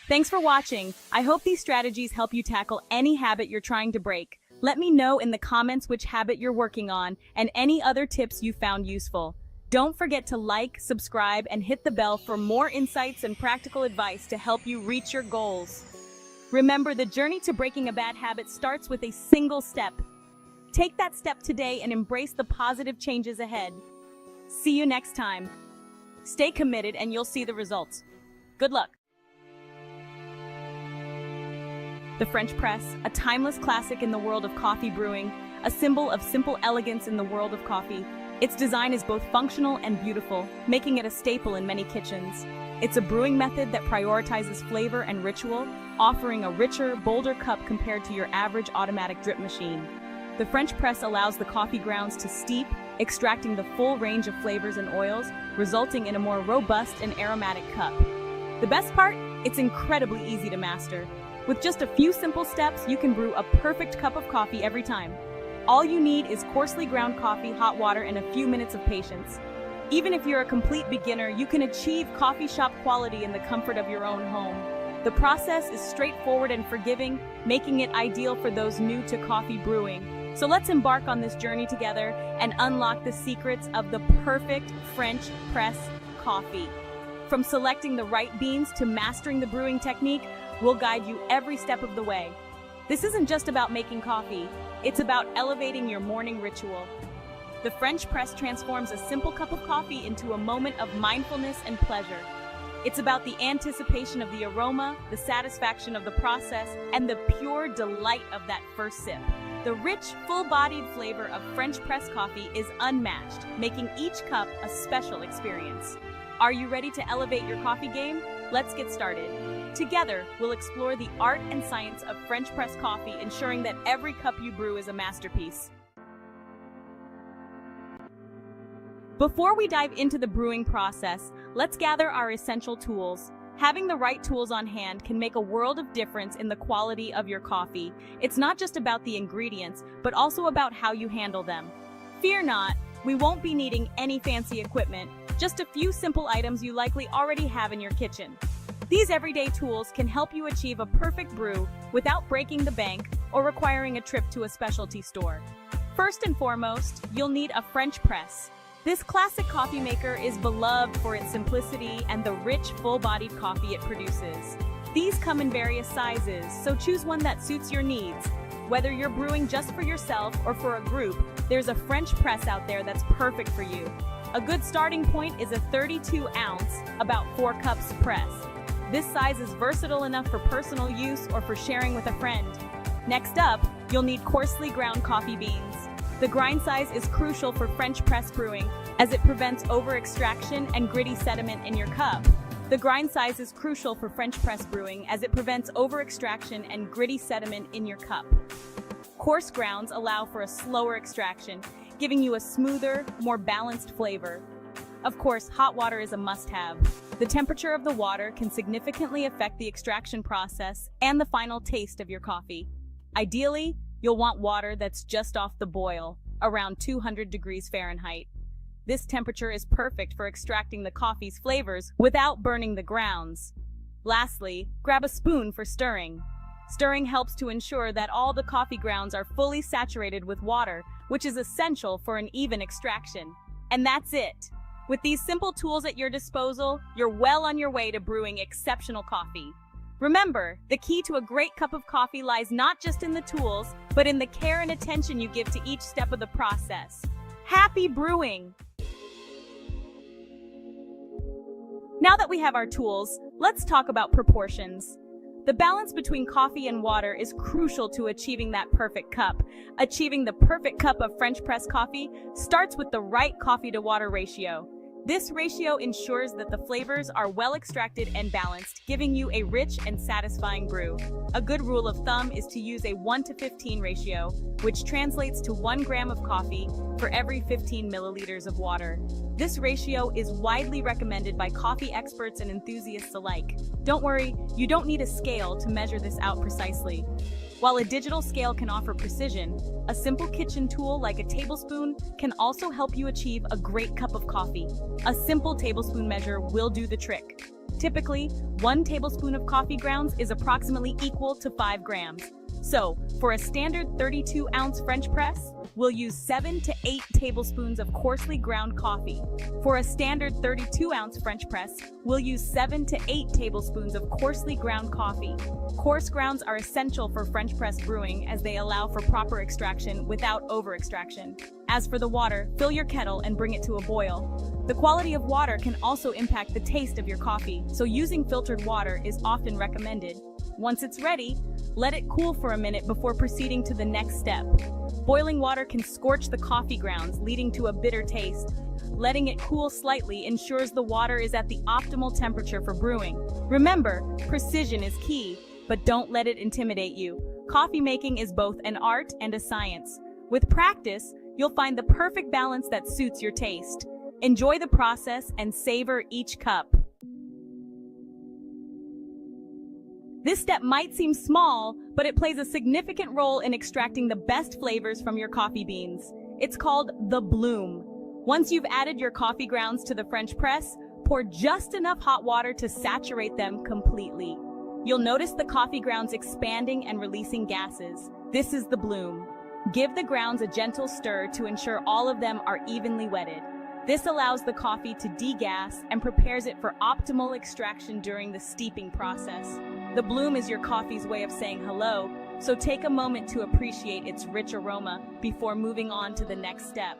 Speaker 2: Thanks for watching. I hope these strategies help you tackle any habit you're trying to break. Let me know in the comments which habit you're working on and any other tips you found useful. Don't forget to like, subscribe, and hit the bell for more insights and practical advice to help you reach your goals. Remember, the journey to breaking a bad habit starts with a single step. Take that step today and embrace the positive changes ahead. See you next time. Stay committed and you'll see the results. Good luck. The French press, a timeless classic in the world of coffee brewing, a symbol of simple elegance in the world of coffee. Its design is both functional and beautiful, making it a staple in many kitchens. It's a brewing method that prioritizes flavor and ritual, offering a richer, bolder cup compared to your average automatic drip machine. The French press allows the coffee grounds to steep, extracting the full range of flavors and oils, resulting in a more robust and aromatic cup. The best part? It's incredibly easy to master. With just a few simple steps, you can brew a perfect cup of coffee every time. All you need is coarsely ground coffee, hot water, and a few minutes of patience. Even if you're a complete beginner, you can achieve coffee shop quality in the comfort of your own home. The process is straightforward and forgiving, making it ideal for those new to coffee brewing. So let's embark on this journey together and unlock the secrets of the perfect French press coffee. From selecting the right beans to mastering the brewing technique, we'll guide you every step of the way. This isn't just about making coffee, it's about elevating your morning ritual. The French press transforms a simple cup of coffee into a moment of mindfulness and pleasure. It's about the anticipation of the aroma, the satisfaction of the process, and the pure delight of that first sip. The rich, full-bodied flavor of French press coffee is unmatched, making each cup a special experience. Are you ready to elevate your coffee game? Let's get started. Together, we'll explore the art and science of French press coffee, ensuring that every cup you brew is a masterpiece. Before we dive into the brewing process, let's gather our essential tools. Having the right tools on hand can make a world of difference in the quality of your coffee. It's not just about the ingredients, but also about how you handle them. Fear not, we won't be needing any fancy equipment, just a few simple items you likely already have in your kitchen. These everyday tools can help you achieve a perfect brew without breaking the bank or requiring a trip to a specialty store. First and foremost, you'll need a French press. This classic coffee maker is beloved for its simplicity and the rich, full-bodied coffee it produces. These come in various sizes, so choose one that suits your needs. Whether you're brewing just for yourself or for a group, there's a French press out there that's perfect for you. A good starting point is a 32-ounce, about 4 cups press. This size is versatile enough for personal use or for sharing with a friend. Next up, you'll need coarsely ground coffee beans. The grind size is crucial for French press brewing, as it prevents over-extraction and gritty sediment in your cup. The grind size is crucial for French press brewing, as it prevents over-extraction and gritty sediment in your cup. Coarse grounds allow for a slower extraction, giving you a smoother, more balanced flavor. Of course, hot water is a must-have. The temperature of the water can significantly affect the extraction process and the final taste of your coffee. Ideally, you'll want water that's just off the boil, around 200 degrees Fahrenheit. This temperature is perfect for extracting the coffee's flavors without burning the grounds. Lastly, grab a spoon for stirring. Stirring helps to ensure that all the coffee grounds are fully saturated with water, which is essential for an even extraction. And that's it. With these simple tools at your disposal, you're well on your way to brewing exceptional coffee. Remember, the key to a great cup of coffee lies not just in the tools, but in the care and attention you give to each step of the process. Happy brewing! Now that we have our tools, let's talk about proportions. The balance between coffee and water is crucial to achieving that perfect cup. Achieving the perfect cup of French press coffee starts with the right coffee to water ratio. This ratio ensures that the flavors are well extracted and balanced, giving you a rich and satisfying brew. A good rule of thumb is to use a 1:15 ratio, which translates to 1 gram of coffee for every 15 milliliters of water. This ratio is widely recommended by coffee experts and enthusiasts alike. Don't worry, you don't need a scale to measure this out precisely. While a digital scale can offer precision, a simple kitchen tool like a tablespoon can also help you achieve a great cup of coffee. A simple tablespoon measure will do the trick. Typically, 1 tablespoon of coffee grounds is approximately equal to 5 grams. So, for a standard 32-ounce French press, we'll use 7 to 8 tablespoons of coarsely ground coffee. For a standard 32-ounce French press, we'll use 7 to 8 tablespoons of coarsely ground coffee. Coarse grounds are essential for French press brewing as they allow for proper extraction without over-extraction. As for the water, fill your kettle and bring it to a boil. The quality of water can also impact the taste of your coffee, so using filtered water is often recommended. Once it's ready, let it cool for a minute before proceeding to the next step. Boiling water can scorch the coffee grounds, leading to a bitter taste. Letting it cool slightly ensures the water is at the optimal temperature for brewing. Remember, precision is key, but don't let it intimidate you. Coffee making is both an art and a science. With practice, you'll find the perfect balance that suits your taste. Enjoy the process and savor each cup. This step might seem small, but it plays a significant role in extracting the best flavors from your coffee beans. It's called the bloom. Once you've added your coffee grounds to the French press, pour just enough hot water to saturate them completely. You'll notice the coffee grounds expanding and releasing gases. This is the bloom. Give the grounds a gentle stir to ensure all of them are evenly wetted. This allows the coffee to degas and prepares it for optimal extraction during the steeping process. The bloom is your coffee's way of saying hello, so take a moment to appreciate its rich aroma before moving on to the next step.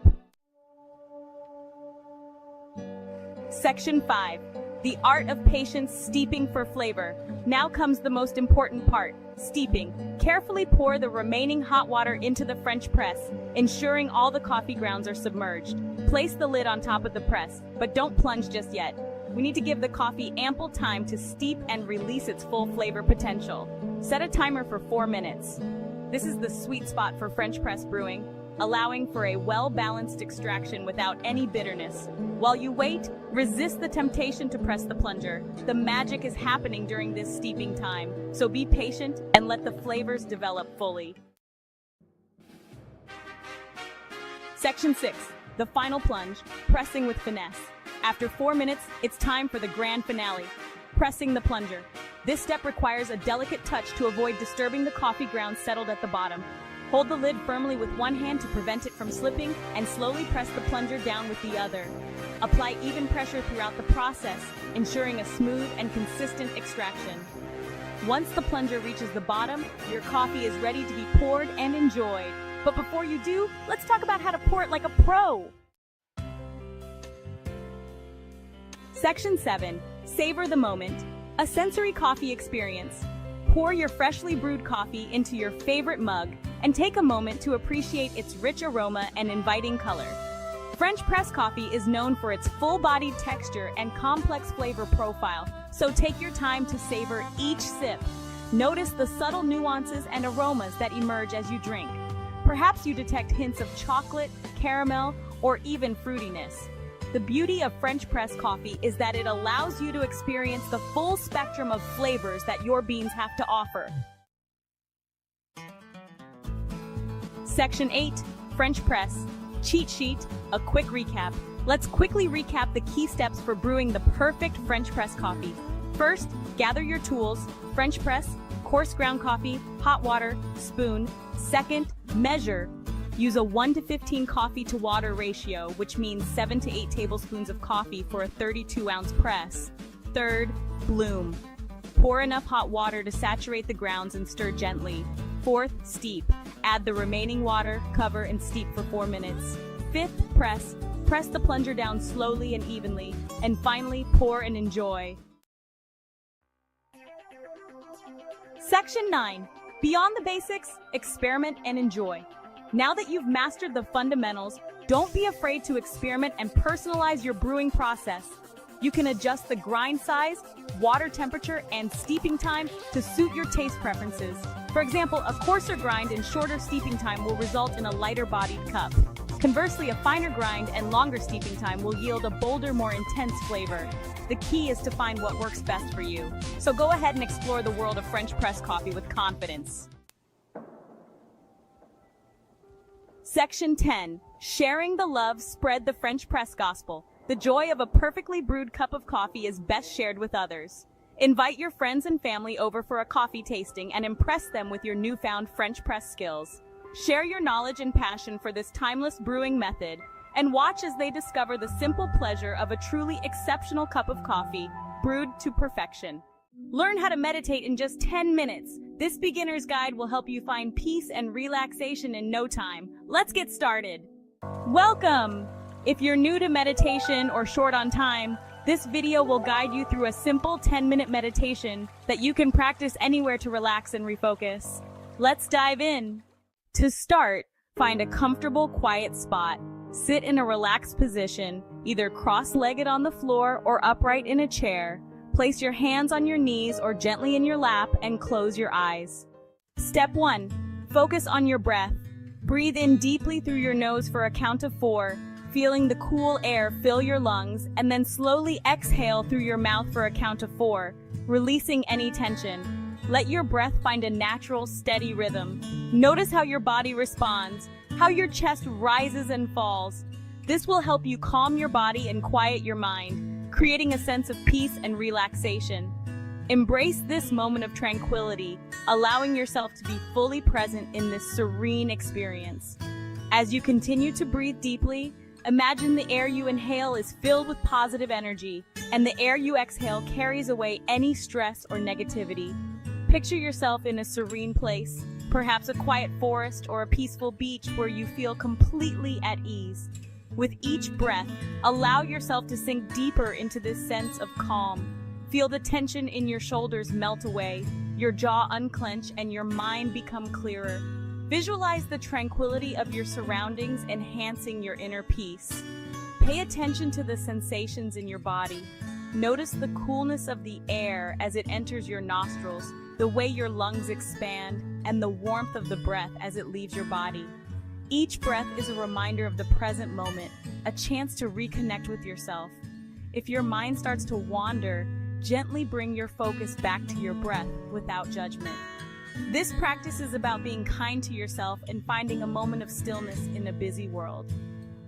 Speaker 2: Section 5. The art of patience, steeping for flavor. Now comes the most important part, steeping. Carefully pour the remaining hot water into the French press, ensuring all the coffee grounds are submerged. Place the lid on top of the press, but don't plunge just yet. We need to give the coffee ample time to steep and release its full flavor potential. Set a timer for 4 minutes. This is the sweet spot for French press brewing, allowing for a well-balanced extraction without any bitterness. While you wait, resist the temptation to press the plunger. The magic is happening during this steeping time, so be patient and let the flavors develop fully. Section 6. The final plunge, pressing with finesse. After 4 minutes, it's time for the grand finale, pressing the plunger. This step requires a delicate touch to avoid disturbing the coffee grounds settled at the bottom. Hold the lid firmly with one hand to prevent it from slipping and slowly press the plunger down with the other. Apply even pressure throughout the process, ensuring a smooth and consistent extraction. Once the plunger reaches the bottom, your coffee is ready to be poured and enjoyed. But before you do, let's talk about how to pour it like a pro. Section 7. Savor the moment. A sensory coffee experience. Pour your freshly brewed coffee into your favorite mug and take a moment to appreciate its rich aroma and inviting color. French press coffee is known for its full-bodied texture and complex flavor profile, so take your time to savor each sip. Notice the subtle nuances and aromas that emerge as you drink. Perhaps you detect hints of chocolate, caramel, or even fruitiness. The beauty of French press coffee is that it allows you to experience the full spectrum of flavors that your beans have to offer. Section 8. French press. Cheat sheet. A quick recap. Let's quickly recap the key steps for brewing the perfect French press coffee. First, gather your tools: French press, coarse ground coffee, hot water, spoon. Second, measure. Use a 1 to 15 coffee to water ratio, which means 7 to 8 tablespoons of coffee for a 32-ounce press. Third, bloom. Pour enough hot water to saturate the grounds and stir gently. Fourth, steep. Add the remaining water, cover, and steep for 4 minutes. Fifth, press. Press the plunger down slowly and evenly. And finally, pour and enjoy. Section 9. Beyond the basics, experiment and enjoy. Now that you've mastered the fundamentals, don't be afraid to experiment and personalize your brewing process. You can adjust the grind size, water temperature, and steeping time to suit your taste preferences. For example, a coarser grind and shorter steeping time will result in a lighter-bodied cup. Conversely, a finer grind and longer steeping time will yield a bolder, more intense flavor. The key is to find what works best for you. So go ahead and explore the world of French press coffee with confidence. Section 10. Sharing the love, spread the French press gospel. The joy of a perfectly brewed cup of coffee is best shared with others. Invite your friends and family over for a coffee tasting and impress them with your newfound French press skills. Share your knowledge and passion for this timeless brewing method, and watch as they discover the simple pleasure of a truly exceptional cup of coffee, brewed to perfection. Learn how to meditate in just 10 minutes. This beginner's guide will help you find peace and relaxation in no time. Let's get started. Welcome! If you're new to meditation or short on time, this video will guide you through a simple 10-minute meditation that you can practice anywhere to relax and refocus. Let's dive in. To start, find a comfortable, quiet spot. Sit in a relaxed position, either cross-legged on the floor or upright in a chair. Place your hands on your knees or gently in your lap and close your eyes. Step 1. Focus on your breath. Breathe in deeply through your nose for a count of 4, feeling the cool air fill your lungs, and then slowly exhale through your mouth for a count of 4, releasing any tension. Let your breath find a natural, steady rhythm. Notice how your body responds, how your chest rises and falls. This will help you calm your body and quiet your mind, creating a sense of peace and relaxation. Embrace this moment of tranquility, allowing yourself to be fully present in this serene experience. As you continue to breathe deeply, imagine the air you inhale is filled with positive energy, and the air you exhale carries away any stress or negativity. Picture yourself in a serene place, perhaps a quiet forest or a peaceful beach where you feel completely at ease. With each breath, allow yourself to sink deeper into this sense of calm. Feel the tension in your shoulders melt away, your jaw unclench, and your mind become clearer. Visualize the tranquility of your surroundings, enhancing your inner peace. Pay attention to the sensations in your body. Notice the coolness of the air as it enters your nostrils, the way your lungs expand, and the warmth of the breath as it leaves your body. Each breath is a reminder of the present moment, a chance to reconnect with yourself. If your mind starts to wander, gently bring your focus back to your breath without judgment. This practice is about being kind to yourself and finding a moment of stillness in a busy world.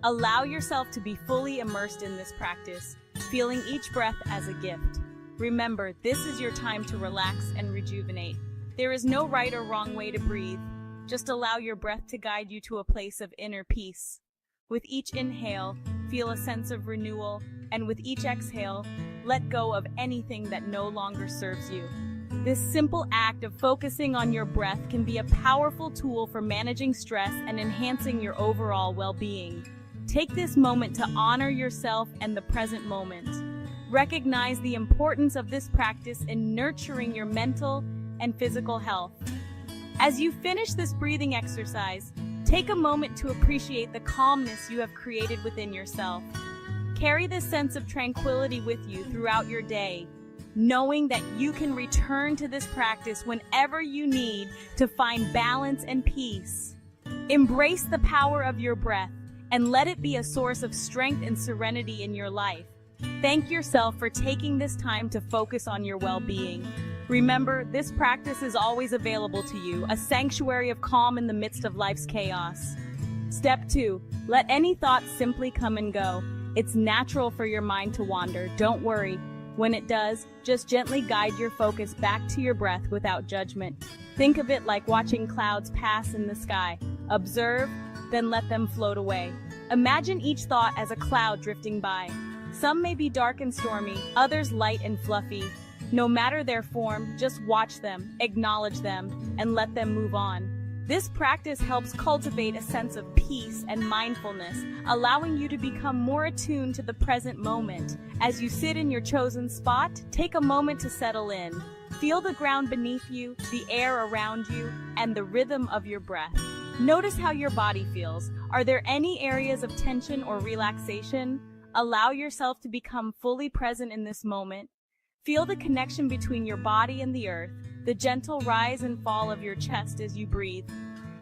Speaker 2: Allow yourself to be fully immersed in this practice, feeling each breath as a gift. Remember, this is your time to relax and rejuvenate. There is no right or wrong way to breathe. Just allow your breath to guide you to a place of inner peace. With each inhale, feel a sense of renewal, and with each exhale, let go of anything that no longer serves you. This simple act of focusing on your breath can be a powerful tool for managing stress and enhancing your overall well-being. Take this moment to honor yourself and the present moment. Recognize the importance of this practice in nurturing your mental and physical health. As you finish this breathing exercise, take a moment to appreciate the calmness you have created within yourself. Carry this sense of tranquility with you throughout your day, knowing that you can return to this practice whenever you need to find balance and peace. Embrace the power of your breath and let it be a source of strength and serenity in your life. Thank yourself for taking this time to focus on your well-being. Remember, this practice is always available to you, a sanctuary of calm in the midst of life's chaos. Step 2. Let any thoughts simply come and go. It's natural for your mind to wander. Don't worry. When it does, just gently guide your focus back to your breath without judgment. Think of it like watching clouds pass in the sky. Observe, then let them float away. Imagine each thought as a cloud drifting by. Some may be dark and stormy, others light and fluffy. No matter their form, just watch them, acknowledge them, and let them move on. This practice helps cultivate a sense of peace and mindfulness, allowing you to become more attuned to the present moment. As you sit in your chosen spot, take a moment to settle in. Feel the ground beneath you, the air around you, and the rhythm of your breath. Notice how your body feels. Are there any areas of tension or relaxation? Allow yourself to become fully present in this moment. Feel the connection between your body and the earth, the gentle rise and fall of your chest as you breathe.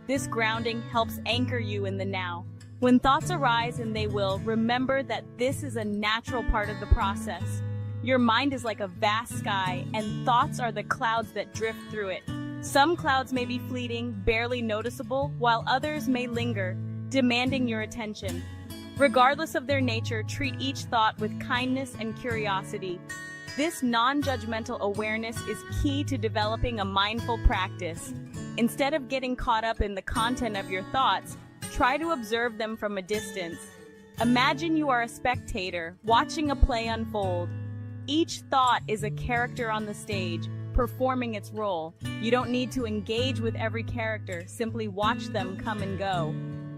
Speaker 2: This grounding helps anchor you in the now. When thoughts arise, and they will, remember that this is a natural part of the process. Your mind is like a vast sky, and thoughts are the clouds that drift through it. Some clouds may be fleeting, barely noticeable, while others may linger, demanding your attention. Regardless of their nature, treat each thought with kindness and curiosity. This non-judgmental awareness is key to developing a mindful practice. Instead of getting caught up in the content of your thoughts, try to observe them from a distance. Imagine you are a spectator, watching a play unfold. Each thought is a character on the stage, performing its role. You don't need to engage with every character, simply watch them come and go.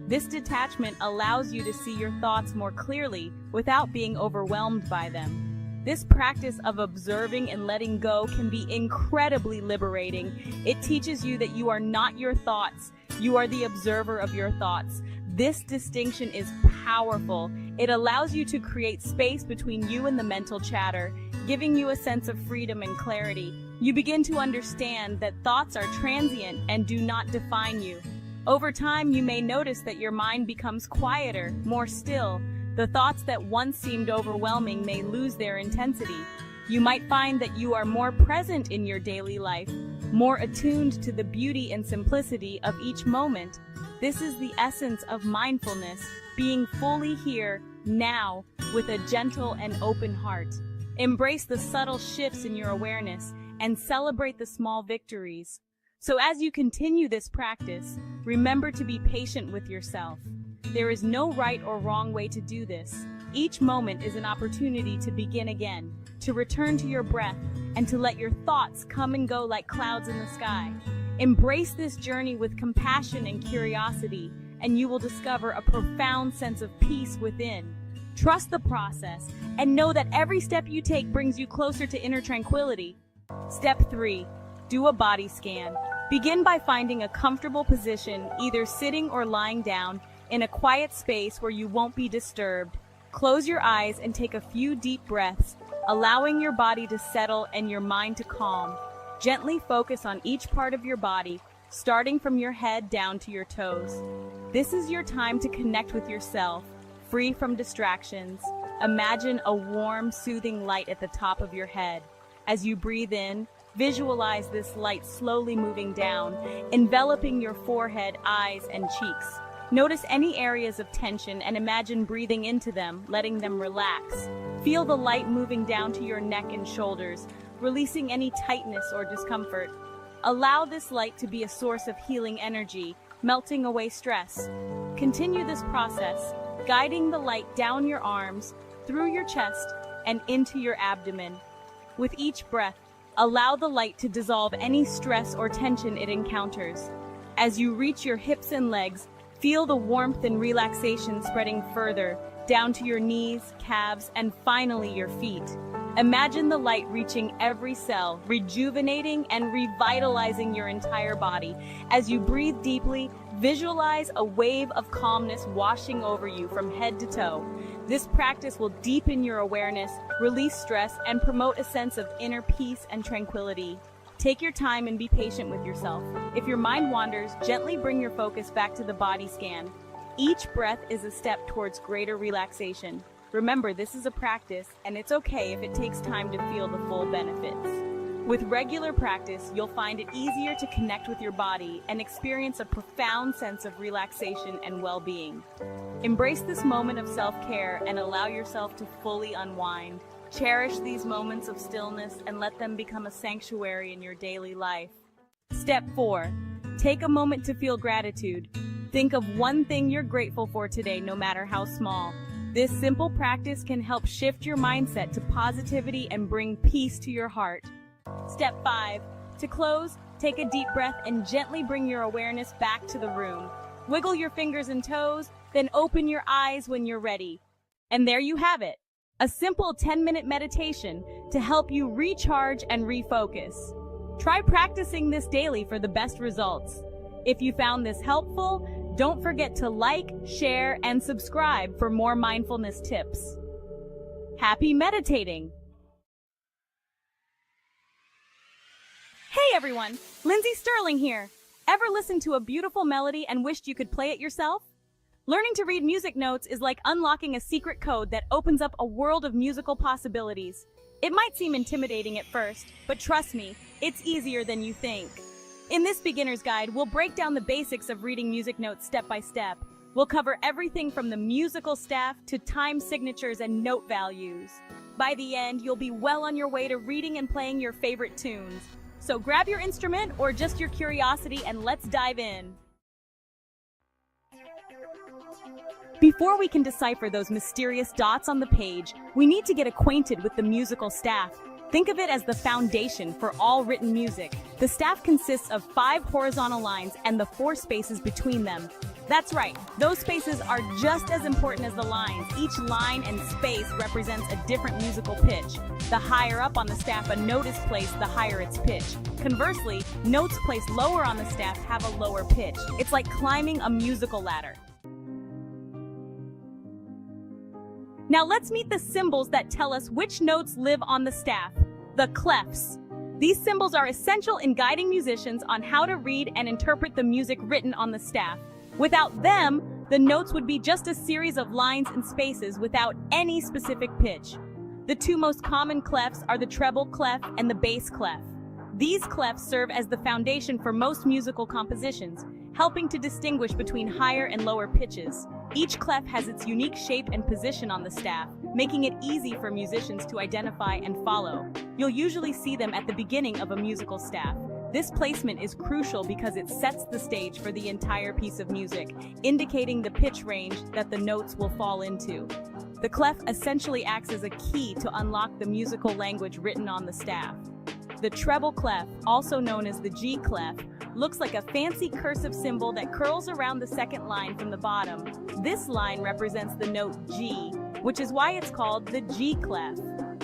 Speaker 2: This detachment allows you to see your thoughts more clearly without being overwhelmed by them. This practice of observing and letting go can be incredibly liberating. It teaches you that you are not your thoughts. You are the observer of your thoughts. This distinction is powerful. It allows you to create space between you and the mental chatter, giving you a sense of freedom and clarity. You begin to understand that thoughts are transient and do not define you. Over time, you may notice that your mind becomes quieter, more still. The thoughts that once seemed overwhelming may lose their intensity. You might find that you are more present in your daily life, more attuned to the beauty and simplicity of each moment. This is the essence of mindfulness, being fully here, now, with a gentle and open heart. Embrace the subtle shifts in your awareness and celebrate the small victories. So as you continue this practice, remember to be patient with yourself. There is no right or wrong way to do this. Each moment is an opportunity to begin again, to return to your breath, and to let your thoughts come and go like clouds in the sky. Embrace this journey with compassion and curiosity, and you will discover a profound sense of peace within. Trust the process, and know that every step you take brings you closer to inner tranquility. Step 3. Do a body scan. Begin by finding a comfortable position, either sitting or lying down, in a quiet space where you won't be disturbed. Close your eyes and take a few deep breaths, allowing your body to settle and your mind to calm. Gently focus on each part of your body, starting from your head down to your toes. This is your time to connect with yourself, free from distractions. Imagine a warm, soothing light at the top of your head. As you breathe in, visualize this light slowly moving down, enveloping your forehead, eyes, and cheeks. Notice any areas of tension and imagine breathing into them, letting them relax. Feel the light moving down to your neck and shoulders, releasing any tightness or discomfort. Allow this light to be a source of healing energy, melting away stress. Continue this process, guiding the light down your arms, through your chest, and into your abdomen. With each breath, allow the light to dissolve any stress or tension it encounters. As you reach your hips and legs, feel the warmth and relaxation spreading further, down to your knees, calves, and finally your feet. Imagine the light reaching every cell, rejuvenating and revitalizing your entire body. As you breathe deeply, visualize a wave of calmness washing over you from head to toe. This practice will deepen your awareness, release stress, and promote a sense of inner peace and tranquility. Take your time and be patient with yourself. If your mind wanders, gently bring your focus back to the body scan. Each breath is a step towards greater relaxation. Remember, this is a practice, and it's okay if it takes time to feel the full benefits. With regular practice, you'll find it easier to connect with your body and experience a profound sense of relaxation and well-being. Embrace this moment of self-care and allow yourself to fully unwind. Cherish these moments of stillness and let them become a sanctuary in your daily life. Step 4. Take a moment to feel gratitude. Think of one thing you're grateful for today, no matter how small. This simple practice can help shift your mindset to positivity and bring peace to your heart. Step 5. To close, take a deep breath and gently bring your awareness back to the room. Wiggle your fingers and toes, then open your eyes when you're ready. And there you have it, a simple 10-minute meditation to help you recharge and refocus. Try practicing this daily for the best results. If you found this helpful, don't forget to like, share, and subscribe for more mindfulness tips. Happy meditating! Hey everyone, Lindsay Sterling here. Ever listened to a beautiful melody and wished you could play it yourself? Learning to read music notes is like unlocking a secret code that opens up a world of musical possibilities. It might seem intimidating at first, but trust me, it's easier than you think. In this beginner's guide, we'll break down the basics of reading music notes step by step. We'll cover everything from the musical staff to time signatures and note values. By the end, you'll be well on your way to reading and playing your favorite tunes. So grab your instrument or just your curiosity and let's dive in. Before we can decipher those mysterious dots on the page, we need to get acquainted with the musical staff. Think of it as the foundation for all written music. The staff consists of 5 horizontal lines and the 4 spaces between them. That's right, those spaces are just as important as the lines. Each line and space represents a different musical pitch. The higher up on the staff a note is placed, the higher its pitch. Conversely, notes placed lower on the staff have a lower pitch. It's like climbing a musical ladder. Now let's meet the symbols that tell us which notes live on the staff, the clefs. These symbols are essential in guiding musicians on how to read and interpret the music written on the staff. Without them, the notes would be just a series of lines and spaces without any specific pitch. The 2 most common clefs are the treble clef and the bass clef. These clefs serve as the foundation for most musical compositions, helping to distinguish between higher and lower pitches. Each clef has its unique shape and position on the staff, making it easy for musicians to identify and follow. You'll usually see them at the beginning of a musical staff. This placement is crucial because it sets the stage for the entire piece of music, indicating the pitch range that the notes will fall into. The clef essentially acts as a key to unlock the musical language written on the staff. The treble clef, also known as the G clef, looks like a fancy cursive symbol that curls around the second line from the bottom. This line represents the note G, which is why it's called the G clef.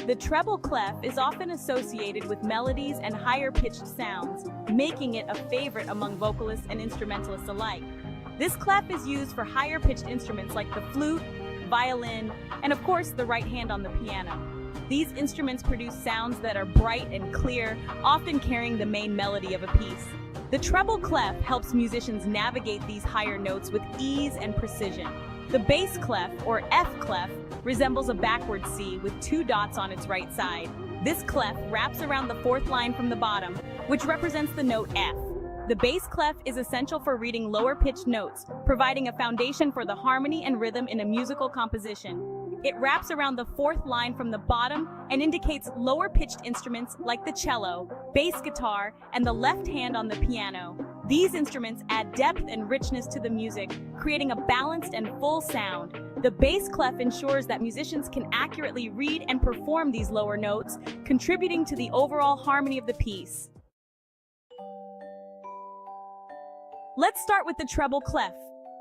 Speaker 2: The treble clef is often associated with melodies and higher-pitched sounds, making it a favorite among vocalists and instrumentalists alike. This clef is used for higher-pitched instruments like the flute, violin, and of course the right hand on the piano. These instruments produce sounds that are bright and clear, often carrying the main melody of a piece. The treble clef helps musicians navigate these higher notes with ease and precision. The bass clef, or F clef, resembles a backward C with 2 dots on its right side. This clef wraps around the 4th line from the bottom, which represents the note F. The bass clef is essential for reading lower-pitched notes, providing a foundation for the harmony and rhythm in a musical composition. It wraps around the 4th line from the bottom and indicates lower-pitched instruments like the cello, bass guitar, and the left hand on the piano. These instruments add depth and richness to the music, creating a balanced and full sound. The bass clef ensures that musicians can accurately read and perform these lower notes, contributing to the overall harmony of the piece. Let's start with the treble clef.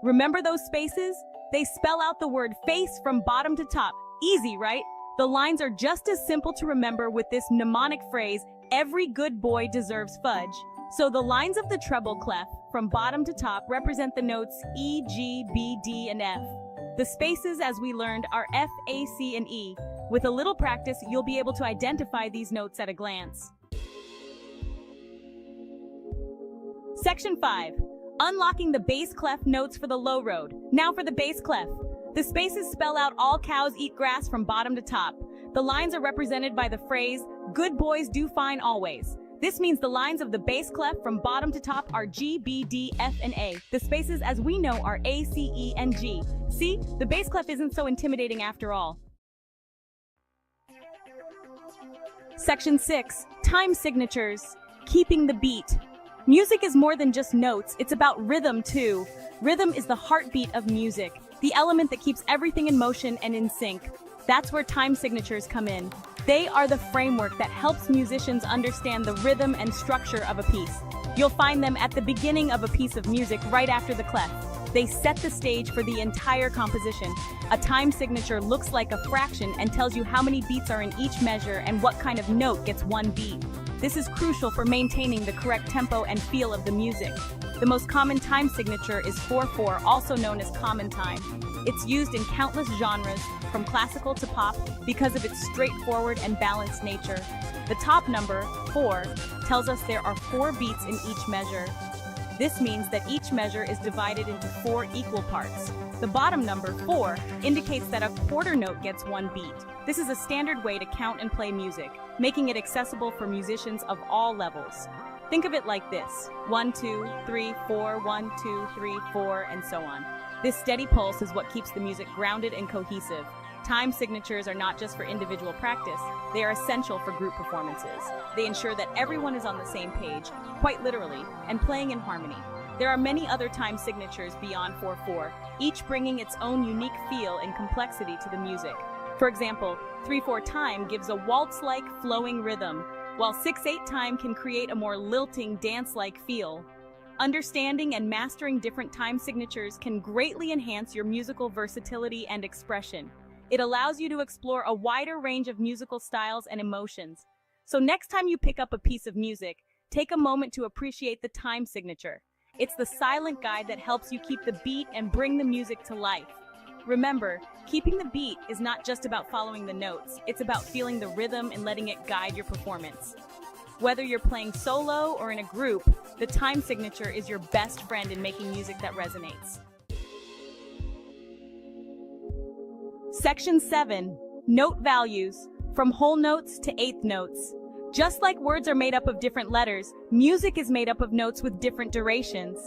Speaker 2: Remember those spaces? They spell out the word face from bottom to top. Easy, right? The lines are just as simple to remember with this mnemonic phrase, every good boy deserves fudge. So the lines of the treble clef, from bottom to top, represent the notes E, G, B, D, and F. The spaces, as we learned, are F, A, C, and E. With a little practice, you'll be able to identify these notes at a glance. Section 5. Unlocking the bass clef notes for the low road. Now for the bass clef. The spaces spell out all cows eat grass from bottom to top. The lines are represented by the phrase, good boys do fine always. This means the lines of the bass clef from bottom to top are G, B, D, F, and A. The spaces, as we know, are A, C, E, and G. See, the bass clef isn't so intimidating after all. Section 6. Time signatures. Keeping the beat. Music is more than just notes, it's about rhythm too. Rhythm is the heartbeat of music, the element that keeps everything in motion and in sync. That's where time signatures come in. They are the framework that helps musicians understand the rhythm and structure of a piece. You'll find them at the beginning of a piece of music right after the clef. They set the stage for the entire composition. A time signature looks like a fraction and tells you how many beats are in each measure and what kind of note gets one beat. This is crucial for maintaining the correct tempo and feel of the music. The most common time signature is 4/4, also known as common time. It's used in countless genres, from classical to pop, because of its straightforward and balanced nature. The top number, 4, tells us there are 4 beats in each measure. This means that each measure is divided into 4 equal parts. The bottom number, 4, indicates that a quarter note gets 1 beat. This is a standard way to count and play music, making it accessible for musicians of all levels. Think of it like this: 1, 2, 3, 4, 1, 2, 3, 4, and so on. This steady pulse is what keeps the music grounded and cohesive. Time signatures are not just for individual practice, they are essential for group performances. They ensure that everyone is on the same page, quite literally, and playing in harmony. There are many other time signatures beyond 4/4, each bringing its own unique feel and complexity to the music. For example, 3/4 time gives a waltz-like flowing rhythm, while 6/8 time can create a more lilting dance-like feel. Understanding and mastering different time signatures can greatly enhance your musical versatility and expression. It allows you to explore a wider range of musical styles and emotions. So next time you pick up a piece of music, take a moment to appreciate the time signature. It's the silent guide that helps you keep the beat and bring the music to life. Remember, keeping the beat is not just about following the notes, it's about feeling the rhythm and letting it guide your performance. Whether you're playing solo or in a group, the time signature is your best friend in making music that resonates. Section 7. Note values, from whole notes to eighth notes. Just like words are made up of different letters, music is made up of notes with different durations.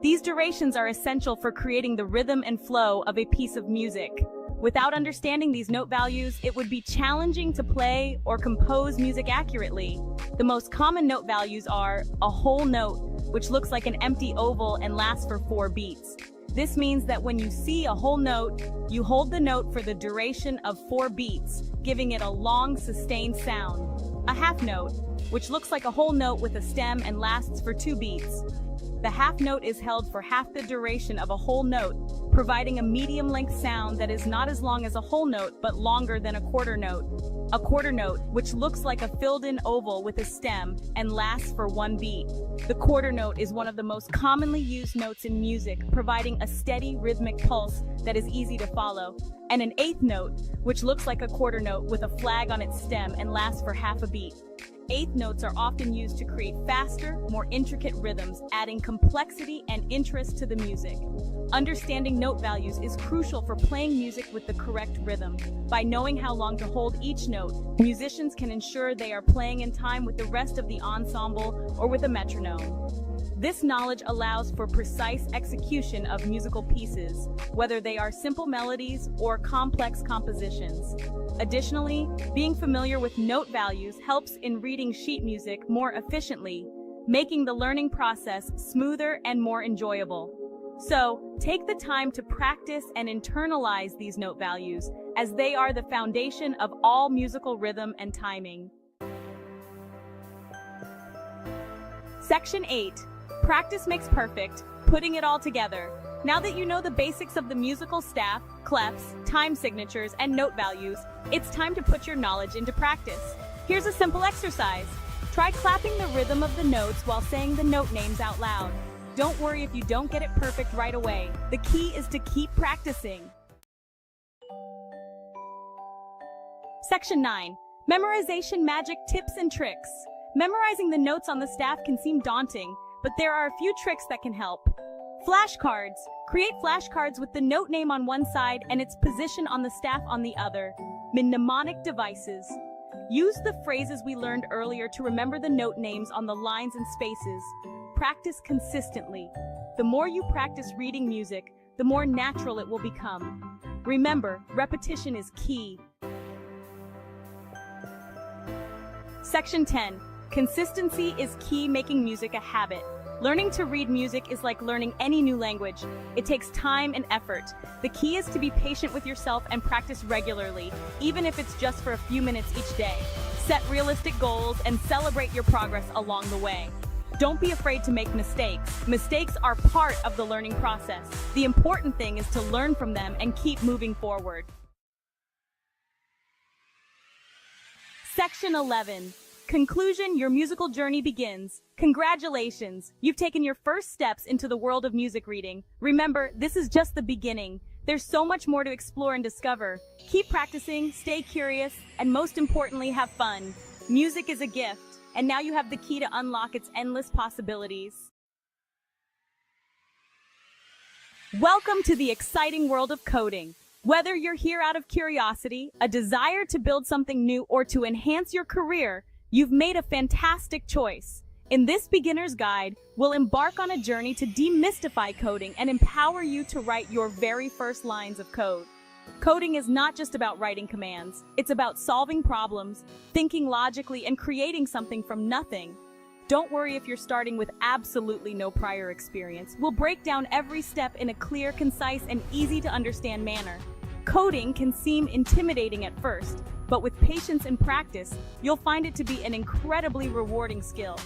Speaker 2: These durations are essential for creating the rhythm and flow of a piece of music. Without understanding these note values, it would be challenging to play or compose music accurately. The most common note values are a whole note, which looks like an empty oval and lasts for 4 beats. This means that when you see a whole note, you hold the note for the duration of 4 beats, giving it a long, sustained sound. A half note, which looks like a whole note with a stem and lasts for 2 beats. The half note is held for half the duration of a whole note, providing a medium-length sound that is not as long as a whole note but longer than a quarter note. A quarter note, which looks like a filled-in oval with a stem and lasts for 1 beat. The quarter note is one of the most commonly used notes in music, providing a steady rhythmic pulse that is easy to follow. And an eighth note, which looks like a quarter note with a flag on its stem and lasts for half a beat. Eighth notes are often used to create faster, more intricate rhythms, adding complexity and interest to the music. Understanding note values is crucial for playing music with the correct rhythm. By knowing how long to hold each note, musicians can ensure they are playing in time with the rest of the ensemble or with a metronome. This knowledge allows for precise execution of musical pieces, whether they are simple melodies or complex compositions. Additionally, being familiar with note values helps in reading sheet music more efficiently, making the learning process smoother and more enjoyable. So, take the time to practice and internalize these note values, as they are the foundation of all musical rhythm and timing. Section 8. Practice makes perfect, putting it all together. Now that you know the basics of the musical staff, clefs, time signatures, and note values, it's time to put your knowledge into practice. Here's a simple exercise. Try clapping the rhythm of the notes while saying the note names out loud. Don't worry if you don't get it perfect right away. The key is to keep practicing. Section 9. Memorization magic tips and tricks. Memorizing the notes on the staff can seem daunting, but there are a few tricks that can help. Flashcards. Create flashcards with the note name on one side and its position on the staff on the other. Mnemonic devices. Use the phrases we learned earlier to remember the note names on the lines and spaces. Practice consistently. The more you practice reading music, the more natural it will become. Remember, repetition is key. Section 10. Consistency is key, making music a habit. Learning to read music is like learning any new language. It takes time and effort. The key is to be patient with yourself and practice regularly, even if it's just for a few minutes each day. Set realistic goals and celebrate your progress along the way. Don't be afraid to make mistakes. Mistakes are part of the learning process. The important thing is to learn from them and keep moving forward. Section 11. Conclusion, your musical journey begins. Congratulations! You've taken your first steps into the world of music reading. Remember, this is just the beginning. There's so much more to explore and discover. Keep practicing, stay curious, and most importantly, have fun. Music is a gift, and now you have the key to unlock its endless possibilities. Welcome to the exciting world of coding. Whether you're here out of curiosity, a desire to build something new, or to enhance your career, you've made a fantastic choice. In this beginner's guide, we'll embark on a journey to demystify coding and empower you to write your very first lines of code. Coding is not just about writing commands. It's about solving problems, thinking logically, and creating something from nothing. Don't worry if you're starting with absolutely no prior experience. We'll break down every step in a clear, concise, and easy-to-understand manner. Coding can seem intimidating at first, but with patience and practice, you'll find it to be an incredibly rewarding skill.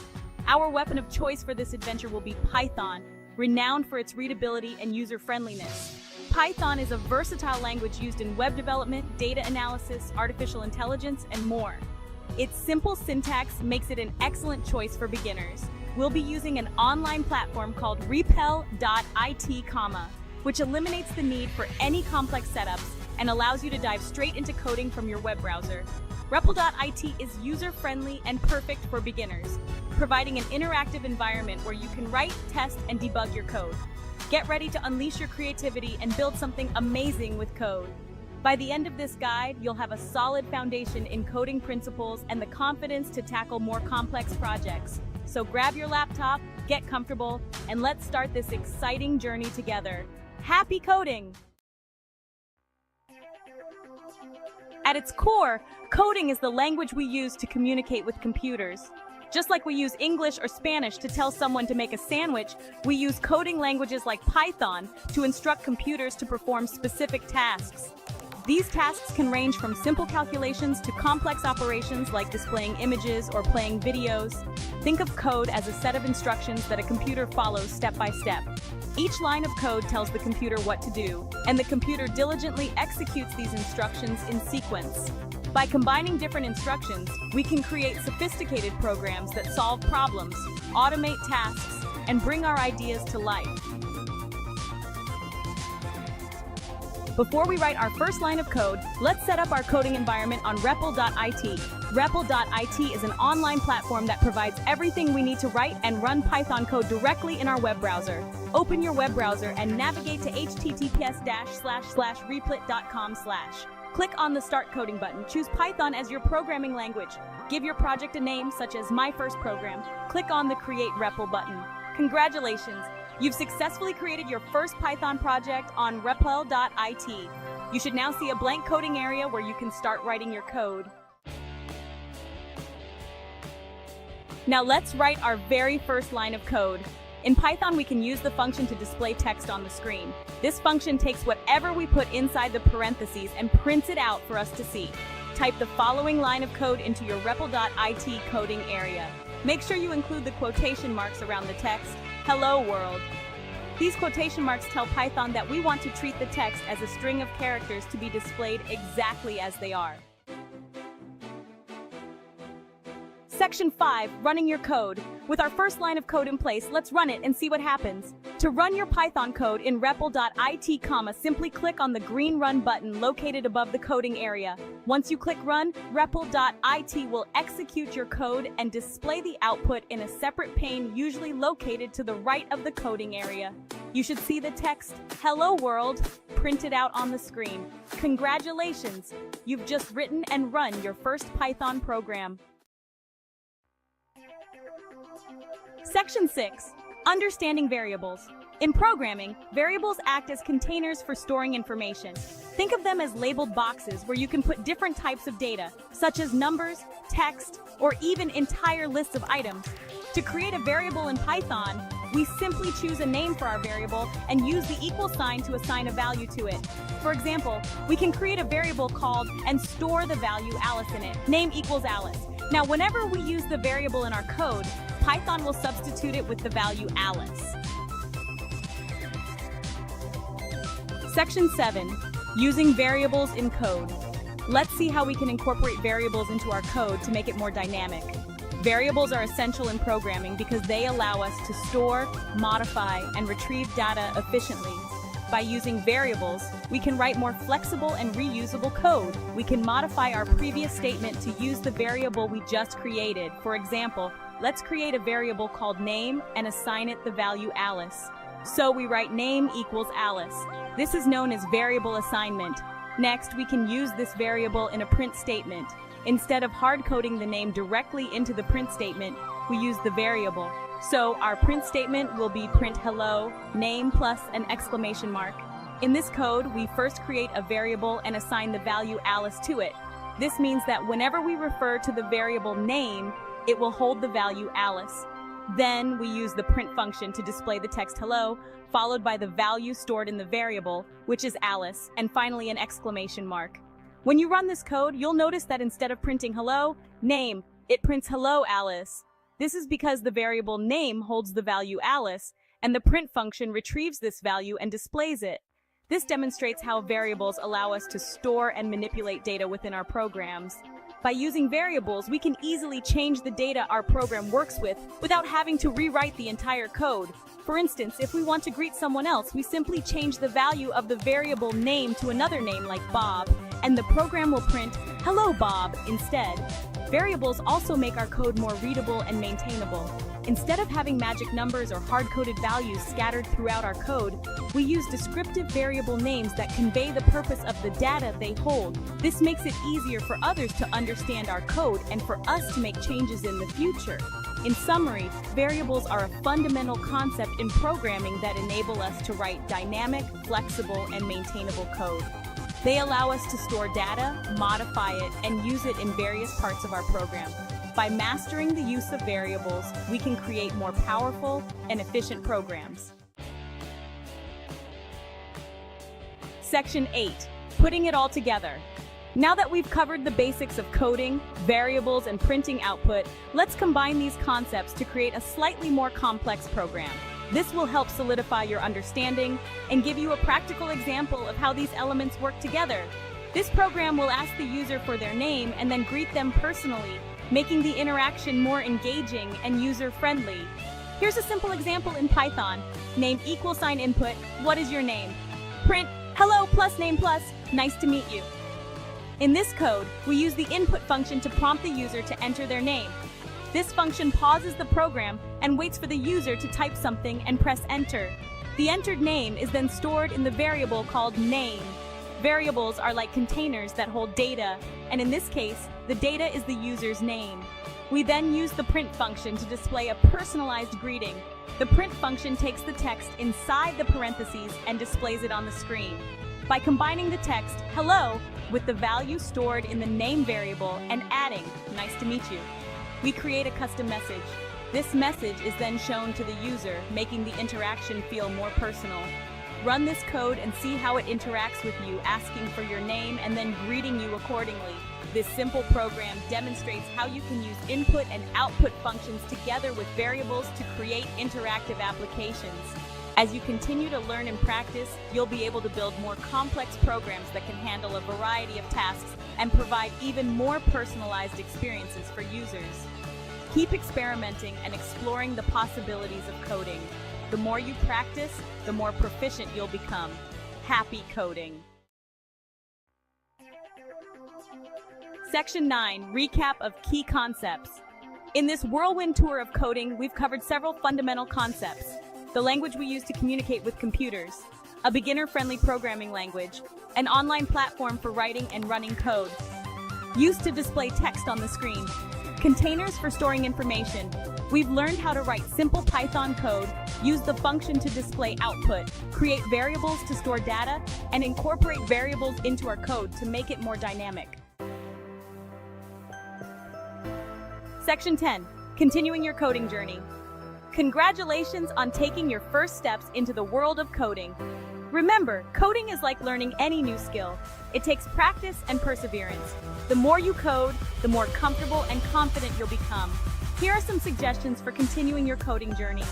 Speaker 2: Our weapon of choice for this adventure will be Python, renowned for its readability and user-friendliness. Python is a versatile language used in web development, data analysis, artificial intelligence, and more. Its simple syntax makes it an excellent choice for beginners. We'll be using an online platform called REPL.IT, which eliminates the need for any complex setups and allows you to dive straight into coding from your web browser. REPL.IT is user-friendly and perfect for beginners, providing an interactive environment where you can write, test, and debug your code. Get ready to unleash your creativity and build something amazing with code. By the end of this guide, you'll have a solid foundation in coding principles and the confidence to tackle more complex projects. So grab your laptop, get comfortable, and let's start this exciting journey together. Happy coding! At its core, coding is the language we use to communicate with computers. Just like we use English or Spanish to tell someone to make a sandwich, we use coding languages like Python to instruct computers to perform specific tasks. These tasks can range from simple calculations to complex operations like displaying images or playing videos. Think of code as a set of instructions that a computer follows step by step. Each line of code tells the computer what to do, and the computer diligently executes these instructions in sequence. By combining different instructions, we can create sophisticated programs that solve problems, automate tasks, and bring our ideas to life. Before we write our first line of code, let's set up our coding environment on REPL.IT. REPL.IT is an online platform that provides everything we need to write and run Python code directly in our web browser. Open your web browser and navigate to https://replit.com/. Click on the Start Coding button. Choose Python as your programming language. Give your project a name, such as My First Program. Click on the Create REPL button. Congratulations! You've successfully created your first Python project on REPL.IT. You should now see a blank coding area where you can start writing your code. Now let's write our very first line of code. In Python, we can use the function to display text on the screen. This function takes whatever we put inside the parentheses and prints it out for us to see. Type the following line of code into your REPL.IT coding area. Make sure you include the quotation marks around the text, "Hello World." These quotation marks tell Python that we want to treat the text as a string of characters to be displayed exactly as they are. Section 5, running your code. With our first line of code in place, let's run it and see what happens. To run your Python code in REPL.IT, simply click on the green Run button located above the coding area. Once you click Run, REPL.IT will execute your code and display the output in a separate pane, usually located to the right of the coding area. You should see the text, "Hello World," printed out on the screen. Congratulations! You've just written and run your first Python program. Section 6. Understanding variables. In programming, variables act as containers for storing information. Think of them as labeled boxes where you can put different types of data, such as numbers, text, or even entire lists of items. To create a variable in Python, we simply choose a name for our variable and use the equal sign to assign a value to it. For example, we can create a variable called and store the value Alice in it. Name equals Alice. Now, whenever we use the variable in our code, Python will substitute it with the value Alice. Section 7. Using variables in code. Let's see how we can incorporate variables into our code to make it more dynamic. Variables are essential in programming because they allow us to store, modify, and retrieve data efficiently. By using variables, we can write more flexible and reusable code. We can modify our previous statement to use the variable we just created. For example, let's create a variable called name and assign it the value Alice. So we write name equals Alice. This is known as variable assignment. Next, we can use this variable in a print statement. Instead of hard-coding the name directly into the print statement, we use the variable. So our print statement will be print hello, name plus an exclamation mark. In this code, we first create a variable and assign the value Alice to it. This means that whenever we refer to the variable name, it will hold the value Alice. Then we use the print function to display the text hello, followed by the value stored in the variable, which is Alice, and finally an exclamation mark. When you run this code, you'll notice that instead of printing hello, name, it prints hello Alice. This is because the variable name holds the value Alice, and the print function retrieves this value and displays it. This demonstrates how variables allow us to store and manipulate data within our programs. By using variables, we can easily change the data our program works with without having to rewrite the entire code. For instance, if we want to greet someone else, we simply change the value of the variable name to another name like Bob, and the program will print "Hello Bob" instead. Variables also make our code more readable and maintainable. Instead of having magic numbers or hard-coded values scattered throughout our code, we use descriptive variable names that convey the purpose of the data they hold. This makes it easier for others to understand our code and for us to make changes in the future. In summary, variables are a fundamental concept in programming that enable us to write dynamic, flexible, and maintainable code. They allow us to store data, modify it, and use it in various parts of our program. By mastering the use of variables, we can create more powerful and efficient programs. Section 8. Putting it all together. Now that we've covered the basics of coding, variables, and printing output, let's combine these concepts to create a slightly more complex program. This will help solidify your understanding and give you a practical example of how these elements work together. This program will ask the user for their name and then greet them personally, making the interaction more engaging and user-friendly. Here's a simple example in Python. Name equals sign input, what is your name? Print, hello plus name plus, nice to meet you. In this code, we use the input function to prompt the user to enter their name. This function pauses the program and waits for the user to type something and press enter. The entered name is then stored in the variable called name. Variables are like containers that hold data, and in this case, the data is the user's name. We then use the print function to display a personalized greeting. The print function takes the text inside the parentheses and displays it on the screen. By combining the text, hello, with the value stored in the name variable and adding, nice to meet you, we create a custom message. This message is then shown to the user, making the interaction feel more personal. Run this code and see how it interacts with you, asking for your name and then greeting you accordingly. This simple program demonstrates how you can use input and output functions together with variables to create interactive applications. As you continue to learn and practice, you'll be able to build more complex programs that can handle a variety of tasks and provide even more personalized experiences for users. Keep experimenting and exploring the possibilities of coding. The more you practice, the more proficient you'll become. Happy coding! Section 9. Recap of key concepts. In this whirlwind tour of coding, we've covered several fundamental concepts. The language we use to communicate with computers, a beginner-friendly programming language, an online platform for writing and running code, used to display text on the screen, containers for storing information. We've learned how to write simple Python code, use the function to display output, create variables to store data, and incorporate variables into our code to make it more dynamic. Section 10, continuing your coding journey. Congratulations on taking your first steps into the world of coding. Remember, coding is like learning any new skill. It takes practice and perseverance. The more you code, the more comfortable and confident you'll become. Here are some suggestions for continuing your coding journey.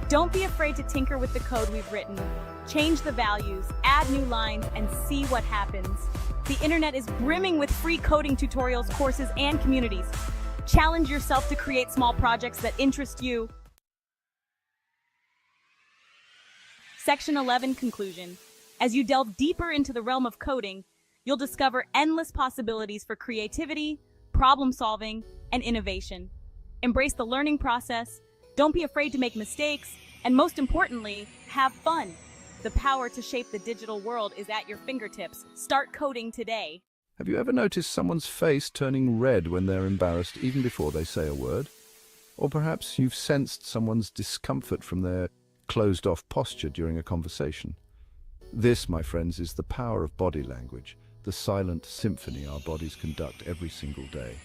Speaker 2: Don't be afraid to tinker with the code we've written. Change the values, add new lines, and see what happens. The internet is brimming with free coding tutorials, courses, and communities. Challenge yourself to create small projects that interest you. Section 11, conclusion. As you delve deeper into the realm of coding, you'll discover endless possibilities for creativity, problem solving, and innovation. Embrace the learning process, don't be afraid to make mistakes, and most importantly, have fun. The power to shape the digital world is at your fingertips. Start coding today.
Speaker 4: Have you ever noticed someone's face turning red when they're embarrassed even before they say a word? Or perhaps you've sensed someone's discomfort from their closed-off posture during a conversation. This, my friends, is the power of body language, the silent symphony our bodies conduct every single day.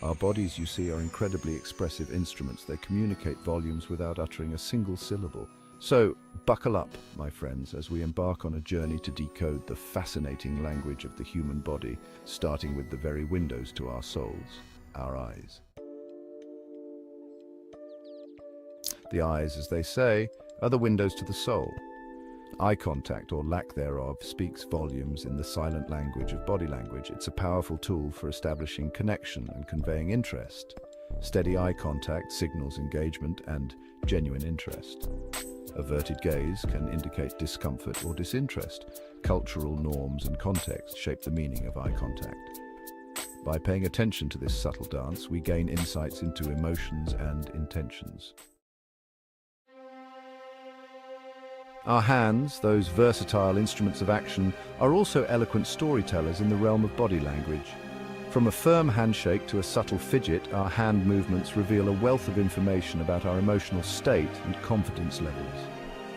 Speaker 4: Our bodies, you see, are incredibly expressive instruments. They communicate volumes without uttering a single syllable. So, buckle up, my friends, as we embark on a journey to decode the fascinating language of the human body, starting with the very windows to our souls, our eyes. The eyes, as they say, are the windows to the soul. Eye contact, or lack thereof, speaks volumes in the silent language of body language. It's a powerful tool for establishing connection and conveying interest. Steady eye contact signals engagement and genuine interest. Averted gaze can indicate discomfort or disinterest. Cultural norms and context shape the meaning of eye contact. By paying attention to this subtle dance, we gain insights into emotions and intentions. Our hands, those versatile instruments of action, are also eloquent storytellers in the realm of body language. From a firm handshake to a subtle fidget, our hand movements reveal a wealth of information about our emotional state and confidence levels.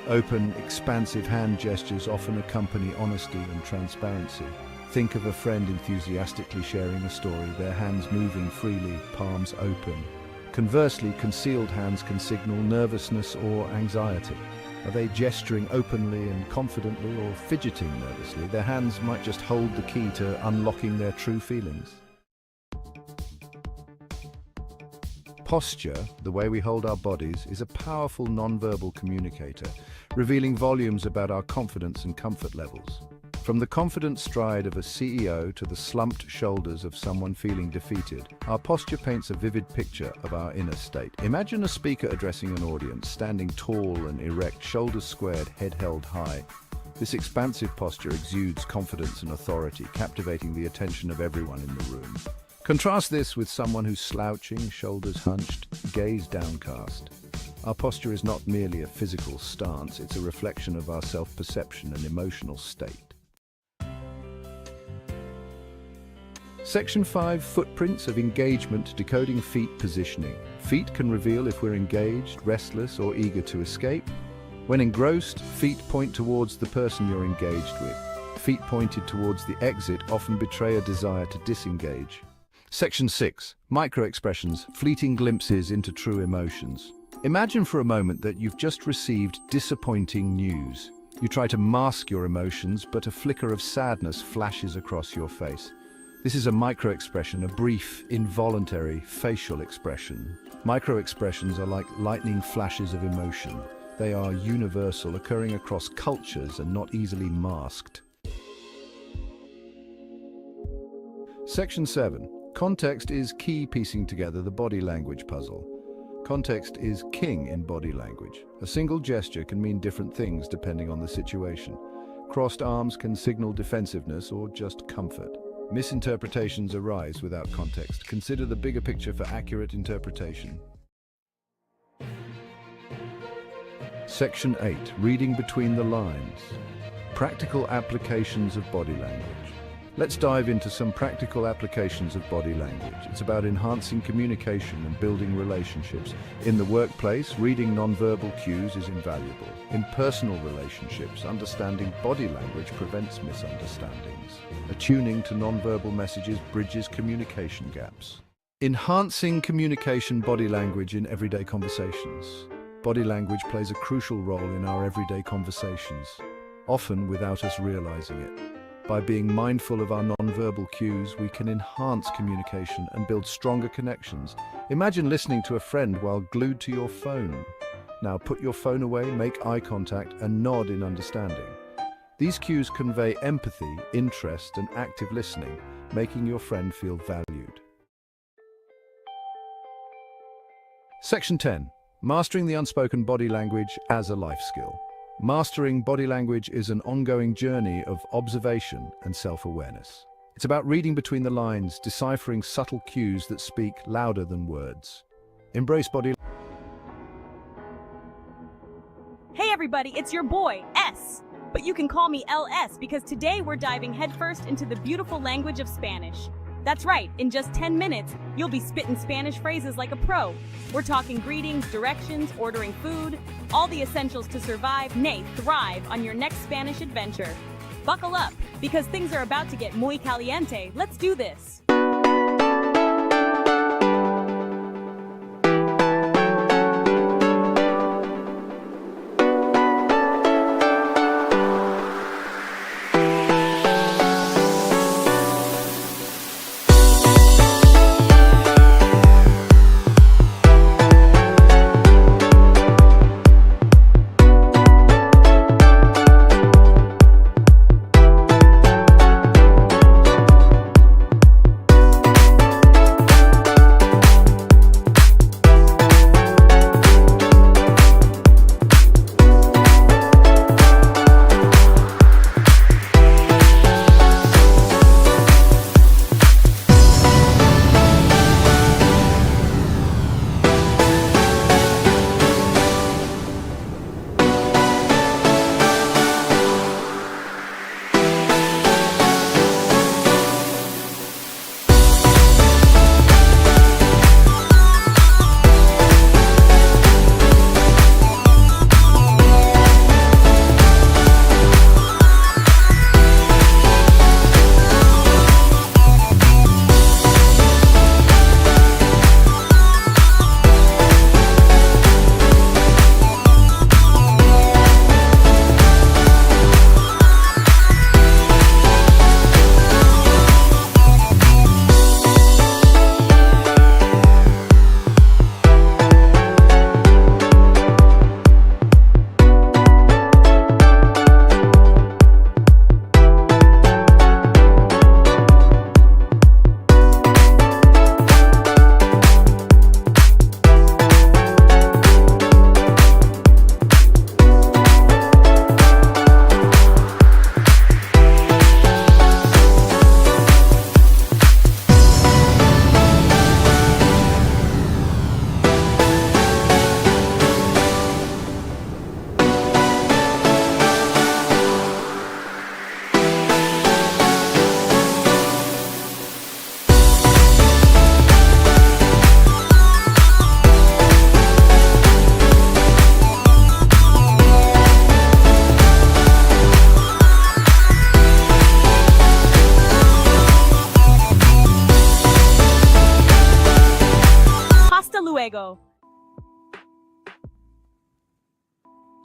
Speaker 4: Open, expansive hand gestures often accompany honesty and transparency. Think of a friend enthusiastically sharing a story, their hands moving freely, palms open. Conversely, concealed hands can signal nervousness or anxiety. Are they gesturing openly and confidently or fidgeting nervously? Their hands might just hold the key to unlocking their true feelings. Posture, the way we hold our bodies, is a powerful non-verbal communicator, revealing volumes about our confidence and comfort levels. From the confident stride of a CEO to the slumped shoulders of someone feeling defeated, our posture paints a vivid picture of our inner state. Imagine a speaker addressing an audience, standing tall and erect, shoulders squared, head held high. This expansive posture exudes confidence and authority, captivating the attention of everyone in the room. Contrast this with someone who's slouching, shoulders hunched, gaze downcast. Our posture is not merely a physical stance, it's a reflection of our self-perception and emotional state. Section 5, Footprints of Engagement, Decoding Feet Positioning. Feet can reveal if we're engaged, restless, or eager to escape. When engrossed, feet point towards the person you're engaged with. Feet pointed towards the exit often betray a desire to disengage. Section 6, Micro-expressions, Fleeting Glimpses into True Emotions. Imagine for a moment that you've just received disappointing news. You try to mask your emotions, but a flicker of sadness flashes across your face. This is a micro-expression, a brief, involuntary facial expression. Micro-expressions are like lightning flashes of emotion. They are universal, occurring across cultures and not easily masked. Section 7. Context is key, piecing together the body language puzzle. Context is king in body language. A single gesture can mean different things depending on the situation. Crossed arms can signal defensiveness or just comfort. Misinterpretations arise without context. Consider the bigger picture for accurate interpretation. Section 8. Reading between the lines. Practical applications of body language. Let's dive into some practical applications of body language. It's about enhancing communication and building relationships. In the workplace, reading nonverbal cues is invaluable. In personal relationships, understanding body language prevents misunderstandings. Attuning to nonverbal messages bridges communication gaps. Enhancing communication body language in everyday conversations. Body language plays a crucial role in our everyday conversations, often without us realizing it. By being mindful of our nonverbal cues, we can enhance communication and build stronger connections. Imagine listening to a friend while glued to your phone. Now put your phone away, make eye contact, and nod in understanding. These cues convey empathy, interest, and active listening, making your friend feel valued. Section 10. Mastering the unspoken body language as a life skill. Mastering body language is an ongoing journey of observation and self-awareness. It's about reading between the lines, deciphering subtle cues that speak louder than words. Embrace body.
Speaker 2: Hey everybody, it's your boy, S. But you can call me LS because today we're diving headfirst into the beautiful language of Spanish. That's right, in just 10 minutes, you'll be spitting Spanish phrases like a pro. We're talking greetings, directions, ordering food, all the essentials to survive, nay, thrive on your next Spanish adventure. Buckle up, because things are about to get muy caliente. Let's do this.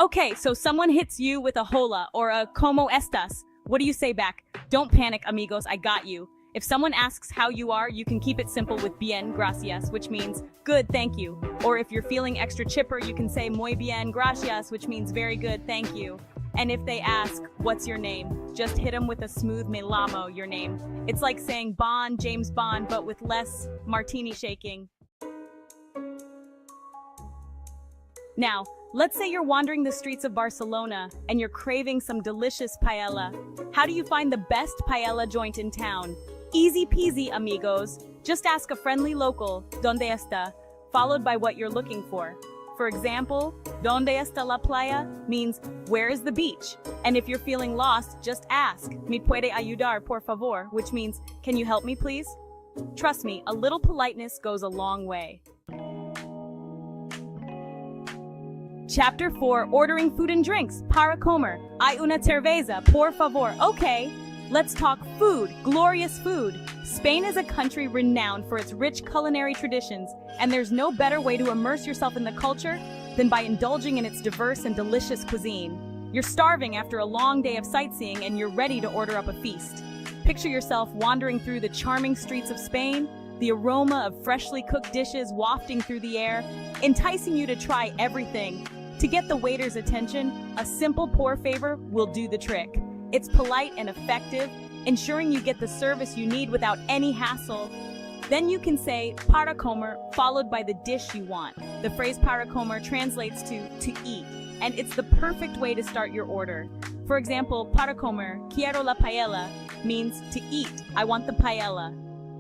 Speaker 2: Okay, so someone hits you with a hola or a como estas. What do you say back? Don't panic, amigos, I got you. If someone asks how you are, you can keep it simple with bien, gracias, which means good, thank you. Or if you're feeling extra chipper, you can say muy bien, gracias, which means very good, thank you. And if they ask, what's your name? Just hit them with a smooth me llamo, your name. It's like saying Bond, James Bond, but with less martini shaking. Now, let's say you're wandering the streets of Barcelona and you're craving some delicious paella. How do you find the best paella joint in town? Easy peasy, amigos. Just ask a friendly local, ¿Dónde está?, followed by what you're looking for. For example, ¿Dónde está la playa?, means, where is the beach? And if you're feeling lost, just ask, ¿Me puede ayudar, por favor?, which means, can you help me, please? Trust me, a little politeness goes a long way. Chapter 4, ordering food and drinks. Para comer. Hay una cerveza, por favor. Okay. let's talk food, glorious food. Spain is a country renowned for its rich culinary traditions, and there's no better way to immerse yourself in the culture than by indulging in its diverse and delicious cuisine. You're starving after a long day of sightseeing and you're ready to order up a feast. Picture yourself wandering through the charming streets of Spain, the aroma of freshly cooked dishes wafting through the air, enticing you to try everything. To get the waiter's attention, a simple pour favor will do the trick. It's polite and effective, ensuring you get the service you need without any hassle. Then you can say para comer, followed by the dish you want. The phrase para comer translates to eat, and it's the perfect way to start your order. For example, para comer, quiero la paella, means to eat, I want the paella.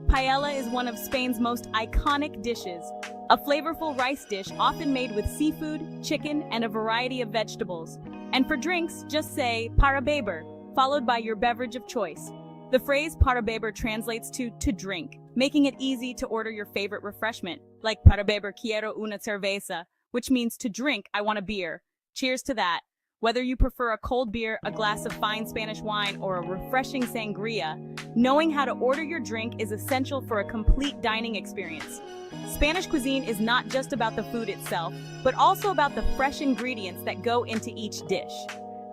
Speaker 2: Paella is one of Spain's most iconic dishes, a flavorful rice dish often made with seafood, chicken, and a variety of vegetables. And for drinks, just say para beber, followed by your beverage of choice. The phrase para beber translates to drink, making it easy to order your favorite refreshment, like para beber quiero una cerveza, which means to drink, I want a beer. Cheers to that. Whether you prefer a cold beer, a glass of fine Spanish wine, or a refreshing sangria, knowing how to order your drink is essential for a complete dining experience. Spanish cuisine is not just about the food itself, but also about the fresh ingredients that go into each dish.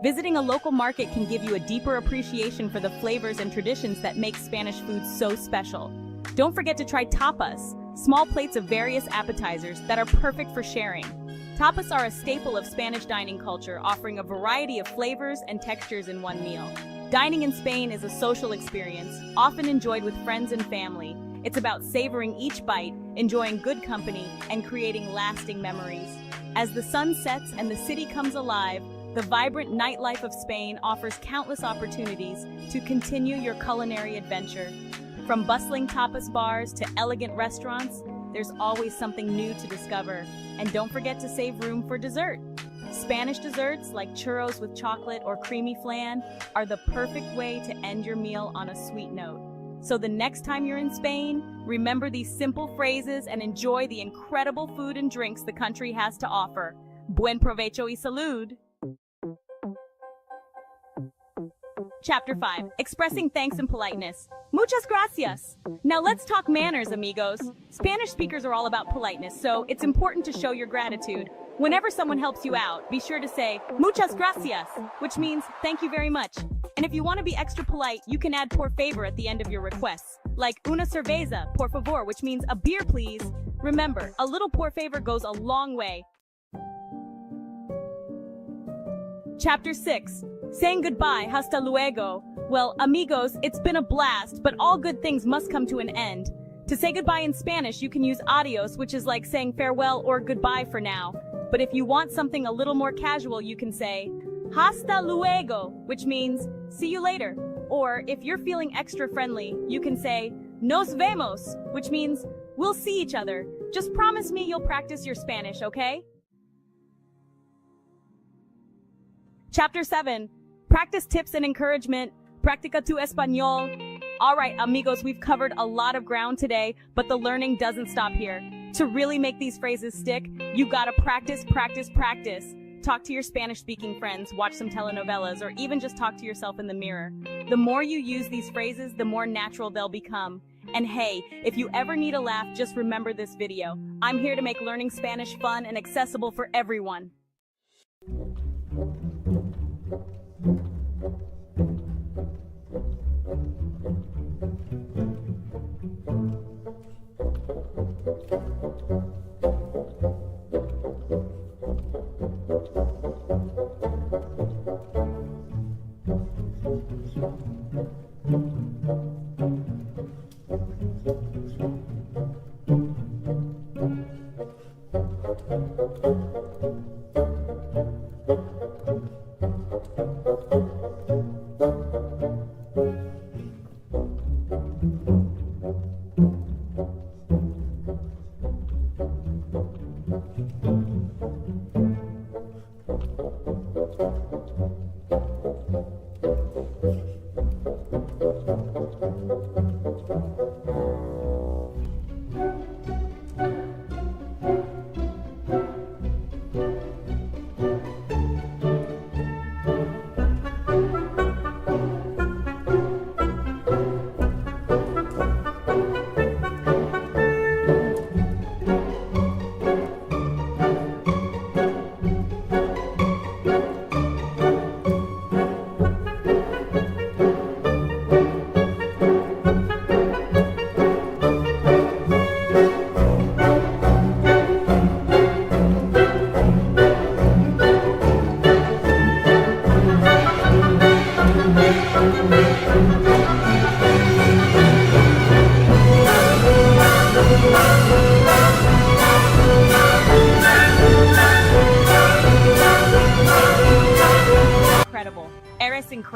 Speaker 2: Visiting a local market can give you a deeper appreciation for the flavors and traditions that make Spanish food so special. Don't forget to try tapas, small plates of various appetizers that are perfect for sharing. Tapas are a staple of Spanish dining culture, offering a variety of flavors and textures in one meal. Dining in Spain is a social experience, often enjoyed with friends and family. It's about savoring each bite, enjoying good company, and creating lasting memories. As the sun sets and the city comes alive, the vibrant nightlife of Spain offers countless opportunities to continue your culinary adventure. From bustling tapas bars to elegant restaurants, there's always something new to discover. And don't forget to save room for dessert. Spanish desserts like churros with chocolate or creamy flan are the perfect way to end your meal on a sweet note. So the next time you're in Spain, remember these simple phrases and enjoy the incredible food and drinks the country has to offer. Buen provecho y salud! Chapter 5. Expressing thanks and politeness. Muchas gracias! Now let's talk manners, amigos. Spanish speakers are all about politeness, so it's important to show your gratitude. Whenever someone helps you out, be sure to say, muchas gracias, which means thank you very much. And if you want to be extra polite, you can add por favor at the end of your requests, like una cerveza, por favor, which means a beer please. Remember, a little por favor goes a long way. Chapter 6. Saying goodbye, hasta luego. Well, amigos, it's been a blast, but all good things must come to an end. To say goodbye in Spanish, you can use adios, which is like saying farewell or goodbye for now. But if you want something a little more casual, you can say hasta luego, which means see you later. Or if you're feeling extra friendly, you can say nos vemos, which means we'll see each other. Just promise me you'll practice your Spanish, okay? Chapter 7. Practice tips and encouragement. Practica tu español. Alright, amigos, we've covered a lot of ground today, but the learning doesn't stop here. To really make these phrases stick, you gotta practice, practice, practice. Talk to your Spanish-speaking friends, watch some telenovelas, or even just talk to yourself in the mirror. The more you use these phrases, the more natural they'll become. And hey, if you ever need a laugh, just remember this video. I'm here to make learning Spanish fun and accessible for everyone.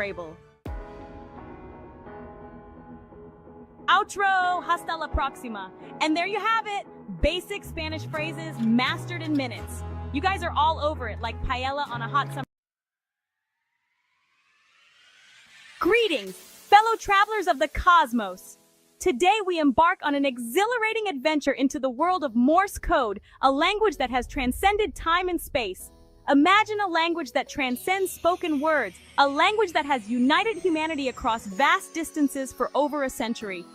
Speaker 2: Crable. Outro, hasta la próxima. And there you have it, basic Spanish phrases mastered in minutes. You guys are all over it like paella on a hot summer. Greetings, fellow travelers of the cosmos. Today we embark on an exhilarating adventure into the world of Morse code, a language that has transcended time and space. Imagine a language that transcends spoken words, a language that has united humanity across vast distances for over a century.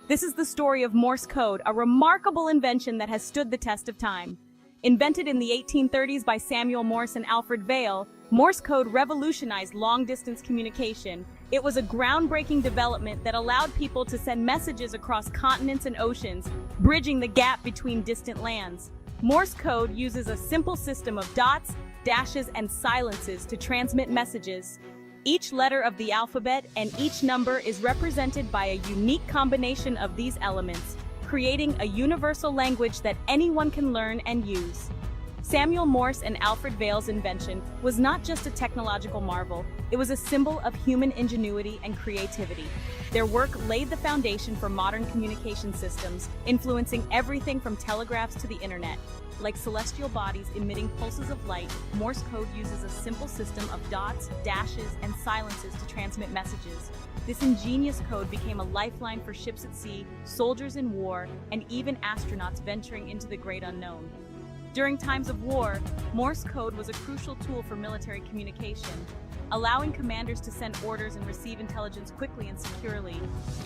Speaker 2: This is the story of Morse code, a remarkable invention that has stood the test of time. Invented in the 1830s by Samuel Morse and Alfred Vail, Morse code revolutionized long-distance communication. It was a groundbreaking development that allowed people to send messages across continents and oceans, bridging the gap between distant lands. Morse code uses a simple system of dots, dashes, and silences to transmit messages. Each letter of the alphabet and each number is represented by a unique combination of these elements, creating a universal language that anyone can learn and use. Samuel Morse and Alfred Vail's invention was not just a technological marvel, it was a symbol of human ingenuity and creativity. Their work laid the foundation for modern communication systems, influencing everything from telegraphs to the internet. Like celestial bodies emitting pulses of light, Morse code uses a simple system of dots, dashes, and silences to transmit messages. This ingenious code became a lifeline for ships at sea, soldiers in war, and even astronauts venturing into the great unknown. During times of war, Morse code was a crucial tool for military communication, allowing commanders to send orders and receive intelligence quickly and securely.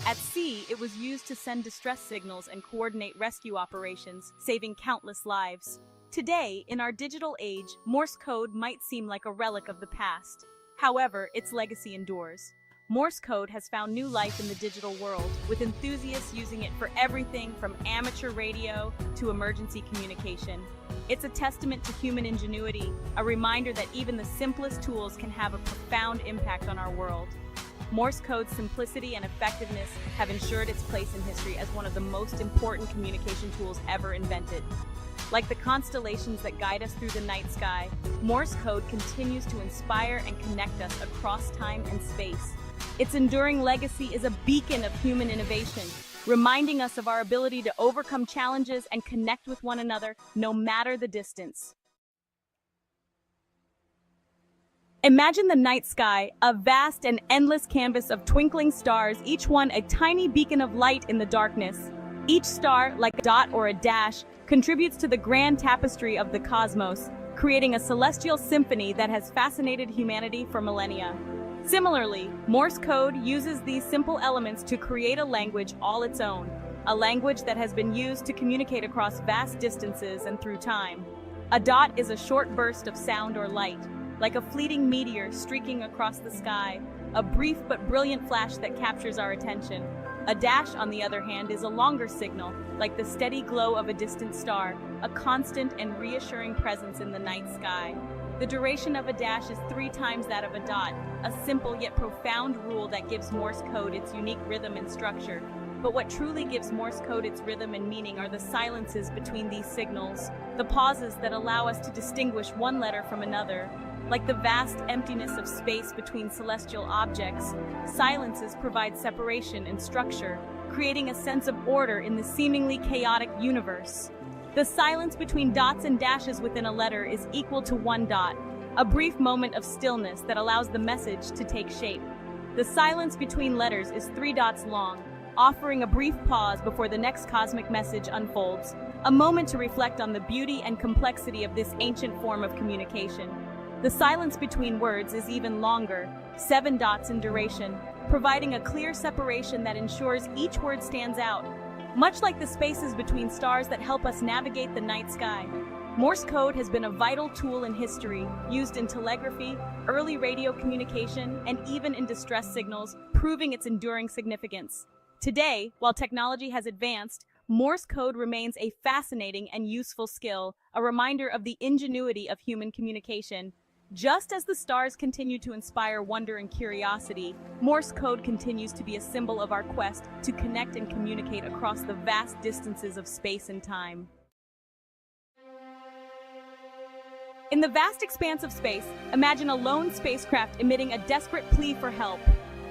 Speaker 2: At sea, it was used to send distress signals and coordinate rescue operations, saving countless lives. Today, in our digital age, Morse code might seem like a relic of the past. However, its legacy endures. Morse code has found new life in the digital world, with enthusiasts using it for everything from amateur radio to emergency communication. It's a testament to human ingenuity, a reminder that even the simplest tools can have a profound impact on our world. Morse code's simplicity and effectiveness have ensured its place in history as one of the most important communication tools ever invented. Like the constellations that guide us through the night sky, Morse code continues to inspire and connect us across time and space. Its enduring legacy is a beacon of human innovation, reminding us of our ability to overcome challenges and connect with one another, no matter the distance. Imagine the night sky, a vast and endless canvas of twinkling stars, each one a tiny beacon of light in the darkness. Each star, like a dot or a dash, contributes to the grand tapestry of the cosmos, creating a celestial symphony that has fascinated humanity for millennia. Similarly, Morse code uses these simple elements to create a language all its own, a language that has been used to communicate across vast distances and through time. A dot is a short burst of sound or light, like a fleeting meteor streaking across the sky, a brief but brilliant flash that captures our attention. A dash, on the other hand, is a longer signal, like the steady glow of a distant star, a constant and reassuring presence in the night sky. The duration of a dash is 3 times that of a dot, a simple yet profound rule that gives Morse code its unique rhythm and structure. But what truly gives Morse code its rhythm and meaning are the silences between these signals, the pauses that allow us to distinguish one letter from another. Like the vast emptiness of space between celestial objects, silences provide separation and structure, creating a sense of order in the seemingly chaotic universe. The silence between dots and dashes within a letter is equal to 1 dot, a brief moment of stillness that allows the message to take shape. The silence between letters is 3 dots long, offering a brief pause before the next cosmic message unfolds, a moment to reflect on the beauty and complexity of this ancient form of communication. The silence between words is even longer, 7 dots in duration, providing a clear separation that ensures each word stands out. Much like the spaces between stars that help us navigate the night sky, Morse code has been a vital tool in history, used in telegraphy, early radio communication, and even in distress signals, proving its enduring significance. Today, while technology has advanced, Morse code remains a fascinating and useful skill, a reminder of the ingenuity of human communication. Just as the stars continue to inspire wonder and curiosity, Morse code continues to be a symbol of our quest to connect and communicate across the vast distances of space and time. In the vast expanse of space, imagine a lone spacecraft emitting a desperate plea for help.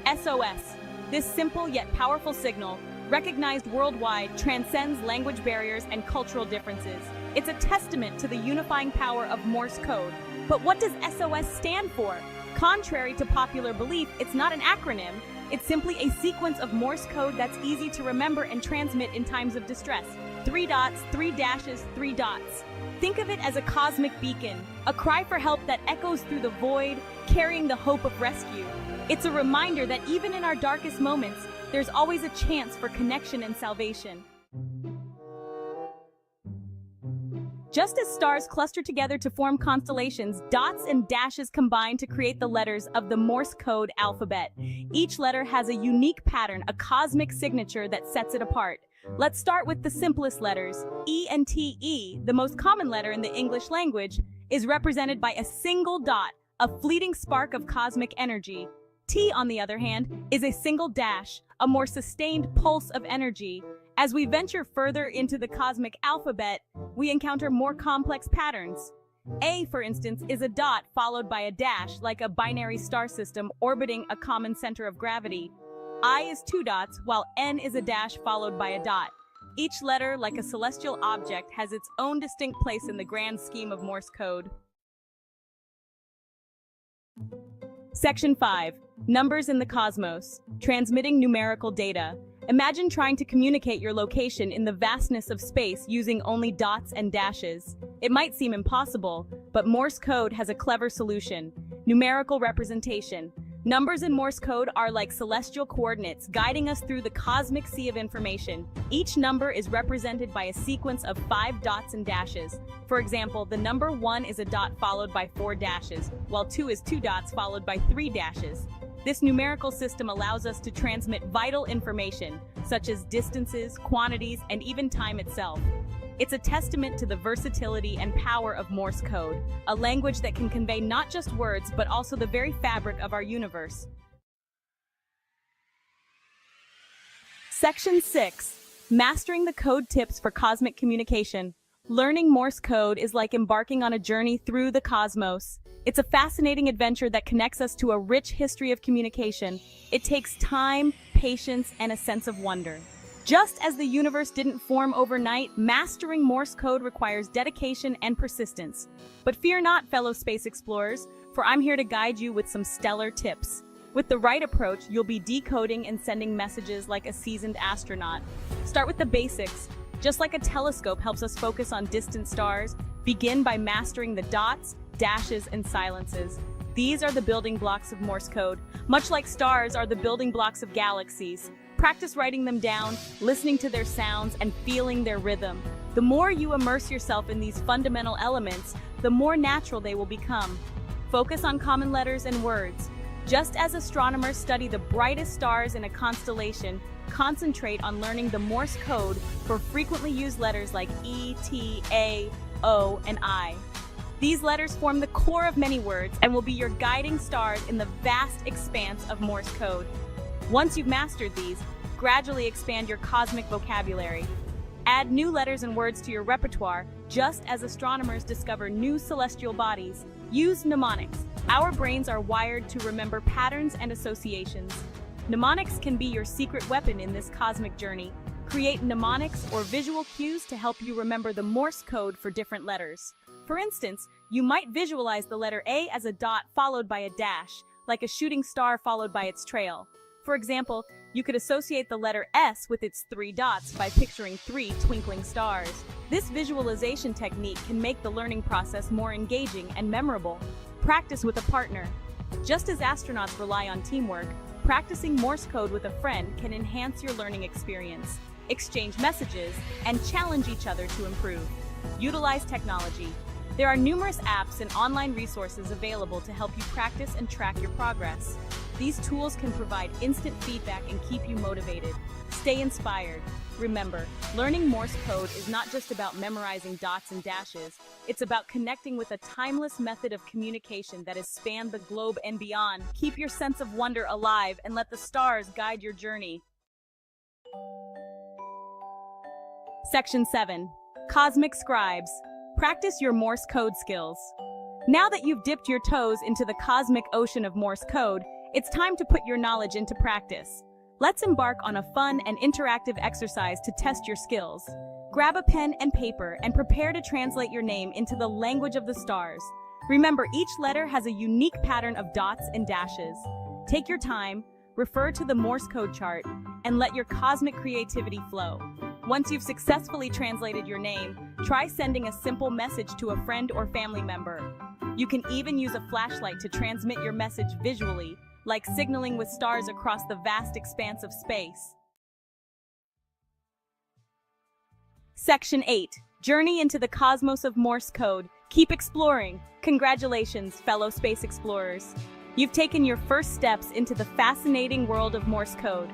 Speaker 2: SOS. This simple yet powerful signal, recognized worldwide, transcends language barriers and cultural differences. It's a testament to the unifying power of Morse code. But what does SOS stand for? Contrary to popular belief, it's not an acronym. It's simply a sequence of Morse code that's easy to remember and transmit in times of distress. 3 dots, 3 dashes, 3 dots. Think of it as a cosmic beacon, a cry for help that echoes through the void, carrying the hope of rescue. It's a reminder that even in our darkest moments, there's always a chance for connection and salvation. Just as stars cluster together to form constellations, dots and dashes combine to create the letters of the Morse code alphabet. Each letter has a unique pattern, a cosmic signature that sets it apart. Let's start with the simplest letters. E and T. E, the most common letter in the English language, is represented by a single dot, a fleeting spark of cosmic energy. T, on the other hand, is a single dash, a more sustained pulse of energy. As we venture further into the cosmic alphabet, we encounter more complex patterns. A, for instance, is a dot followed by a dash, like a binary star system orbiting a common center of gravity. I is 2 dots, while N is a dash followed by a dot. Each letter, like a celestial object, has its own distinct place in the grand scheme of Morse code. Section 5. Numbers in the cosmos. Transmitting numerical data. Imagine trying to communicate your location in the vastness of space using only dots and dashes. It might seem impossible, but Morse code has a clever solution. Numerical representation. Numbers in Morse code are like celestial coordinates, guiding us through the cosmic sea of information. Each number is represented by a sequence of 5 dots and dashes. For example, the number 1 is a dot followed by 4 dashes, while 2 is 2 dots followed by 3 dashes. This numerical system allows us to transmit vital information, such as distances, quantities, and even time itself. It's a testament to the versatility and power of Morse code, a language that can convey not just words, but also the very fabric of our universe. Section 6. Mastering the code tips for cosmic communication. Learning Morse code is like embarking on a journey through the cosmos. It's a fascinating adventure that connects us to a rich history of communication. It takes time, patience, and a sense of wonder. Just as the universe didn't form overnight, mastering Morse code requires dedication and persistence. But fear not, fellow space explorers, for I'm here to guide you with some stellar tips. With the right approach, you'll be decoding and sending messages like a seasoned astronaut. Start with the basics. Just like a telescope helps us focus on distant stars, begin by mastering the dots, dashes, and silences. These are the building blocks of Morse code. Much like stars are the building blocks of galaxies. Practice writing them down, listening to their sounds, and feeling their rhythm. The more you immerse yourself in these fundamental elements, the more natural they will become. Focus on common letters and words. Just as astronomers study the brightest stars in a constellation, concentrate on learning the Morse code for frequently used letters like E, T, A, O, and I. These letters form the core of many words and will be your guiding stars in the vast expanse of Morse code. Once you've mastered these, gradually expand your cosmic vocabulary. Add new letters and words to your repertoire, just as astronomers discover new celestial bodies. Use mnemonics. Our brains are wired to remember patterns and associations. Mnemonics can be your secret weapon in this cosmic journey. Create mnemonics or visual cues to help you remember the Morse code for different letters. For instance, you might visualize the letter A as a dot followed by a dash, like a shooting star followed by its trail. For example, you could associate the letter S with its 3 dots by picturing 3 twinkling stars. This visualization technique can make the learning process more engaging and memorable. Practice with a partner. Just as astronauts rely on teamwork, practicing Morse code with a friend can enhance your learning experience. Exchange messages and challenge each other to improve. Utilize technology. There are numerous apps and online resources available to help you practice and track your progress. These tools can provide instant feedback and keep you motivated. Stay inspired. Remember, learning Morse code is not just about memorizing dots and dashes. It's about connecting with a timeless method of communication that has spanned the globe and beyond. Keep your sense of wonder alive and let the stars guide your journey. Section 7. Cosmic Scribes. Practice your Morse code skills. Now that you've dipped your toes into the cosmic ocean of Morse code, it's time to put your knowledge into practice. Let's embark on a fun and interactive exercise to test your skills. Grab a pen and paper and prepare to translate your name into the language of the stars. Remember, each letter has a unique pattern of dots and dashes. Take your time, refer to the Morse code chart, and let your cosmic creativity flow. Once you've successfully translated your name, try sending a simple message to a friend or family member. You can even use a flashlight to transmit your message visually, like signaling with stars across the vast expanse of space. Section 8. Journey into the cosmos of Morse code. Keep exploring. Congratulations, fellow space explorers. You've taken your first steps into the fascinating world of Morse code.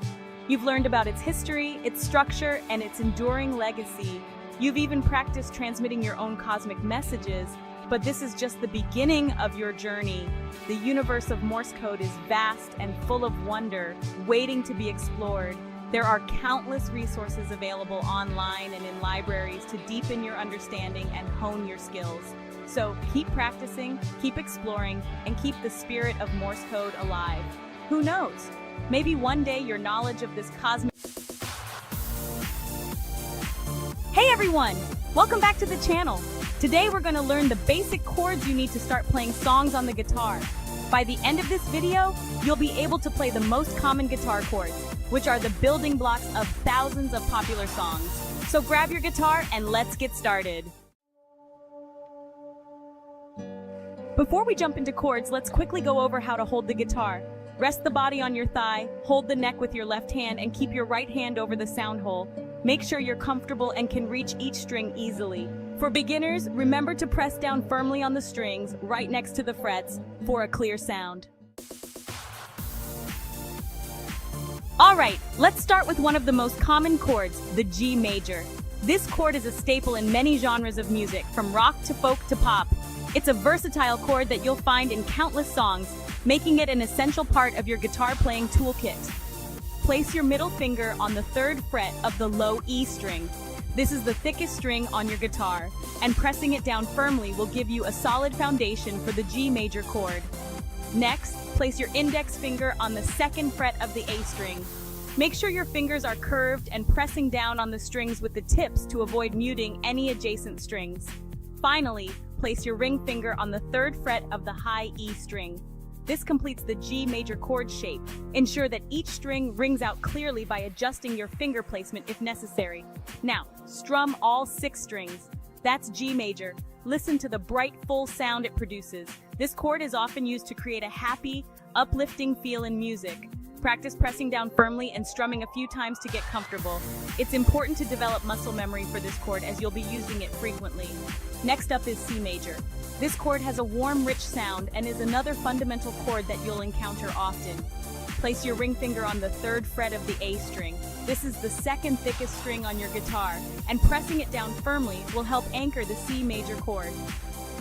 Speaker 2: You've learned about its history, its structure, and its enduring legacy. You've even practiced transmitting your own cosmic messages, but this is just the beginning of your journey. The universe of Morse code is vast and full of wonder, waiting to be explored. There are countless resources available online and in libraries to deepen your understanding and hone your skills. So keep practicing, keep exploring, and keep the spirit of Morse code alive. Who knows? Maybe one day your knowledge of this cosmic... Hey everyone! Welcome back to the channel. Today we're going to learn the basic chords you need to start playing songs on the guitar. By the end of this video, you'll be able to play the most common guitar chords, which are the building blocks of thousands of popular songs. So grab your guitar and let's get started. Before we jump into chords, let's quickly go over how to hold the guitar. Rest the body on your thigh, hold the neck with your left hand, and keep your right hand over the sound hole. Make sure you're comfortable and can reach each string easily. For beginners, remember to press down firmly on the strings right next to the frets for a clear sound. Alright, let's start with one of the most common chords, the G major. This chord is a staple in many genres of music, from rock to folk to pop. It's a versatile chord that you'll find in countless songs, making it an essential part of your guitar playing toolkit. Place your middle finger on the 3rd fret of the low E string. This is the thickest string on your guitar, and pressing it down firmly will give you a solid foundation for the G major chord. Next, place your index finger on the 2nd fret of the A string. Make sure your fingers are curved and pressing down on the strings with the tips to avoid muting any adjacent strings. Finally, place your ring finger on the 3rd fret of the high E string. This completes the G major chord shape. Ensure that each string rings out clearly by adjusting your finger placement if necessary. Now, strum all 6 strings. That's G major. Listen to the bright, full sound it produces. This chord is often used to create a happy, uplifting feel in music. Practice pressing down firmly and strumming a few times to get comfortable. It's important to develop muscle memory for this chord as you'll be using it frequently. Next up is C major. This chord has a warm, rich sound and is another fundamental chord that you'll encounter often. Place your ring finger on the 3rd fret of the A string. This is the 2nd thickest string on your guitar, and pressing it down firmly will help anchor the C major chord.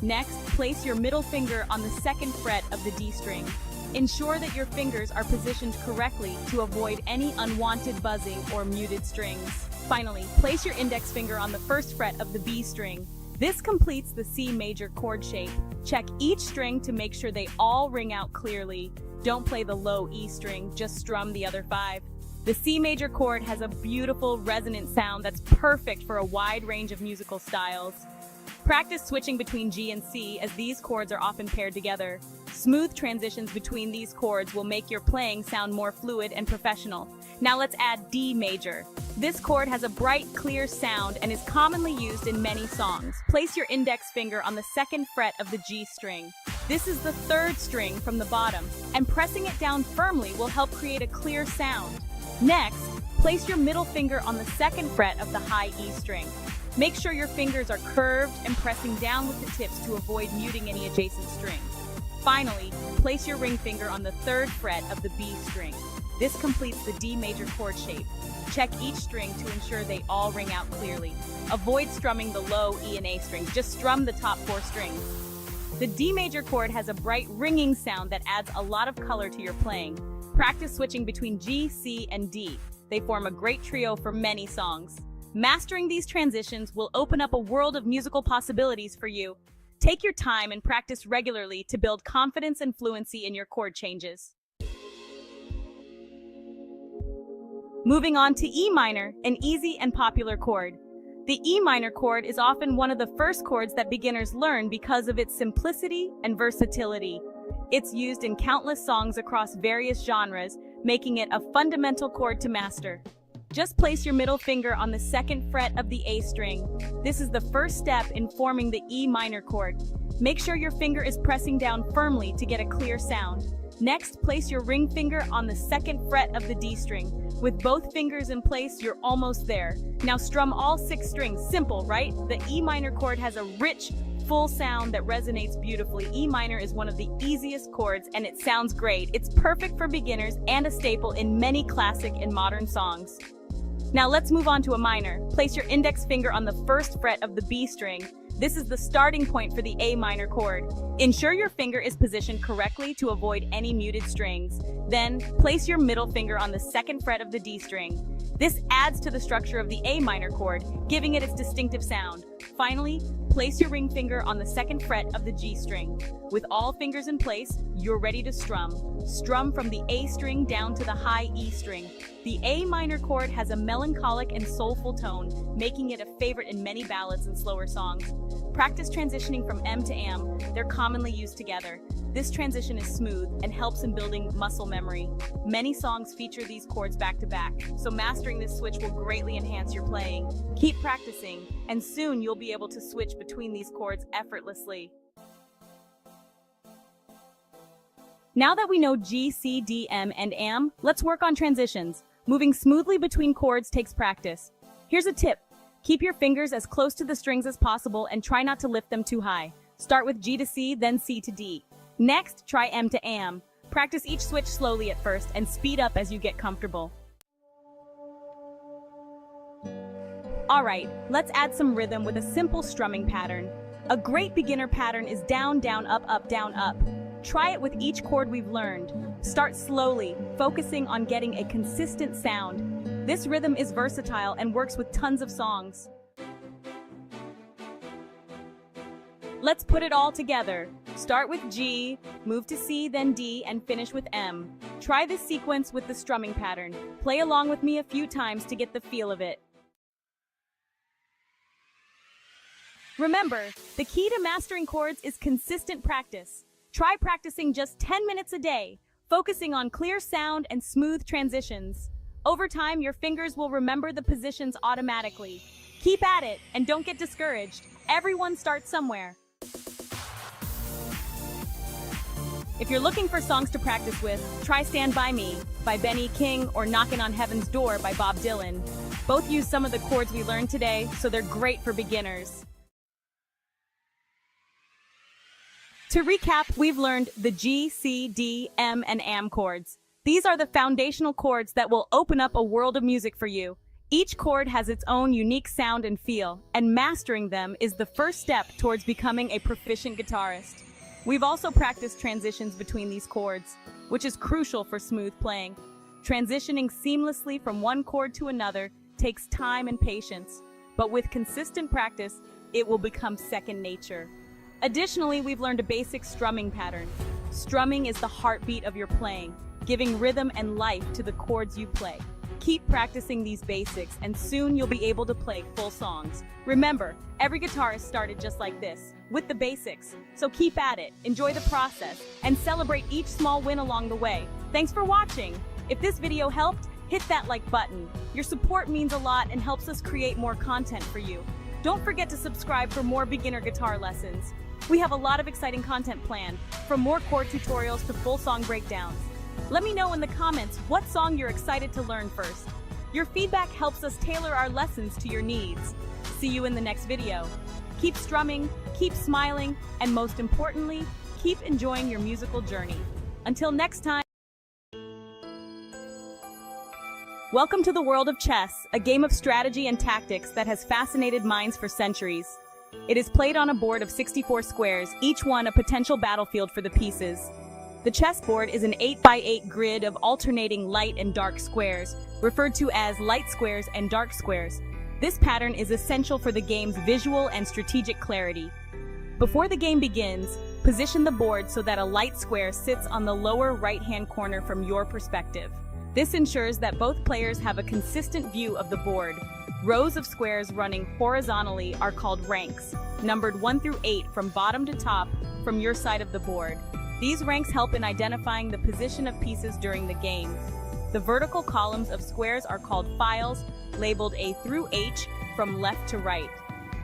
Speaker 2: Next, place your middle finger on the 2nd fret of the D string. Ensure that your fingers are positioned correctly to avoid any unwanted buzzing or muted strings. Finally, place your index finger on the 1st fret of the B string. This completes the C major chord shape. Check each string to make sure they all ring out clearly. Don't play the low E string, just strum the other 5. The C major chord has a beautiful resonant sound that's perfect for a wide range of musical styles. Practice switching between G and C, as these chords are often paired together. Smooth transitions between these chords will make your playing sound more fluid and professional. Now let's add D major. This chord has a bright, clear sound and is commonly used in many songs. Place your index finger on the 2nd fret of the G string. This is the 3rd string from the bottom, and pressing it down firmly will help create a clear sound. Next, place your middle finger on the 2nd fret of the high E string. Make sure your fingers are curved and pressing down with the tips to avoid muting any adjacent strings. Finally, place your ring finger on the 3rd fret of the B string. This completes the D major chord shape. Check each string to ensure they all ring out clearly. Avoid strumming the low E and A strings, just strum the top 4 strings. The D major chord has a bright ringing sound that adds a lot of color to your playing. Practice switching between G, C, and D. They form a great trio for many songs. Mastering these transitions will open up a world of musical possibilities for you. Take your time and practice regularly to build confidence and fluency in your chord changes. Moving on to E minor, an easy and popular chord. The E minor chord is often one of the first chords that beginners learn because of its simplicity and versatility. It's used in countless songs across various genres, making it a fundamental chord to master. Just place your middle finger on the second fret of the A string. This is the first step in forming the E minor chord. Make sure your finger is pressing down firmly to get a clear sound. Next, place your ring finger on the second fret of the D string. With both fingers in place, you're almost there. Now strum all 6 strings. Simple, right? The E minor chord has a rich, full sound that resonates beautifully. E minor is one of the easiest chords and it sounds great. It's perfect for beginners and a staple in many classic and modern songs. Now let's move on to a minor. Place your index finger on the first fret of the B string. This is the starting point for the A minor chord. Ensure your finger is positioned correctly to avoid any muted strings. Then, place your middle finger on the second fret of the D string. This adds to the structure of the A minor chord, giving it its distinctive sound. Finally, place your ring finger on the second fret of the G string. With all fingers in place, you're ready to strum. Strum from the A string down to the high E string. The A minor chord has a melancholic and soulful tone, making it a favorite in many ballads and slower songs. Practice transitioning from M to Am. They're commonly used together. This transition is smooth and helps in building muscle memory. Many songs feature these chords back to back, so mastering this switch will greatly enhance your playing. Keep practicing, and soon you'll be able to switch between these chords effortlessly. Now that we know G, C, D, M, and Am, let's work on transitions. Moving smoothly between chords takes practice. Here's a tip. Keep your fingers as close to the strings as possible and try not to lift them too high. Start with G to C, then C to D. Next, try M to Am. Practice each switch slowly at first and speed up as you get comfortable. Alright, let's add some rhythm with a simple strumming pattern. A great beginner pattern is down, down, up, up, down, up. Try it with each chord we've learned. Start slowly, focusing on getting a consistent sound. This rhythm is versatile and works with tons of songs. Let's put it all together. Start with G, move to C, then D, and finish with M. Try this sequence with the strumming pattern. Play along with me a few times to get the feel of it. Remember, the key to mastering chords is consistent practice. Try practicing just 10 minutes a day, focusing on clear sound and smooth transitions. Over time, your fingers will remember the positions automatically. Keep at it and don't get discouraged. Everyone starts somewhere. If you're looking for songs to practice with, try Stand By Me by Benny King or Knockin' on Heaven's Door by Bob Dylan. Both use some of the chords we learned today, so they're great for beginners. To recap, we've learned the G, C, D, M, and Am chords. These are the foundational chords that will open up a world of music for you. Each chord has its own unique sound and feel, and mastering them is the first step towards becoming a proficient guitarist. We've also practiced transitions between these chords, which is crucial for smooth playing. Transitioning seamlessly from one chord to another takes time and patience, but with consistent practice, it will become second nature. Additionally, we've learned a basic strumming pattern. Strumming is the heartbeat of your playing, giving rhythm and life to the chords you play. Keep practicing these basics, and soon you'll be able to play full songs. Remember, every guitarist started just like this, with the basics. So keep at it, enjoy the process, and celebrate each small win along the way. Thanks for watching. If this video helped, hit that like button. Your support means a lot and helps us create more content for you. Don't forget to subscribe for more beginner guitar lessons. We have a lot of exciting content planned, from more chord tutorials to full song breakdowns. Let me know in the comments what song you're excited to learn first. Your feedback helps us tailor our lessons to your needs. See you in the next video. Keep strumming, keep smiling, and most importantly, keep enjoying your musical journey. Until next time. Welcome to the world of chess, a game of strategy and tactics that has fascinated minds for centuries. It is played on a board of 64 squares, each one a potential battlefield for the pieces. The chessboard is an 8x8 grid of alternating light and dark squares, referred to as light squares and dark squares. This pattern is essential for the game's visual and strategic clarity. Before the game begins, position the board so that a light square sits on the lower right-hand corner from your perspective. This ensures that both players have a consistent view of the board. Rows of squares running horizontally are called ranks, numbered 1 through 8 from bottom to top from your side of the board. These ranks help in identifying the position of pieces during the game. The vertical columns of squares are called files, labeled A through H from left to right.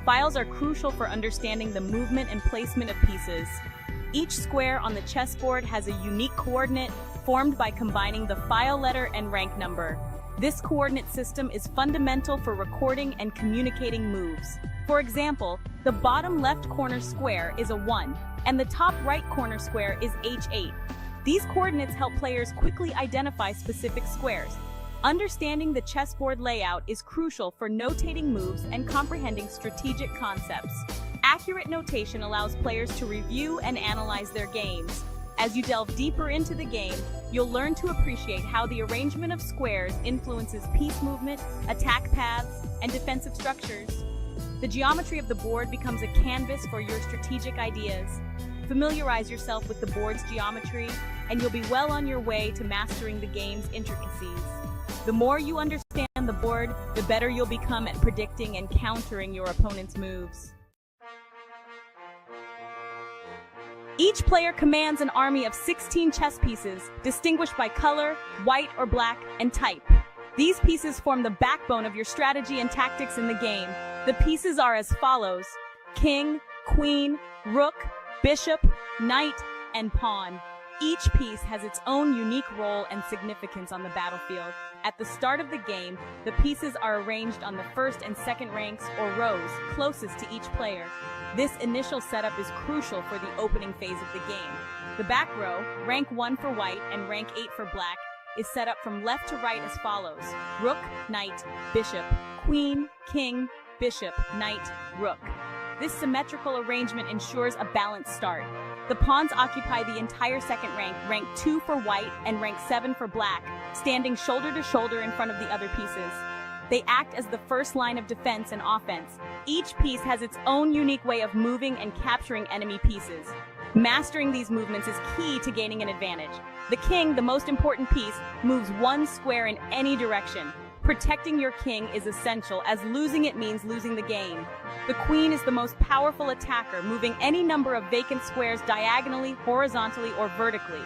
Speaker 2: Files are crucial for understanding the movement and placement of pieces. Each square on the chessboard has a unique coordinate formed by combining the file letter and rank number. This coordinate system is fundamental for recording and communicating moves. For example, the bottom left corner square is a 1, and the top right corner square is H8. These coordinates help players quickly identify specific squares. Understanding the chessboard layout is crucial for notating moves and comprehending strategic concepts. Accurate notation allows players to review and analyze their games. As you delve deeper into the game, you'll learn to appreciate how the arrangement of squares influences piece movement, attack paths, and defensive structures. The geometry of the board becomes a canvas for your strategic ideas. Familiarize yourself with the board's geometry, and you'll be well on your way to mastering the game's intricacies. The more you understand the board, the better you'll become at predicting and countering your opponent's moves. Each player commands an army of 16 chess pieces, distinguished by color, white or black, and type. These pieces form the backbone of your strategy and tactics in the game. The pieces are as follows: king, queen, rook, bishop, knight, and pawn. Each piece has its own unique role and significance on the battlefield. At the start of the game, the pieces are arranged on the first and second ranks or rows closest to each player. This initial setup is crucial for the opening phase of the game. The back row, rank 1 for white and rank 8 for black, is set up from left to right as follows: rook, knight, bishop, queen, king, bishop, knight, rook. This symmetrical arrangement ensures a balanced start. The pawns occupy the entire second rank 2 for white and rank 7 for black, standing shoulder to shoulder in front of the other pieces. They act as the first line of defense and offense. Each piece has its own unique way of moving and capturing enemy pieces. Mastering these movements is key to gaining an advantage. The king, the most important piece, moves one square in any direction. Protecting your king is essential, as losing it means losing the game. The queen is the most powerful attacker, moving any number of vacant squares diagonally, horizontally, or vertically.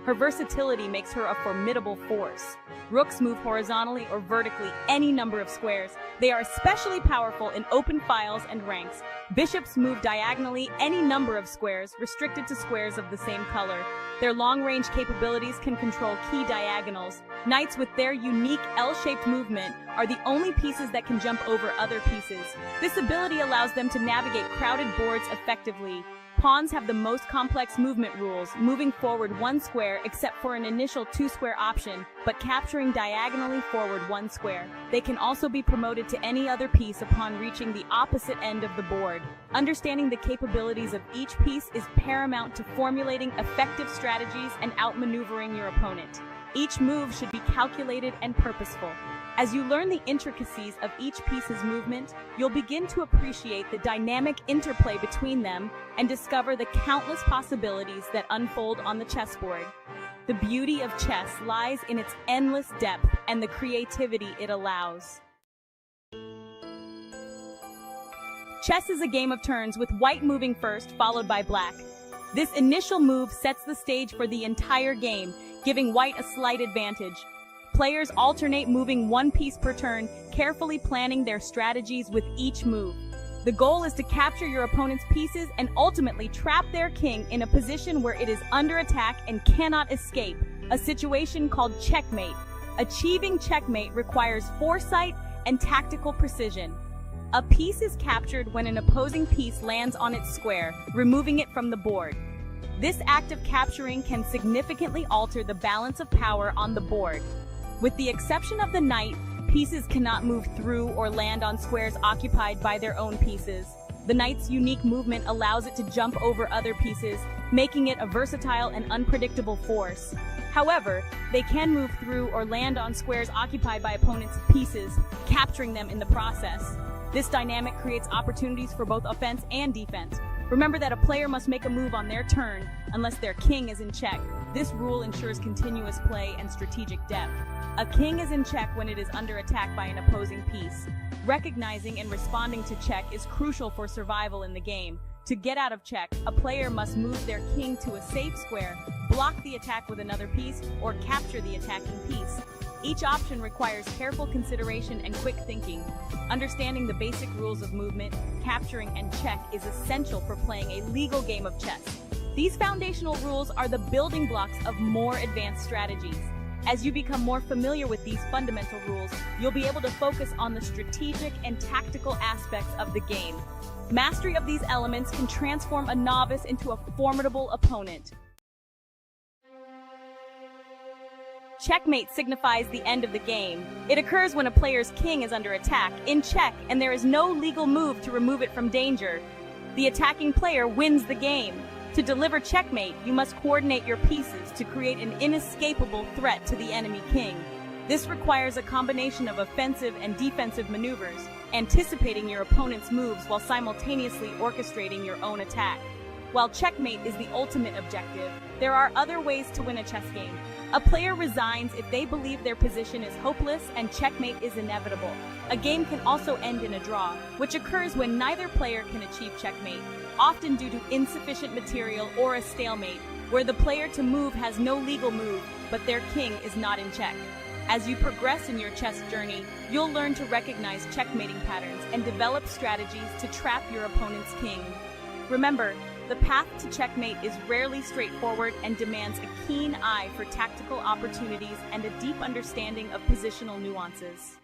Speaker 2: Her versatility makes her a formidable force. Rooks move horizontally or vertically any number of squares. They are especially powerful in open files and ranks. Bishops move diagonally any number of squares, restricted to squares of the same color. Their long-range capabilities can control key diagonals. Knights, with their unique L-shaped movement, are the only pieces that can jump over other pieces. This ability allows them to navigate crowded boards effectively. Pawns have the most complex movement rules, moving forward 1 square except for an initial 2-square option, but capturing diagonally forward 1 square. They can also be promoted to any other piece upon reaching the opposite end of the board. Understanding the capabilities of each piece is paramount to formulating effective strategies and outmaneuvering your opponent. Each move should be calculated and purposeful. As you learn the intricacies of each piece's movement, you'll begin to appreciate the dynamic interplay between them and discover the countless possibilities that unfold on the chessboard. The beauty of chess lies in its endless depth and the creativity it allows. Chess is a game of turns, with white moving first, followed by black. This initial move sets the stage for the entire game, giving white a slight advantage. Players alternate moving 1 piece per turn, carefully planning their strategies with each move. The goal is to capture your opponent's pieces and ultimately trap their king in a position where it is under attack and cannot escape, a situation called checkmate. Achieving checkmate requires foresight and tactical precision. A piece is captured when an opposing piece lands on its square, removing it from the board. This act of capturing can significantly alter the balance of power on the board. With the exception of the knight, pieces cannot move through or land on squares occupied by their own pieces. The knight's unique movement allows it to jump over other pieces, making it a versatile and unpredictable force. However, they can move through or land on squares occupied by opponents' pieces, capturing them in the process. This dynamic creates opportunities for both offense and defense. Remember that a player must make a move on their turn unless their king is in check. This rule ensures continuous play and strategic depth. A king is in check when it is under attack by an opposing piece. Recognizing and responding to check is crucial for survival in the game. To get out of check, a player must move their king to a safe square, block the attack with another piece, or capture the attacking piece. Each option requires careful consideration and quick thinking. Understanding the basic rules of movement, capturing, and check is essential for playing a legal game of chess. These foundational rules are the building blocks of more advanced strategies. As you become more familiar with these fundamental rules, you'll be able to focus on the strategic and tactical aspects of the game. Mastery of these elements can transform a novice into a formidable opponent. Checkmate signifies the end of the game. It occurs when a player's king is under attack, in check, and there is no legal move to remove it from danger. The attacking player wins the game. To deliver checkmate, you must coordinate your pieces to create an inescapable threat to the enemy king. This requires a combination of offensive and defensive maneuvers, anticipating your opponent's moves while simultaneously orchestrating your own attack. While checkmate is the ultimate objective, there are other ways to win a chess game. A player resigns if they believe their position is hopeless and checkmate is inevitable. A game can also end in a draw, which occurs when neither player can achieve checkmate, often due to insufficient material or a stalemate, where the player to move has no legal move, but their king is not in check. As you progress in your chess journey, you'll learn to recognize checkmating patterns and develop strategies to trap your opponent's king. Remember, the path to checkmate is rarely straightforward and demands a keen eye for tactical opportunities and a deep understanding of positional nuances.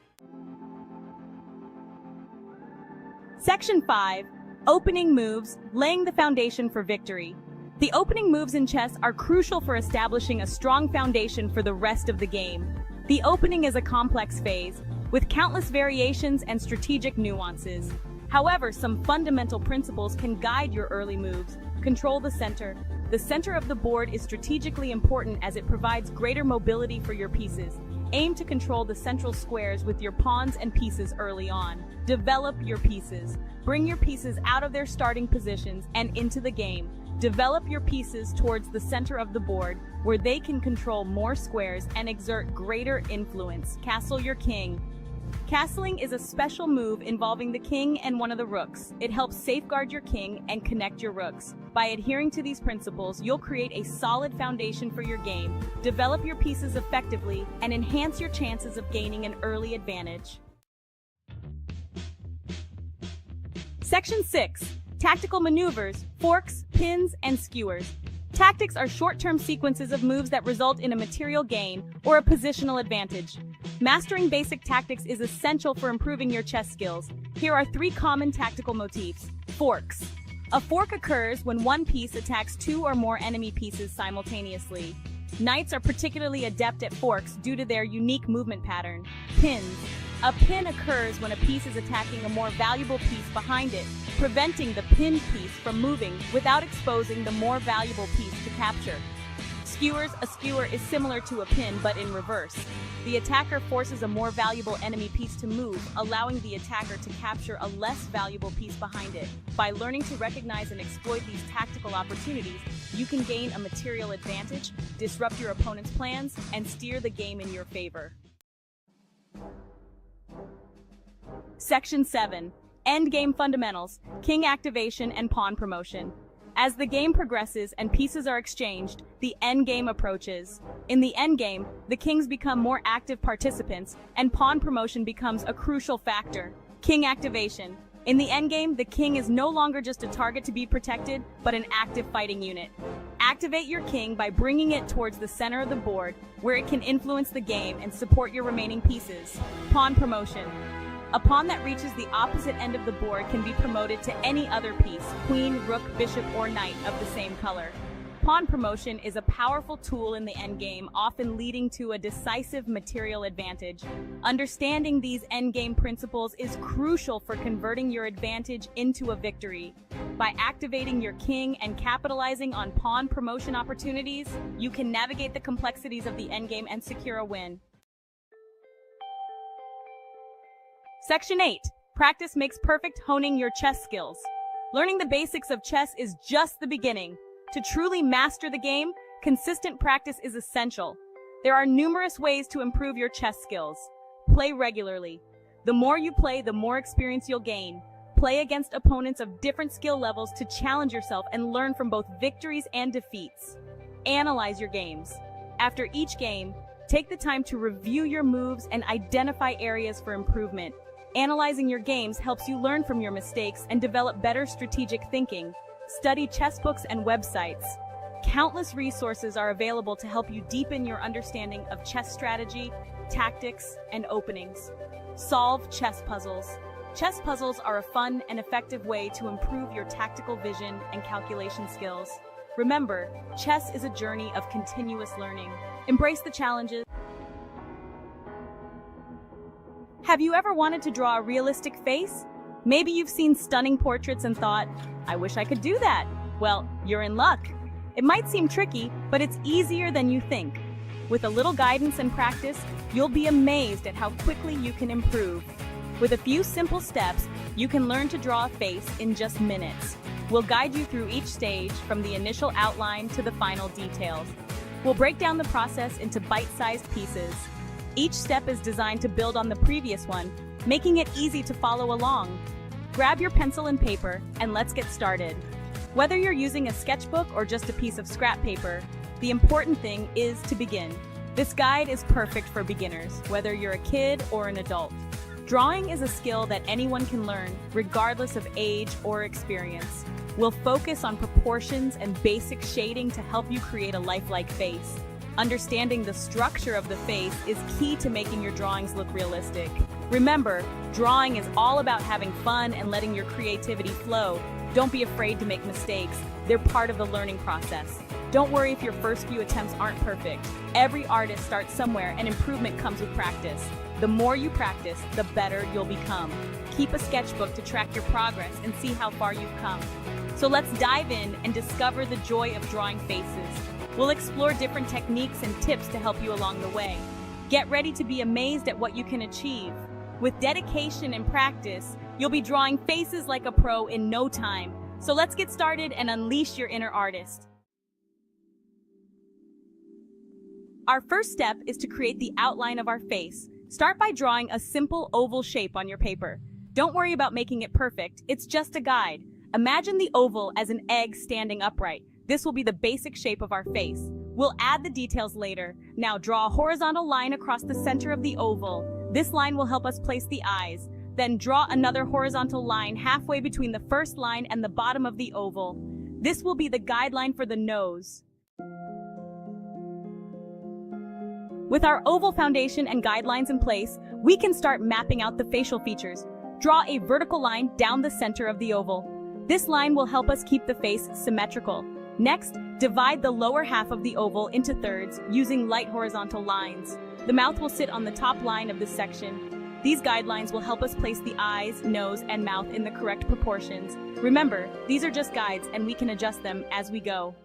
Speaker 2: Section 5. Opening moves, laying the foundation for victory. The opening moves in chess are crucial for establishing a strong foundation for the rest of the game. The opening is a complex phase, with countless variations and strategic nuances. However, some fundamental principles can guide your early moves. Control the center. The center of the board is strategically important as it provides greater mobility for your pieces. Aim to control the central squares with your pawns and pieces early on. Develop your pieces. Bring your pieces out of their starting positions and into the game. Develop your pieces towards the center of the board, where they can control more squares and exert greater influence. Castle your king. Castling is a special move involving the king and one of the rooks. It helps safeguard your king and connect your rooks. By adhering to these principles, you'll create a solid foundation for your game, develop your pieces effectively, and enhance your chances of gaining an early advantage. Section 6. Tactical maneuvers, forks, pins, and skewers. Tactics are short-term sequences of moves that result in a material gain or a positional advantage. Mastering basic tactics is essential for improving your chess skills. Here are 3 common tactical motifs. Forks. A fork occurs when one piece attacks 2 or more enemy pieces simultaneously. Knights are particularly adept at forks due to their unique movement pattern. Pins. A pin occurs when a piece is attacking a more valuable piece behind it, preventing the pinned piece from moving without exposing the more valuable piece to capture. Skewers. A skewer is similar to a pin but in reverse. The attacker forces a more valuable enemy piece to move, allowing the attacker to capture a less valuable piece behind it. By learning to recognize and exploit these tactical opportunities, you can gain a material advantage, disrupt your opponent's plans, and steer the game in your favor. Section 7. Endgame fundamentals, king activation, and pawn promotion. As the game progresses and pieces are exchanged, the endgame approaches. In the endgame, the kings become more active participants, and pawn promotion becomes a crucial factor. King activation. In the endgame, the king is no longer just a target to be protected, but an active fighting unit. Activate your king by bringing it towards the center of the board, where it can influence the game and support your remaining pieces. Pawn promotion. A pawn that reaches the opposite end of the board can be promoted to any other piece, queen, rook, bishop, or knight of the same color. Pawn promotion is a powerful tool in the endgame, often leading to a decisive material advantage. Understanding these endgame principles is crucial for converting your advantage into a victory. By activating your king and capitalizing on pawn promotion opportunities, you can navigate the complexities of the endgame and secure a win. Section 8. Practice makes perfect, honing your chess skills. Learning the basics of chess is just the beginning. To truly master the game, consistent practice is essential. There are numerous ways to improve your chess skills. Play regularly. The more you play, the more experience you'll gain. Play against opponents of different skill levels to challenge yourself and learn from both victories and defeats. Analyze your games. After each game, take the time to review your moves and identify areas for improvement. Analyzing your games helps you learn from your mistakes and develop better strategic thinking. Study chess books and websites. Countless resources are available to help you deepen your understanding of chess strategy, tactics, and openings. Solve chess puzzles. Chess puzzles are a fun and effective way to improve your tactical vision and calculation skills. Remember, chess is a journey of continuous learning. Embrace the challenges. Have you ever wanted to draw a realistic face? Maybe you've seen stunning portraits and thought, I wish I could do that. Well, you're in luck. It might seem tricky, but it's easier than you think. With a little guidance and practice, you'll be amazed at how quickly you can improve. With a few simple steps, you can learn to draw a face in just minutes. We'll guide you through each stage, from the initial outline to the final details. We'll break down the process into bite-sized pieces. Each step is designed to build on the previous one, making it easy to follow along. Grab your pencil and paper, and let's get started. Whether you're using a sketchbook or just a piece of scrap paper, the important thing is to begin. This guide is perfect for beginners, whether you're a kid or an adult. Drawing is a skill that anyone can learn, regardless of age or experience. We'll focus on proportions and basic shading to help you create a lifelike face. Understanding the structure of the face is key to making your drawings look realistic. Remember, drawing is all about having fun and letting your creativity flow. Don't be afraid to make mistakes. They're part of the learning process. Don't worry if your first few attempts aren't perfect. Every artist starts somewhere, and improvement comes with practice. The more you practice, the better you'll become. Keep a sketchbook to track your progress and see how far you've come. So let's dive in and discover the joy of drawing faces. We'll explore different techniques and tips to help you along the way. Get ready to be amazed at what you can achieve. With dedication and practice, you'll be drawing faces like a pro in no time. So let's get started and unleash your inner artist. Our first step is to create the outline of our face. Start by drawing a simple oval shape on your paper. Don't worry about making it perfect, it's just a guide. Imagine the oval as an egg standing upright. This will be the basic shape of our face. We'll add the details later. Now draw a horizontal line across the center of the oval. This line will help us place the eyes. Then draw another horizontal line halfway between the first line and the bottom of the oval. This will be the guideline for the nose. With our oval foundation and guidelines in place, we can start mapping out the facial features. Draw a vertical line down the center of the oval. This line will help us keep the face symmetrical. Next, divide the lower half of the oval into thirds using light horizontal lines. The mouth will sit on the top line of this section. These guidelines will help us place the eyes, nose, and mouth in the correct proportions. Remember, these are just guides and we can adjust them as we go.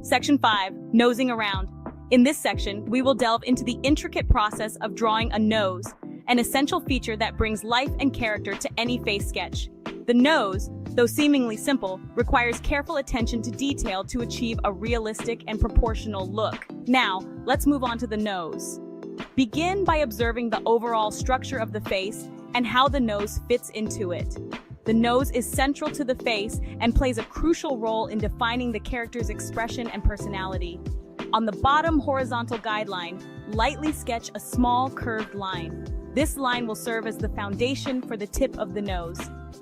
Speaker 2: Section 5, nosing around. In this section, we will delve into the intricate process of drawing a nose, an essential feature that brings life and character to any face sketch. The nose, though seemingly simple, requires careful attention to detail to achieve a realistic and proportional look. Now, let's move on to the nose. Begin by observing the overall structure of the face and how the nose fits into it. The nose is central to the face and plays a crucial role in defining the character's expression and personality. On the bottom horizontal guideline, lightly sketch a small curved line. This line will serve as the foundation for the tip of the nose.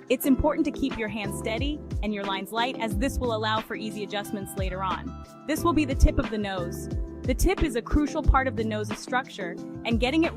Speaker 2: It's important to keep your hands steady and your lines light, as this will allow for easy adjustments later on. This will be the tip of the nose. The tip is a crucial part of the nose's structure, and getting it